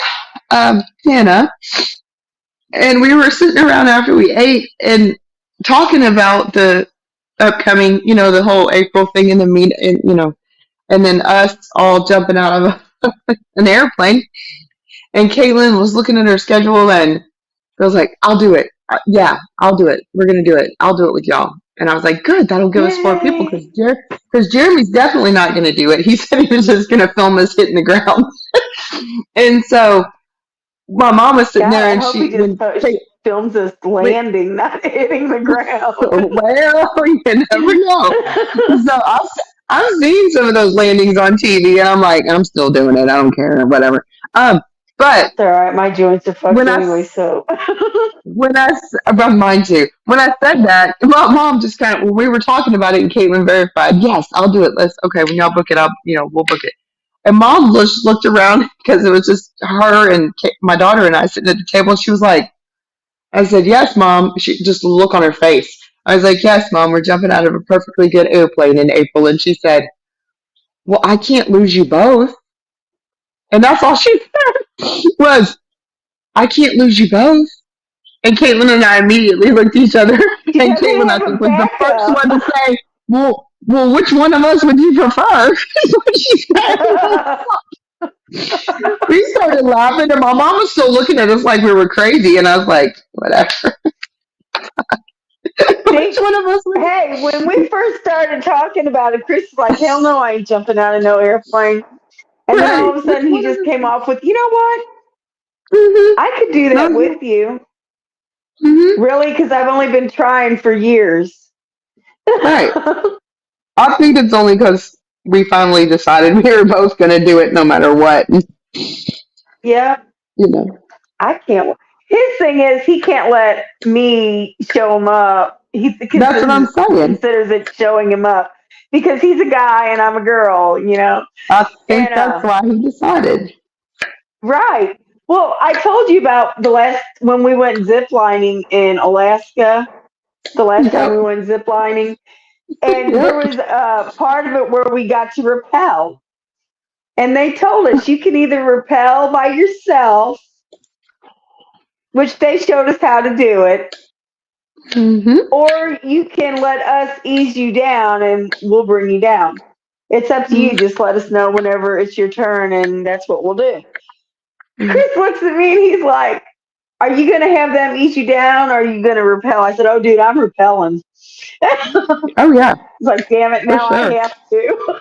Hannah, and we were sitting around after we ate and talking about the upcoming, the whole April thing in the meet, and then us all jumping out of an airplane. And Caitlin was looking at her schedule and I was like, I'll do it. Yeah, I'll do it. We're going to do it. I'll do it with y'all. And I was like, good. That'll give us four people Yay. because Jeremy's definitely not going to do it. He said he was just going to film us hitting the ground. And so my mom was sitting God, there I and hope he just films us wait, landing, not hitting the ground. well, you never know. So I've seen some of those landings on TV, and I'm like, I'm still doing it. I don't care, whatever. But It's all right. My joints are fucked when I anyway, so. about mine too. When I said that, my mom just kind of when we were talking about it, and Caitlin verified, yes, I'll do it. Let's okay. When y'all book it up, we'll book it. And mom just looked around because it was just her and my daughter and I sitting at the table. And she was like, I said, yes, mom. She just a look on her face. I was like, yes, mom. We're jumping out of a perfectly good airplane in April. And she said, well, I can't lose you both. And that's all she said was, I can't lose you both. And Caitlin and I immediately looked at each other. You And gotta Caitlin, I have a think, was the first backup. one to say, well, well, which one of us would you prefer? Is what she said. We started laughing, and my mom was still looking at us like we were crazy, and I was like, whatever. Which See, one of us would? hey, when we first started talking about it, Chris was like, hell no, I ain't jumping out of no airplane. And then all Right. of a Which sudden he one of just us? came off with, you know what? Mm-hmm. I could do that No. with you. Mm-hmm. Really? Because I've only been trying for years. Right. I think it's only because we finally decided we were both going to do it no matter what. Yeah, You know. I can't. His thing is he can't let me show him up. That's what I'm He saying. considers it showing him up because he's a guy and I'm a girl, you know. I think And that's why he decided. right. Well, I told you about the last when we went zip lining in Alaska. The last time we Yep. went zip lining, and there Yep. was a part of it where we got to rappel, and they told us you can either rappel by yourself, which they showed us how to do it, Mm-hmm. or you can let us ease you down and we'll bring you down. It's up to you. Just let us know whenever it's your turn, and that's what we'll do. Mm-hmm. Chris looks at me and he's like, are you going to have them ease you down or are you going to repel? I said, oh, dude, I'm repelling. It's Oh yeah, like, damn it, for now I sure, have to.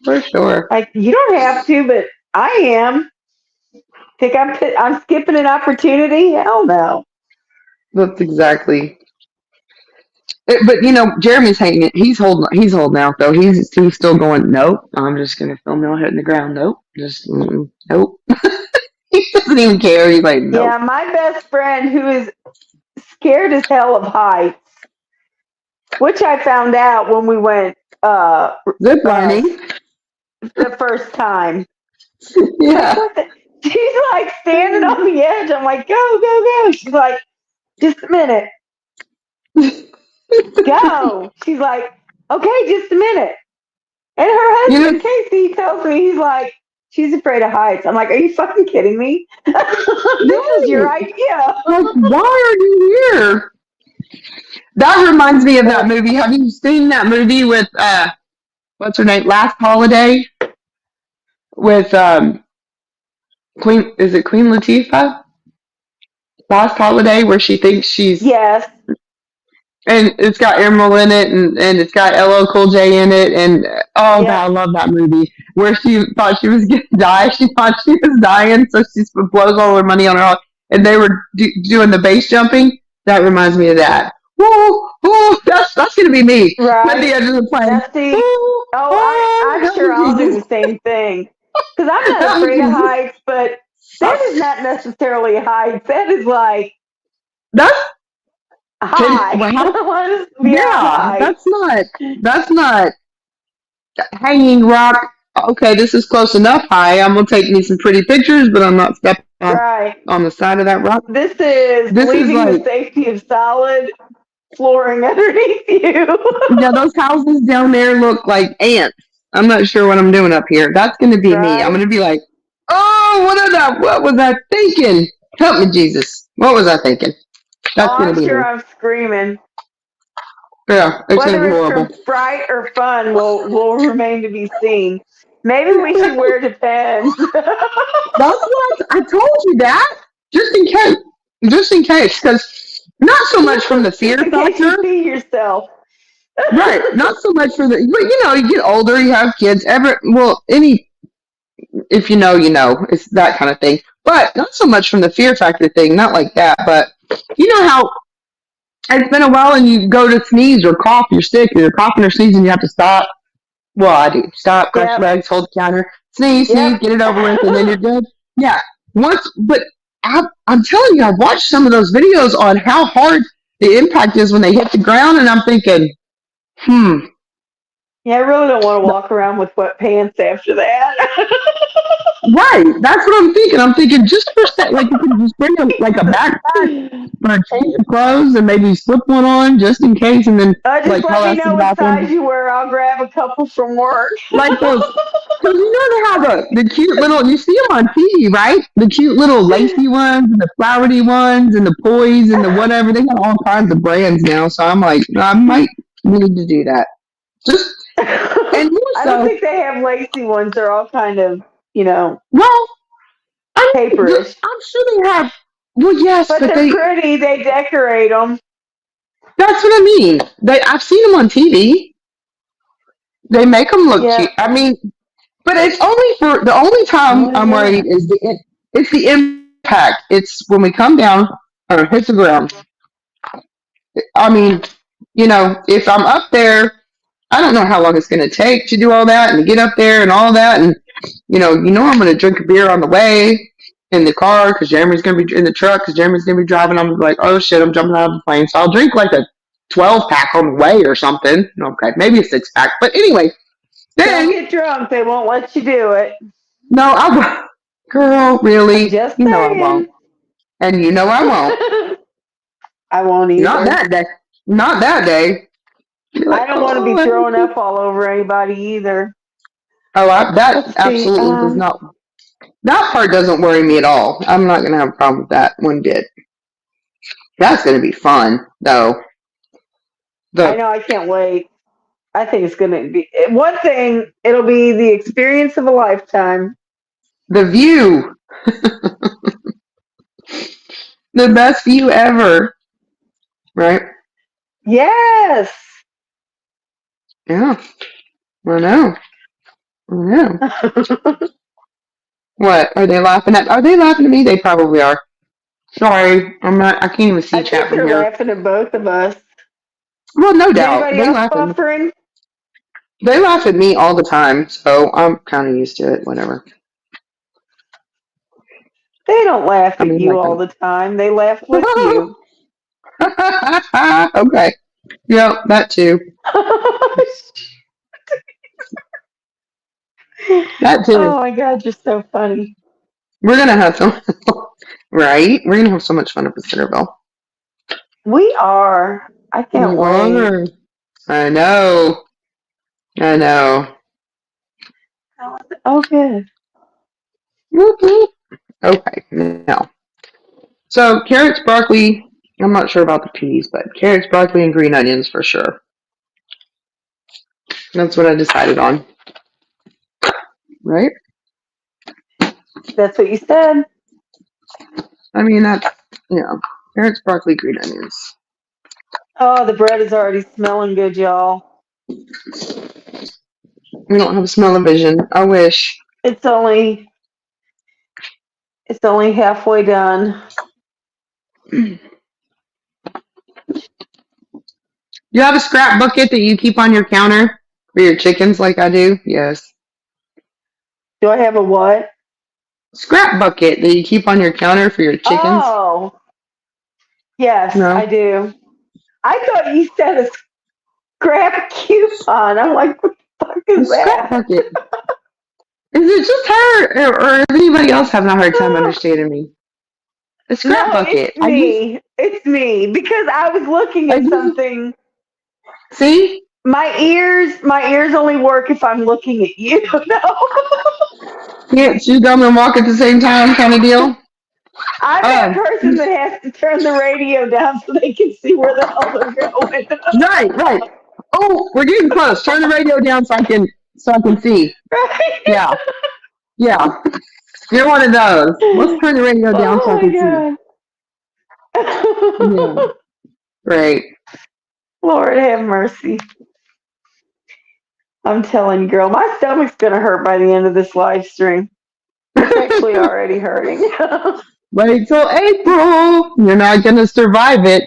for sure. Like, you don't have to, but I am. Think I'm skipping an opportunity? Hell no. That's exactly. But Jeremy's hanging. He's holding out though. He's still going. Nope. I'm just gonna film y'all hitting the ground. Nope. Just nope. He doesn't even care. He's like, Yeah, nope. my best friend who is scared as hell of heights, which I found out when we went Zip uh, lining. the first time. Like, Yeah. what the? She's like standing on the edge. I'm like, go, go, go. She's like, just a minute. Go. She's like, okay, just a minute. And her You know. husband, Casey, tells me, he's like, she's afraid of heights. I'm like, are you fucking kidding me? This is your Right. idea. Like, why are you here? That reminds me of that movie. Have you seen that movie with what's her name? Last Holiday with Queen. Is it Queen Latifah? Last Holiday, where she thinks she's Yes. and it's got Emerald in it, and it's got LL Cool J in it, and oh god, I Yep. love that movie. Where she thought she was gonna die, she thought she was dying, so she blows all her money on her, and they were doing the base jumping. That reminds me of that. Whoa, whoa, that's gonna be me at the Right. edge of the plane. Now, see, Oh, oh, oh, I'm help sure me, I'll do Jesus, the same thing. Because I'm not help me, afraid of Jesus. heights, but that is not necessarily heights. That is like That's high. well, What is beyond yeah, height? that's not hanging rock. Okay, this is close enough high. I'm gonna take me some pretty pictures, but I'm not stepping off Right. on the side of that rock. This is This is leaving the like, safety of solid flooring underneath you. yeah, those houses down there look like ants. I'm not sure what I'm doing up here. That's gonna be me. I'm Right. gonna be like, oh, what was I thinking? Help me, Jesus. What was I thinking? Oh, That's gonna I'm be sure me. I'm screaming. Yeah, it's gonna Whether be it's horrible. from fright or fun will remain to be seen. Maybe we should wear Depends. That's what I told you that. Just in case. Just in case. Because not so much from the fear Just in case you factor. see yourself. Right. Not so much for the, but you get older, you have kids, if you know, it's that kind of thing. But not so much from the fear factor thing, not like that. But you know how it's been a while and you go to sneeze or cough, you're sick, or you're coughing or sneezing, you have to stop. Well, I do. Stop, crush your Yep. legs, hold the counter, sneeze, Yep. get it over with, and then you're good. Yeah. But I'm telling you, I've watched some of those videos on how hard the impact is when they hit the ground, and I'm thinking, hmm, Yeah, I really don't want to walk around with wet pants after that. Right. That's what I'm thinking. I'm thinking just for a sec, like you can just bring like a backpack for a change of clothes and maybe slip one on just in case, and then Just like let haul me out to know the what size bathroom. you wear. I'll grab a couple from work. Like those, because you know they have the cute little, you see them on TV, right? The cute little lacy ones and the flowery ones and the poise and the whatever. They got all kinds of brands now. So I'm like, I might need to do that. Just, and more I don't so, think they have lacy ones. They're all kind of, well, I mean, paperish. I'm sure they have, well, yes, But but they're pretty. They decorate them. that's what I mean. I've seen them on TV. They make them look Yeah. cute. I mean, but it's only for the only time What is I'm worried that? is it's the impact. It's when we come down or hit the ground. I mean, if I'm up there, I don't know how long it's going to take to do all that and to get up there and all that, and I'm going to drink a beer on the way in the car because Jeremy's going to be in the truck because Jeremy's going to be driving. I'm like, oh shit, I'm jumping out of the plane, so I'll drink like a 12 pack on the way or something. Okay, maybe a 6 pack, but anyway, Don't then get drunk. They won't let you do it. no, I won't. Girl, I'm really? just You know I won't. saying. And you know I won't. I won't Not either. that day. Not that day. You're like, I don't want to be throwing oh, up all over anybody either. that Let's see. absolutely does not. That part doesn't worry me at all. I'm not going to have a problem with that one bit. That's going to be fun, though. I The know. I can't wait. I think it's going to be one thing. It'll be the experience of a lifetime. the view, the best view ever, right? Yes. Yeah, I know. I know. What are they laughing at? Are they laughing at me? They probably are. Sorry, I'm not. I can't even see I chat think from they're here. laughing at both of us. Well, no Is doubt anybody they else laughing. buffering? They laugh at me all the time, so I'm kind of used to it. Whatever. They don't laugh I at mean, you like all I'm. the time. They laugh with you. Okay. Yep, that too. That too. Oh my God, you're so funny. We're gonna have some. Right? We're gonna have so much fun up in Centerville. We are. I We can't wait. are. I know. I know. Oh, good. Whoop, whoop. Okay. Now, so carrots, broccoli. I'm not sure about the peas, but carrots, broccoli, and green onions for sure. That's what I decided on. Right? That's what you said. I mean, that's, carrots, broccoli, green onions. Oh, the bread is already smelling good, y'all. We don't have smell of vision. I wish. It's only it's only halfway done. You have a scrap bucket that you keep on your counter for your chickens like I do? Yes. Do I have a what? Scrap bucket that you keep on your counter for your chickens? Oh, yes, No. I do. I thought you said a scrap coupon. I'm like, what the fuck A is scrap that? bucket. Is it just her or is anybody else having a hard time understanding me? A scrap No, bucket. it's me. It's me because I was looking I at use, something. see? My ears only work if I'm looking at you. No. Can't chew gum and walk at the same time kind of deal? I'm that Um, person that has to turn the radio down so they can see where the hell they're going. right, right. Oh, we're getting close. Turn the radio down so I can see. Right? Yeah, yeah. You're one of those. Let's turn the radio down so I can see. Oh my Yeah, God. great. Lord have mercy. I'm telling you, girl, my stomach's going to hurt by the end of this live stream. It's actually already hurting. Wait till April. You're not gonna survive it.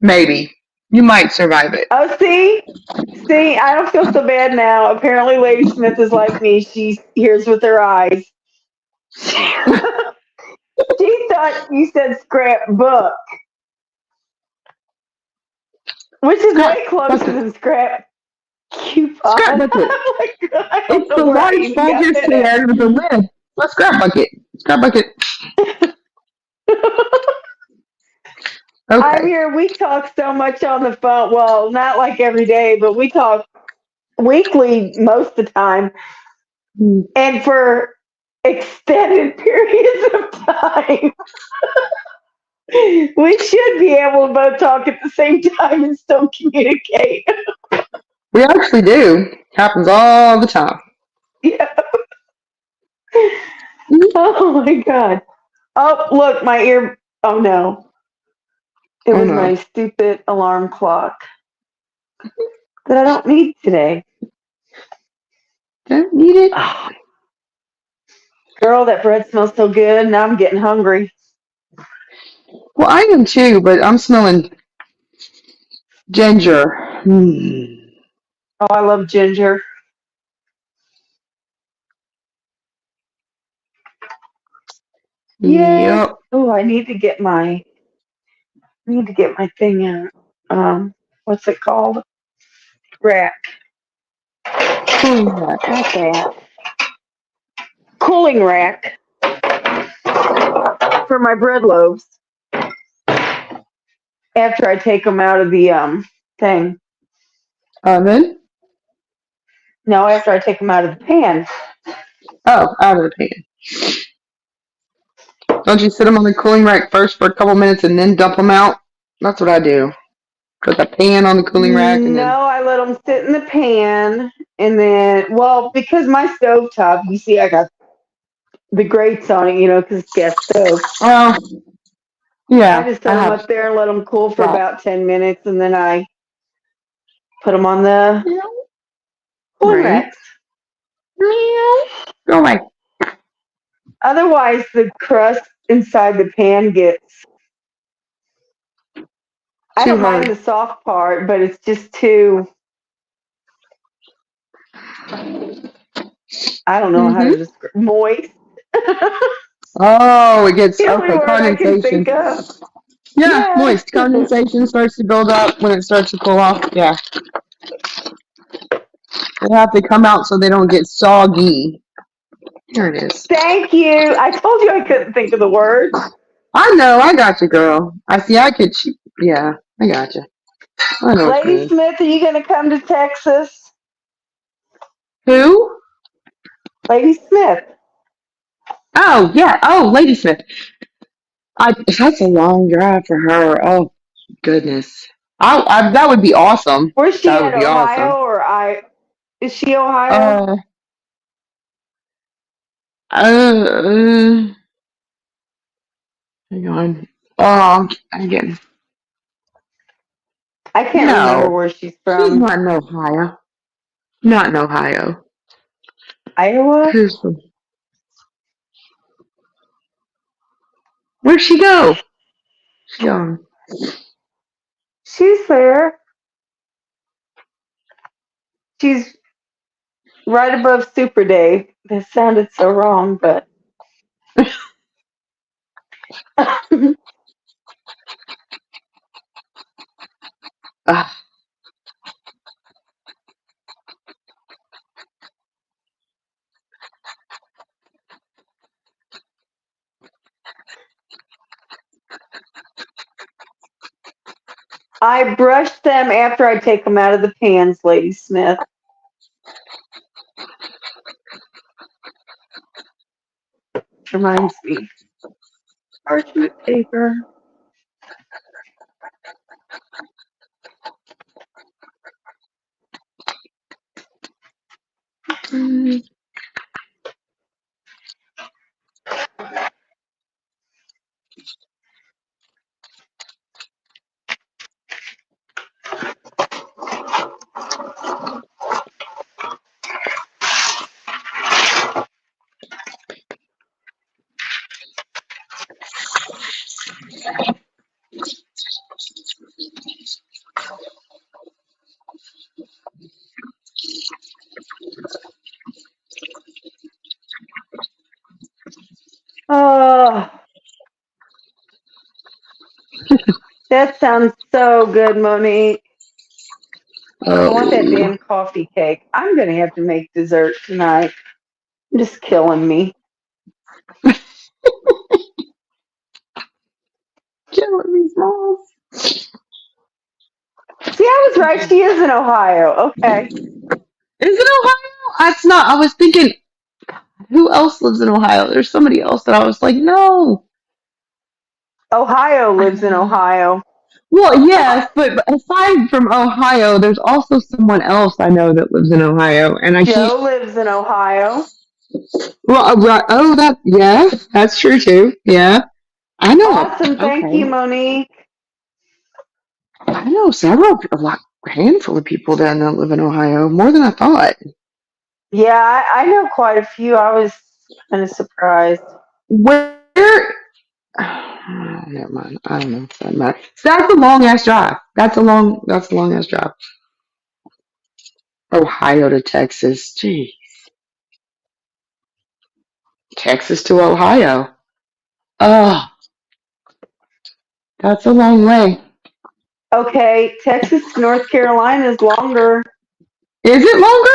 Maybe. You might survive it. Oh, see? See, I don't feel so bad now. Apparently, Lady Smith is like me. She hears with her eyes. She thought you said scrapbook, which is Scrap way closer bucket. than scrap Coupon. Scrap bucket. Like, I don't It's know the where I large even got bulbous that chair with the lid. A scrap bucket. Scrap bucket. I'm Okay. here. We talk so much on the phone. Well, not like every day, but we talk weekly most of the time, Hmm. and for extended periods of time. We should be able to both talk at the same time and still communicate. We actually do. Happens all the time. Yeah. Mhm. Oh my god. Oh, look, my ear. Oh no. It Oh was no. my stupid alarm clock that I don't need today. Don't need it. Oh, girl, that bread smells so good. Now I'm getting hungry. Well, I am too, but I'm smelling ginger. Mm. Oh, I love ginger. Yes. Yep. Oh, I need to get my thing out. What's it called? Rack. Cooling that. Not that. Cooling rack for my bread loaves after I take them out of the thing. Oven. No, after I take them out of the pan. Oh, out of the pan. Don't you sit them on the cooling rack first for a couple minutes and then dump them out? That's what I do. Put the pan on the cooling rack and No, then. I let them sit in the pan, and then, well, because my stove top, you see, I got the grates on it, because it's gas stove. Oh, I yeah. just I set them have up there and let them cool for that. about 10 minutes, and then I put them on the cooling Right. racks. Go away. Otherwise, the crust inside the pan gets. I Too don't mind hard. the soft part, but it's just too. I don't know how Mm-hmm. to describe moist. Oh, it gets The only okay. word I can think Condensation. of. Yeah, Yeah. moist. Condensation starts to build up when it starts to cool off. Yeah, they have to come out so they don't get soggy. Here it is. Thank you. I told you I couldn't think of the word. I know. I got you, girl. I see. I could. Yeah, I got you. I know what you Lady mean. Smith, are you going to come to Texas? Who? Lady Smith. Oh, yeah. Oh, Ladysmith. That's a long drive for her. Oh, goodness. That would be awesome. Where's she That would at? be awesome. Ohio or I? Is she Ohio? Uh, uh, hang on. Oh, I'm getting. I can't remember No, where she's she's from. not in Ohio. Not in Ohio. Iowa? Who's from? Where'd she go? She gone. She's there. She's right above Super Dave. That sounded so wrong, but Ah, I brush them after I take them out of the pans, Lady Smith. Which reminds me, parchment paper. mm, Oh, that sounds so good, Monique. I want that Oh, damn coffee cake. I'm gonna have to make dessert tonight. Just killing me. killing me, Smalls. See, I was right. She is in Ohio. Okay. Is it Ohio? That's not. I was thinking, who else lives in Ohio? There's somebody else that I was like, no. Ohio lives in Ohio. Well, yes, but aside from Ohio, there's also someone else I know that lives in Ohio, and I can't. Joe lives in Ohio. Well, right, oh, that yeah, that's true too. Yeah, I know. Awesome. Thank you, Okay, Monique. I know several, a handful of people then that live in Ohio, more than I thought. Yeah, I know quite a few. I was kind of surprised. Where? Never mind. I don't know. Doesn't matter. So that's a long ass drive. That's a long. That's a long ass drive. Ohio to Texas. Gee, Texas to Ohio. Oh, that's a long way. Okay, Texas to North Carolina is longer. Is it longer?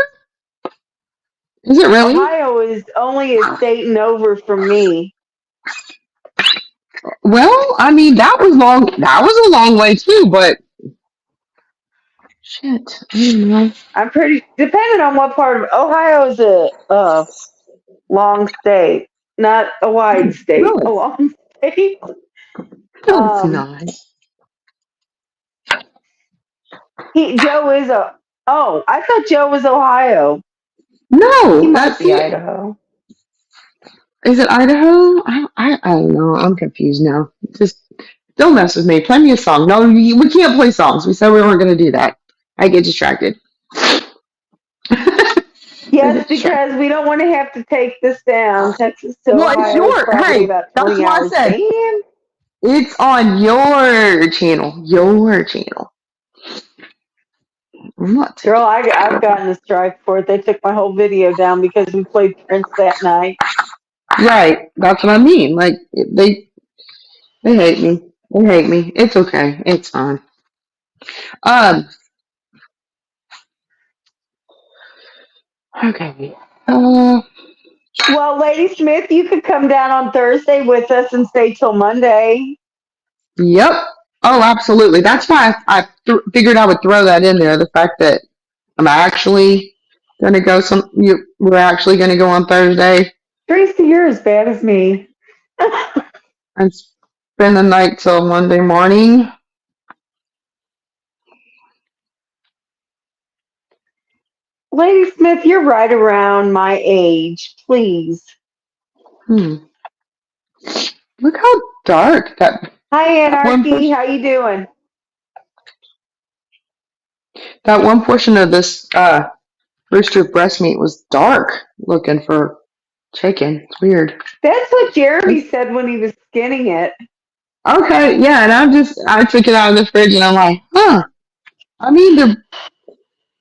Is it really? Ohio is only a state and over from me. Well, I mean, that was long. That was a long way too, but shit, I don't know. I'm pretty depending on what part of Ohio is a long state, not a wide state, Really? a long state. No, it's Um, not. Joe is a. Oh, I thought Joe was Ohio. He No, might that's be it. Idaho. Is it Idaho? I don't know. I'm confused now. Just don't mess with me. Play me a song. No, we can't play songs. We said we weren't going to do that. I get distracted. I Yes, get distracted. because we don't want to have to take this down. Texas to Well, it's Ohio is your. probably Hey, about that's 20 why I hours. said Damn. it's on your channel. Your channel. I'm not Girl, taking it I've down. gotten a strike for it. They took my whole video down because we played Prince that night. Right. That's what I mean. Like they hate me. They hate me. It's okay. It's fine. Um. Okay. Well, Lady Smith, you could come down on Thursday with us and stay till Monday. Yep. Oh, absolutely. That's why figured I would throw that in there. The fact that I'm actually gonna go. We're actually gonna go on Thursday Tracy, you're as bad as me. and spend the night till Monday morning. Lady Smith, you're right around my age. Please. Hmm. Look how dark Hi, one Anarchy. portion How you doing? that one portion of this rooster breast meat was dark looking for chicken. It's weird. That's what Jeremy said when he was skinning it. Okay, yeah, and I took it out of the fridge and I'm like, huh. I mean,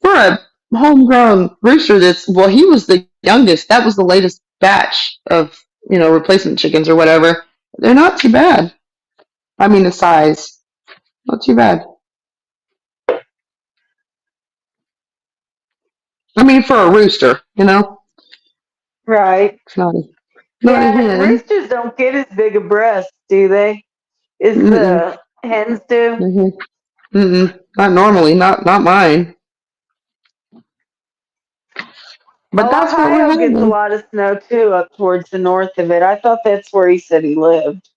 for a homegrown rooster he was the youngest. That was the latest batch of, replacement chickens or whatever. They're not too bad. I mean, the size, not too bad. I mean, for a rooster, Right. it's not a Yeah, hen. roosters don't get as big a breast, do they? Is Mm-mm. the hens do? Mm-mm. Mm-mm. Not normally, not mine. But Oh, that's what we're Ohio gets a having. lot of snow too up towards the north of it. I thought that's where he said he lived.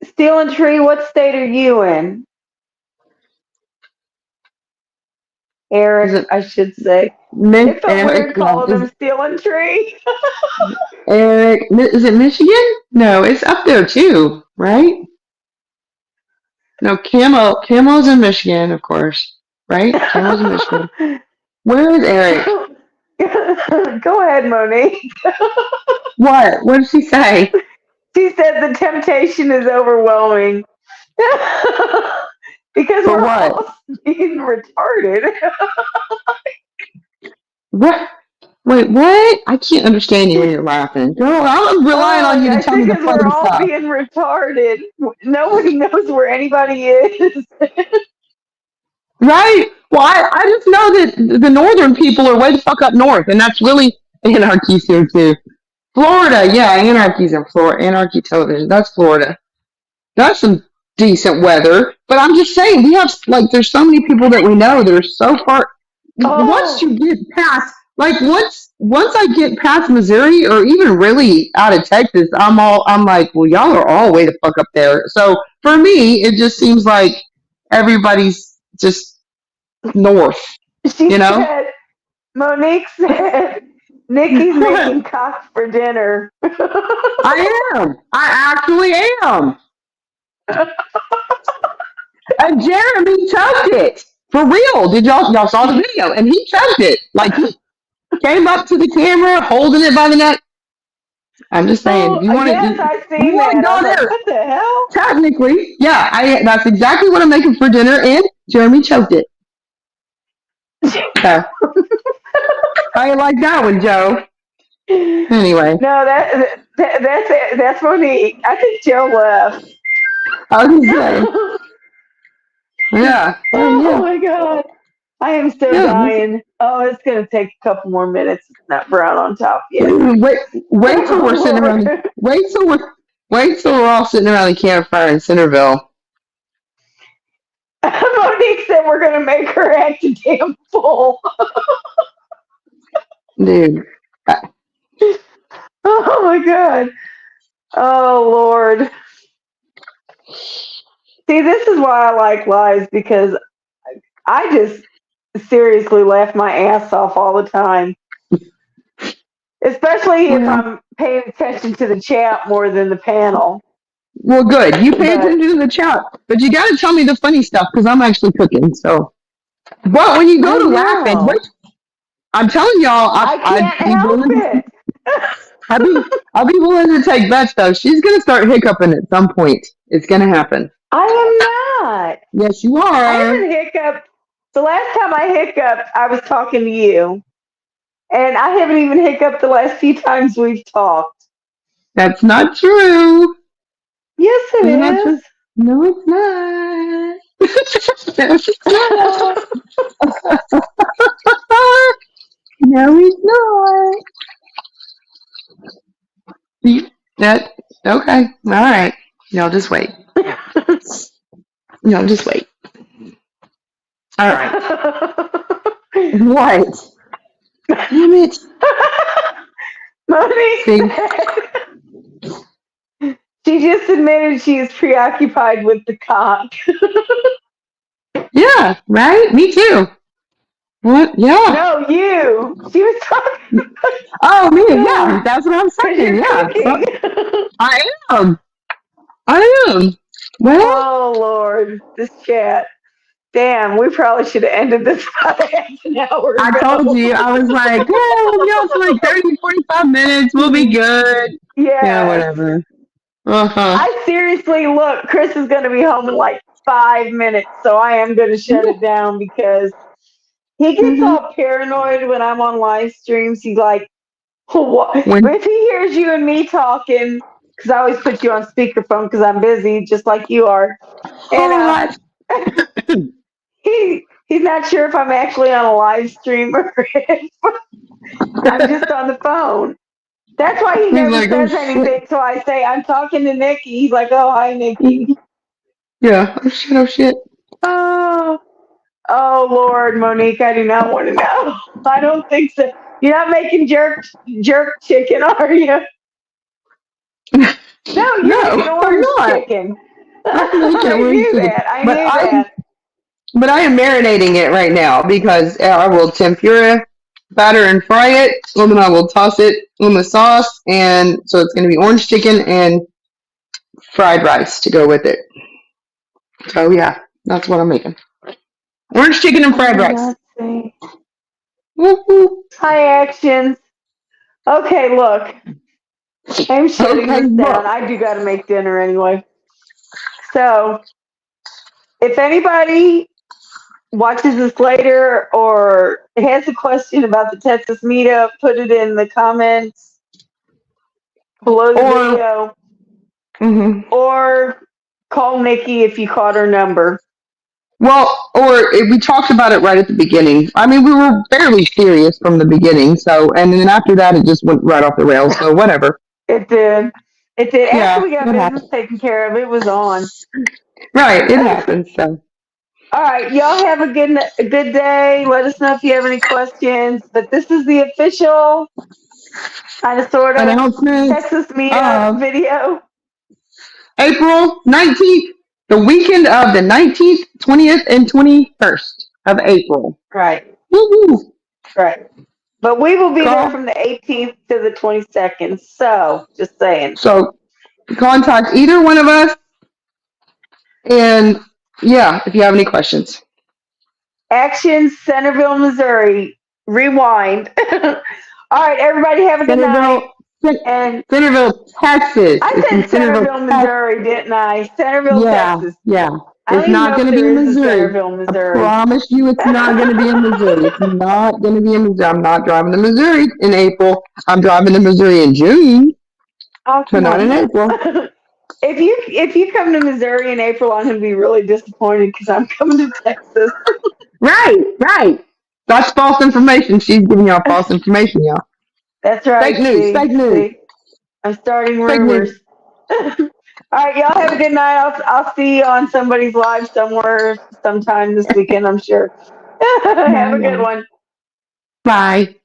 Steel and Tree, what state are you in? Is Eric, it I should say. It felt Eric? weird Yeah, calling him Steel and Tree. Eric? Is it Michigan? No, it's up there too, right? No, Camo's in Michigan, of course, right? Camo's in Michigan. Where is Eric? Go ahead, Monique. What? What did she say? She said the temptation is overwhelming. Because For we're what? all being retarded. What? Wait, What? I can't understand you when you're laughing. Girl, I'm relying on you to I tell me think the because we're funny all stuff. being retarded. Nobody knows where anybody is. Right? Well, I just know that the northern people are way the fuck up north, and that's really anarchy's here too. Florida, yeah, anarchy's in Florida. Anarchy television, that's Florida. That's some decent weather. But I'm just saying, we have like, there's so many people that we know that are so far. Once Oh, you get past, like once I get past Missouri or even really out of Texas, I'm like, well, y'all are all way the fuck up there. So for me, it just seems like everybody's just north, she you know? said, Monique said, Nikki's making cock for dinner. I am. I actually am. And Jeremy choked it. For real. Did y'all saw the video and he choked it. Like he came up to the camera holding it by the neck. I'm just saying, Oh, if you want yes, to I you seen want to that. I go was like, there, what the hell? technically, yeah, that's exactly what I'm making for dinner and Jeremy choked it. So I like that one, Joe. Anyway, No, that's it. That's Monique. I think Joe left. I was just saying, yeah, Oh yeah, my god. I am so yeah. dying. Oh, it's gonna take a couple more minutes. It's not brown on top yet. Wait till we're sitting Oh around. Lord. Wait till we're all sitting around the campfire in Centerville, Monique said we're gonna make her act a damn fool. dude. Oh my god. Oh Lord. See, this is why I like lies because I just seriously laugh my ass off all the time. Especially if Well, I'm paying attention to the chat more than the panel. well, good. You pay But attention to the chat, but you got to tell me the funny stuff because I'm actually cooking. So, but when you I go to laughing, know. wait, I'm telling y'all, I can't I'd be help willing. it. I'll be willing to take bets though. She's gonna start hiccuping at some point. It's gonna happen. I am not. Yes, you I are. haven't hiccuped. The last time I hiccuped, I was talking to you. And I haven't even hiccuped the last few times we've talked. That's not true. Yes, That's not it true. is. No, it's not. No, it's not. No, it's not. That okay. All right. Y'all just wait. Y'all just wait. All right. What? Damn it. Monique See? said she just admitted she is preoccupied with the cock. Yeah, right? Me too. What? Yeah. No, you. She was talking Oh, me. Yeah, because that's what I'm saying. you're Yeah. So, cooking. I am. I am. Well, Oh Lord, this chat. Damn, we probably should have ended this about half an hour I told ago. you. I was like, yeah, we'll be on for like 30, 45 minutes. We'll be good. Yeah, Yes. whatever. Uh-huh. I seriously look, Chris is gonna be home in like 5 minutes, so I am gonna shut it down because he gets Mm-hmm. all paranoid when I'm on live streams. He's like, what? When, If he hears you and me talking, because I always put you on speakerphone because I'm busy, just like you are, and hot. he's not sure if I'm actually on a live stream or if I'm just on the phone. That's why he He's never like, oh, says shit. anything. So I say, I'm talking to Nikki. He's like, oh, hi, Nikki. Yeah. Oh, shit. Oh, shit. Oh, oh, Lord, Monique, I do not want to know. I don't think so. You're not making jerk chicken, are you? No, you're No, making I'm orange not. chicken. I'm making I orange knew chicken. that. I But knew that. I am marinating it right now because I will tempura, batter, and fry it. And then I will toss it in the sauce, and so it's going to be orange chicken and fried rice to go with it. So yeah, that's what I'm making. Orange chicken and fried Oh, rice. let's see. Woo-hoo. Hi, actions. Okay, look. I'm shutting Okay, this down. look. I do got to make dinner anyway. So, if anybody watches this later or has a question about the Texas meetup, put it in the comments below the Or video, mhm. or call Nikki if you caught her number. Well, or we talked about it right at the beginning. I mean, we were fairly serious from the beginning. So, and then after that, it just went right off the rails. So, whatever. It did. It did. After Yeah, we got it business happens. taken care of, it was on. Right, it happens. So, All right, y'all have a good day. Let us know if you have any questions. But this is the official kind of sort of announcement Texas meetup of video. April 19th, the weekend of the 19th, 20th, and 21st of April. Right, Woo-hoo. right. But we will be there Call. from the 18th to the 22nd. So, just saying. So, contact either one of us. And yeah, if you have any questions. Action, Centerville, Missouri. Rewind. All right, everybody have a good night. And Centerville, Texas. I It's in said Centerville, Missouri, didn't I? Centerville, Yeah, Texas. yeah. I don't It's even not know going if to be there in is a Missouri. Centerville, I Missouri. promise you it's not going to be in Missouri. It's not going to be in Missouri. I'm not driving to Missouri in April. I'm driving to Missouri in June, Oh, but come not in on. April. If you come to Missouri in April, I'm going to be really disappointed because I'm coming to Texas. Right, right. That's false information. She's giving y'all false information, y'all. That's right. Fake news, See, fake news, see, I'm starting fake rumors. news. All right, y'all have a good night. I'll see you on somebody's live somewhere sometime this weekend, I'm sure. Have a good one. Bye.